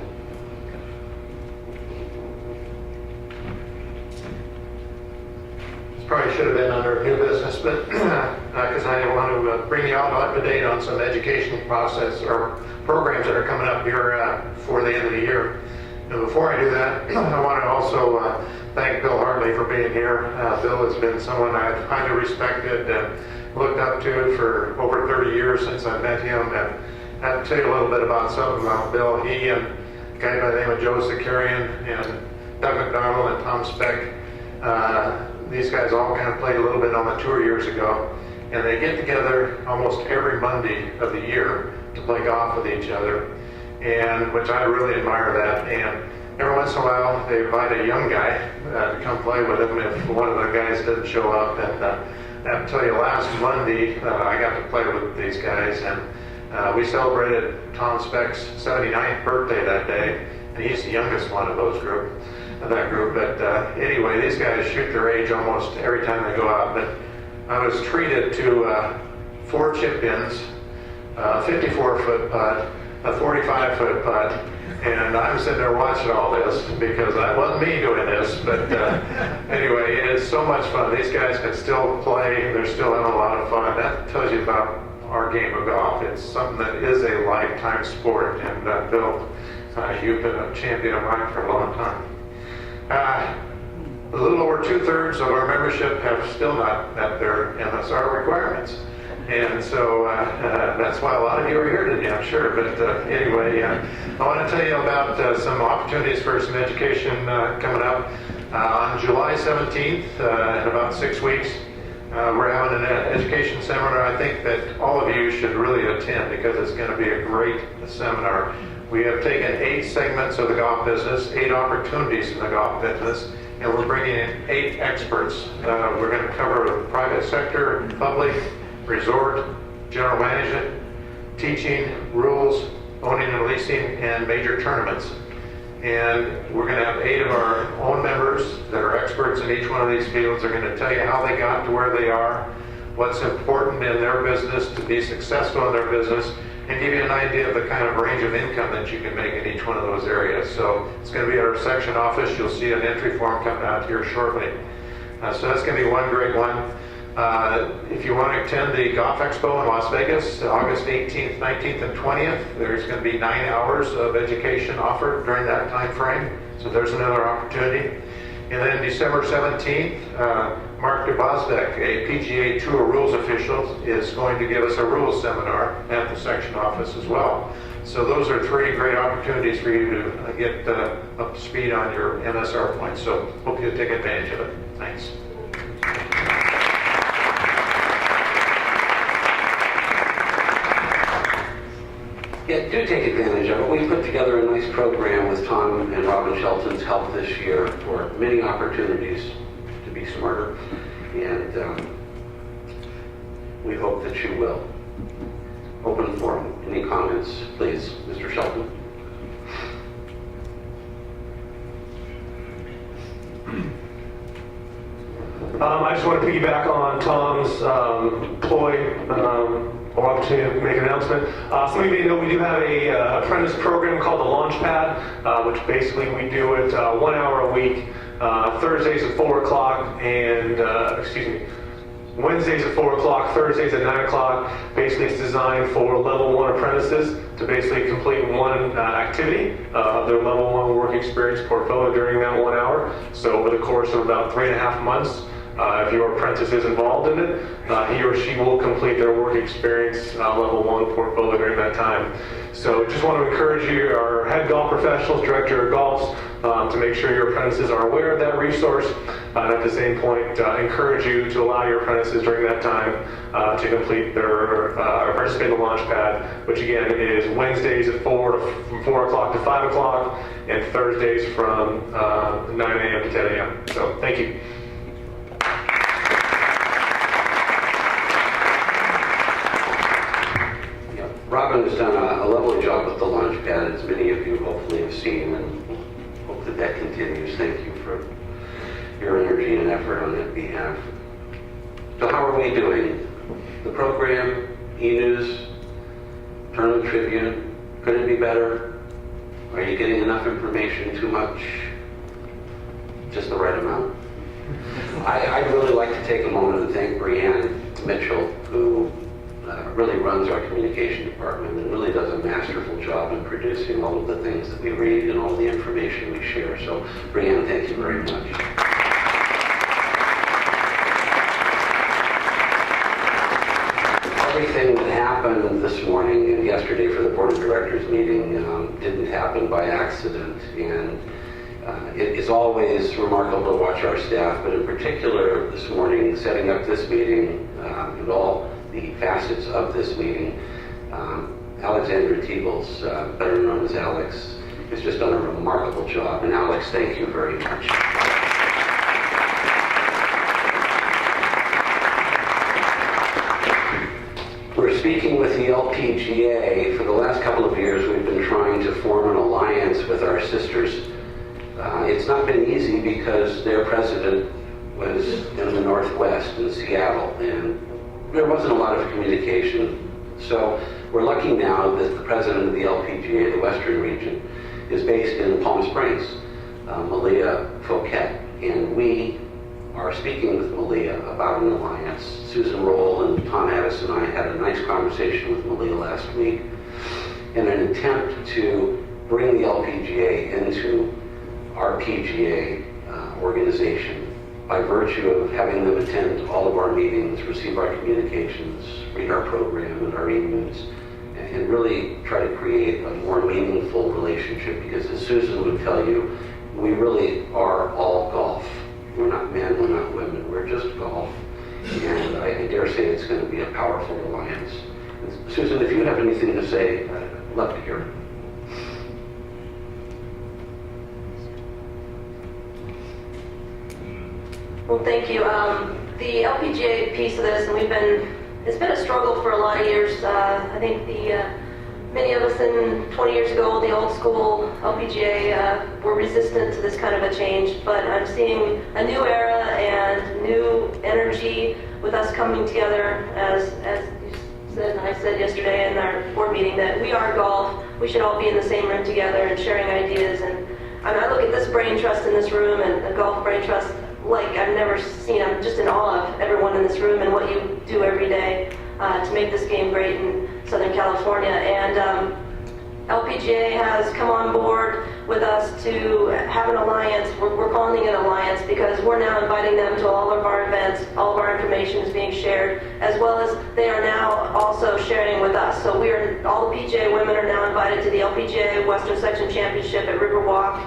Probably should have been under new business, but because I want to bring you all up to date on some educational process or programs that are coming up here before the end of the year. And before I do that, I want to also thank Bill Hartley for being here. Bill has been someone I've highly respected and looked up to for over 30 years since I met him. And I have to tell you a little bit about something about Bill. He and a guy by the name of Joe Zakarian and Doug McDonald and Tom Speck, these guys all kind of played a little bit on the tour years ago, and they get together almost every Monday of the year to play golf with each other, and which I really admire that. And every once in a while, they invite a young guy to come play with them if one of the guys doesn't show up. And I have to tell you, last Monday, I got to play with these guys, and we celebrated Tom Speck's 79th birthday that day, and he's the youngest one of that group. But anyway, these guys shoot their age almost every time they go out. But I was treated to 4 chip ins, a 54-foot putt, a 45-foot putt, and I'm sitting there watching all this because I wasn't me doing this. But anyway, it is so much fun. These guys can still play. They're still having a lot of fun. That tells you about our game of golf. It's something that is a lifetime sport. And Bill, you've been a champion of mine for a long time. A little over 2/3 of our membership have still not met their MSR requirements. And so that's why a lot of you are here today, I'm sure. But anyway, I want to tell you about some opportunities for some education coming up. On July 17th, in about 6 weeks, we're having an education seminar. I think that all of you should really attend because it's going to be a great seminar. We have taken 8 segments of the golf business, 8 opportunities in the golf business, and we're bringing in 8 experts. We're going to cover private sector, public, resort, general management, teaching, rules, owning and leasing, and major tournaments. And we're going to have 8 of our own members that are experts in each one of these fields. They're going to tell you how they got to where they are, what's important in their business to be successful in their business, and give you an idea of the kind of range of income that you can make in each one of those areas. So it's going to be at our section office. You'll see an entry form coming out here shortly. So that's going to be one great one. If you want to attend the Golf Expo in Las Vegas, August 18th, 19th, and 20th, there's going to be 9 hours of education offered during that time frame. So there's another opportunity. And then December 17th, Mark DeBosbeck, a PGA Tour rules official, is going to give us a rules seminar at the section office as well. So those are 3 great opportunities for you to get up to speed on your MSR points. So hope you'll take advantage of it. Thanks. do take advantage of it. We put together a nice program with Tom and Robin Shelton's help this year for many opportunities to be smarter, and we hope that you will. Open forum. Any comments, please? Mr. Shelton? I just want to piggyback on Tom's ploy or opportunity to make an announcement. Some of you may know we do have a apprentice program called the Launchpad, which basically we do it 1 hour a week, Thursdays at 4 o'clock and, Wednesdays at 4 o'clock, Thursdays at 9 o'clock. Basically, it's designed for level 1 apprentices to basically complete one activity of their level 1 work experience portfolio during that 1 hour. So over the course of about 3.5 months, if your apprentice is involved in it, he or she will complete their work experience level 1 portfolio during that time. So just want to encourage you, our head golf professionals, director of golfs, to make sure your apprentices are aware of that resource, and at the same point, encourage you to allow your apprentices during that time to complete their participate in the Launchpad, which again is Wednesdays at 4 o'clock to 5 o'clock, and Thursdays from 9 a.m. to 10 a.m. So thank you. Robin has done a lovely job with the Launchpad, as many of you hopefully have seen, and hope that that continues. Thank you for your energy and effort on that behalf. So how are we doing? The program, e-news, Tournament Tribune, could it be better? Are you getting enough information, too much? Just the right amount? I'd really like to take a moment and thank Brianne Mitchell, who really runs our communication department and really does a masterful job in producing all of the things that we read and all the information we share. So, Brianne, thank you very much. Everything that happened this morning and yesterday for the Board of Directors meeting didn't happen by accident, and it's always remarkable to watch our staff, but in particular this morning, setting up this meeting and all the facets of this meeting. Alexandra Teebles, better known as Alex, has just done a remarkable job. And Alex, thank you very much. We're speaking with the LPGA. For the last couple of years, we've been trying to form an alliance with our sisters. It's not been easy because their president was in the Northwest in Seattle, and there wasn't a lot of communication. So we're lucky now that the president of the LPGA, the Western region, is based in Palm Springs, Malia Fouquet. And we are speaking with Malia about an alliance. Susan Roll and Tom Addis and I had a nice conversation with Malia last week in an attempt to bring the LPGA into our PGA organization, by virtue of having them attend all of our meetings, receive our communications, read our program and our e-news, and really try to create a more meaningful relationship, because as Susan would tell you, we really are all golf. We're not men, we're not women, we're just golf. And I dare say it's going to be a powerful alliance. And Susan, if you have anything to say, I'd love to hear it. Well, thank you. The LPGA piece of this, and it's been a struggle for a lot of years. I think many of us 20 years ago, the old school LPGA, were resistant to this kind of a change, but I'm seeing a new era and new energy with us coming together, as you said, and I said yesterday in our board meeting, that we are golf. We should all be in the same room together and sharing ideas. And I look at this brain trust in this room and the golf brain trust like I've never seen. I'm just in awe of everyone in this room and what you do every day to make this game great in Southern California. And LPGA has come on board with us to have an alliance. We're calling it an alliance because we're now inviting them to all of our events. All of our information is being shared, as well as they are now also sharing with us. So all the PGA women are now invited to the LPGA Western Section Championship at Riverwalk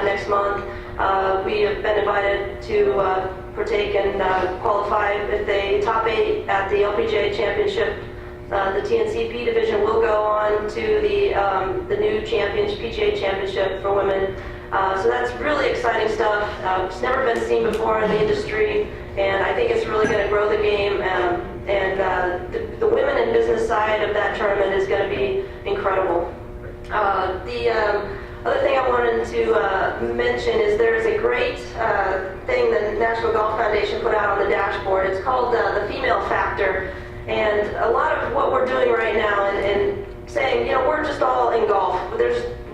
next month. We have been invited to partake and qualify if they top 8 at the LPGA Championship The TNCP division will go on to the new PGA championship for women. So that's really exciting stuff. It's never been seen before in the industry, and I think it's really going to grow the game. The women in business side of that tournament is going to be incredible. The other thing I wanted to mention is there's a great thing the National Golf Foundation put out on the dashboard. It's called the Female Factor. And a lot of what we're doing right now and saying, you know, we're just all in golf.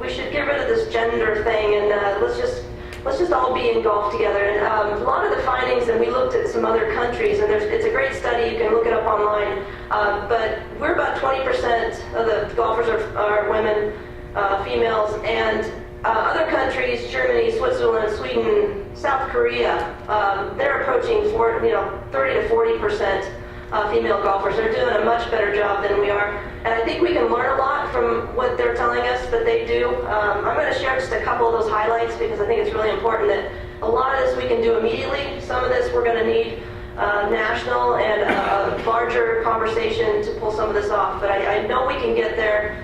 We should get rid of this gender thing and let's just all be in golf together. And a lot of the findings, and we looked at some other countries, and it's a great study. You can look it up online. But we're about 20% of the golfers are women, females, and other countries, Germany, Switzerland, Sweden, South Korea, they're approaching 30 to 40%. Female golfers. They're doing a much better job than we are. And I think we can learn a lot from what they're telling us that they do. I'm going to share just a couple of those highlights because I think it's really important that a lot of this we can do immediately. Some of this we're going to need national and a larger conversation to pull some of this off. But I know we can get there.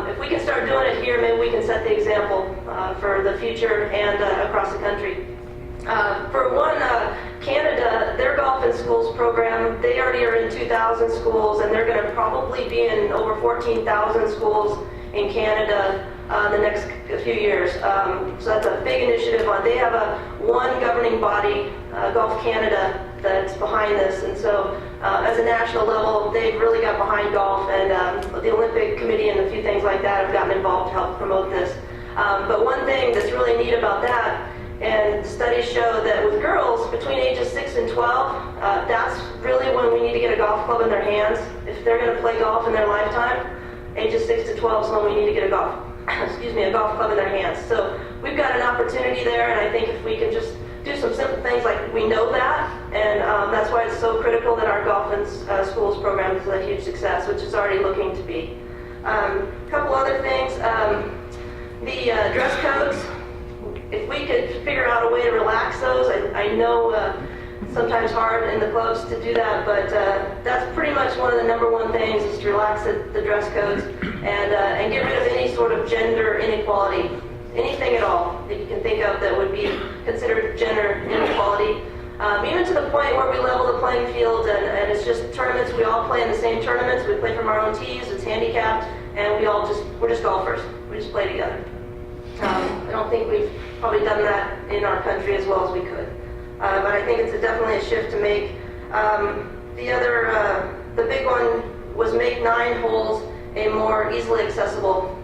If we can start doing it here, maybe we can set the example for the future and across the country. For one, Canada, their Golf in Schools program, they already are in 2,000 schools, and they're going to probably be in over 14,000 schools in Canada the next few years. So that's a big initiative. They have one governing body, Golf Canada, that's behind this. And so as a national level, they've really got behind golf, and the Olympic Committee and a few things like that have gotten involved to help promote this. But one thing that's really neat about that, and studies show that with girls between ages 6 and 12, that's really when we need to get a golf club in their hands. If they're going to play golf in their lifetime, ages 6 to 12 is when we need to get a golf club in their hands. So we've got an opportunity there, and I think if we can just do some simple things like we know that, and that's why it's so critical that our Golf in Schools program is a huge success, which it's already looking to be. A couple other things. The dress codes. If we could figure out a way to relax those, I know sometimes hard in the clubs to do that, but that's pretty much one of the number one things is to relax the dress codes and get rid of any sort of gender inequality, anything at all that you can think of that would be considered gender inequality. Even to the point where we level the playing field and it's just tournaments, we all play in the same tournaments, we play from our own tees, it's handicapped, and we're just golfers, we just play together. I don't think we've probably done that in our country as well as we could. But I think it's definitely a shift to make. The big one was make 9 holes a more easily accessible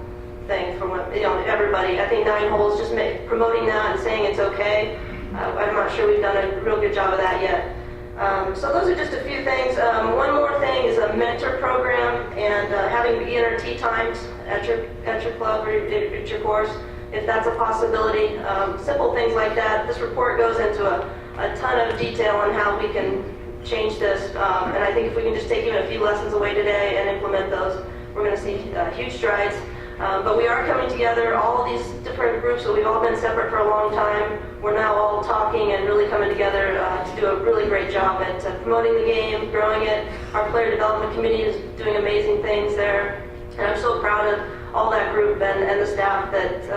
thing for everybody. I think 9 holes, just promoting that and saying it's okay. I'm not sure we've done a real good job of that yet. So those are just a few things. One more thing is a mentor program and having beginner tee times at your club or at your course, if that's a possibility. Simple things like that. This report goes into a ton of detail on how we can change this. And I think if we can just take even a few lessons away today and implement those, we're going to see huge strides. But we are coming together, all these different groups that we've all been separate for a long time. We're now all talking and really coming together to do a really great job at promoting the game, growing it. Our player development committee is doing amazing things there. And I'm so proud of all that group and the staff that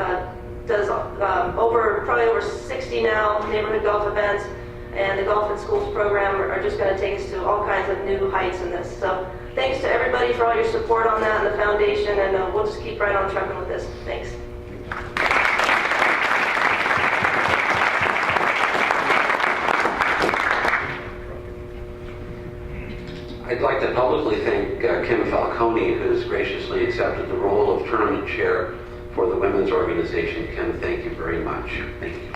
does probably over 60 now neighborhood golf events. And the Golf in Schools program are just going to take us to all kinds of new heights in this. So thanks to everybody for all your support on that and the foundation, and we'll just keep right on trucking with this. Thanks. I'd like to publicly thank Kim Falcone, who's graciously accepted the role of tournament chair for the women's organization. Kim, thank you very much. Thank you.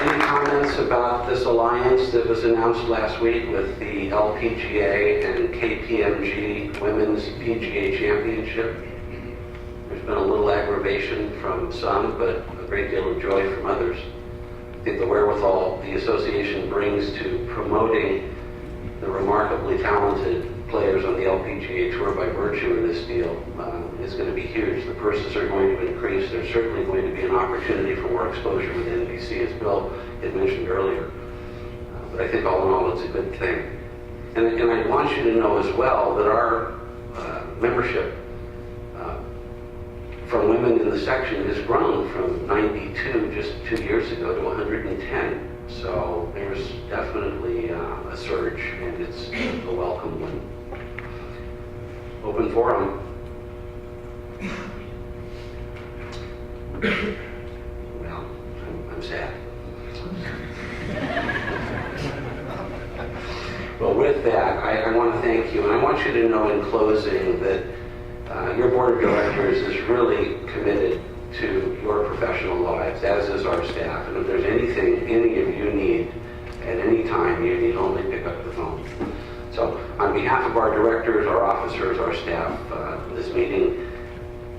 Any comments about this alliance that was announced last week with the LPGA and KPMG Women's PGA Championship? There's been a little aggravation from some, but a great deal of joy from others. I think the wherewithal the association brings to promoting the remarkably talented players on the LPGA Tour by virtue of this deal is going to be huge. The purses are going to increase. There's certainly going to be an opportunity for more exposure with NBC, as Bill had mentioned earlier. But I think all in all, it's a good thing. And I want you to know as well that our membership from women in the section has grown from 92 just 2 years ago to 110. So there's definitely a surge, and it's a welcome one. Open forum. Well, I'm sad. Well, with that, I want to thank you, and I want you to know in closing that your board of directors is really committed to your professional lives, as is our staff. And if there's anything any of you need at any time, you need only pick up the phone. So on behalf of our directors, our officers, our staff, this meeting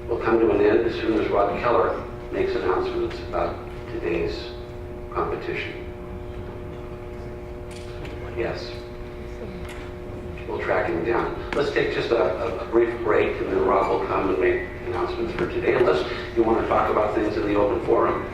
will come to an end as soon as Rod Keller makes announcements about today's competition. Yes. We'll track him down. Let's take just a brief break, and then Rob will come and make announcements for today, unless you want to talk about things in the open forum.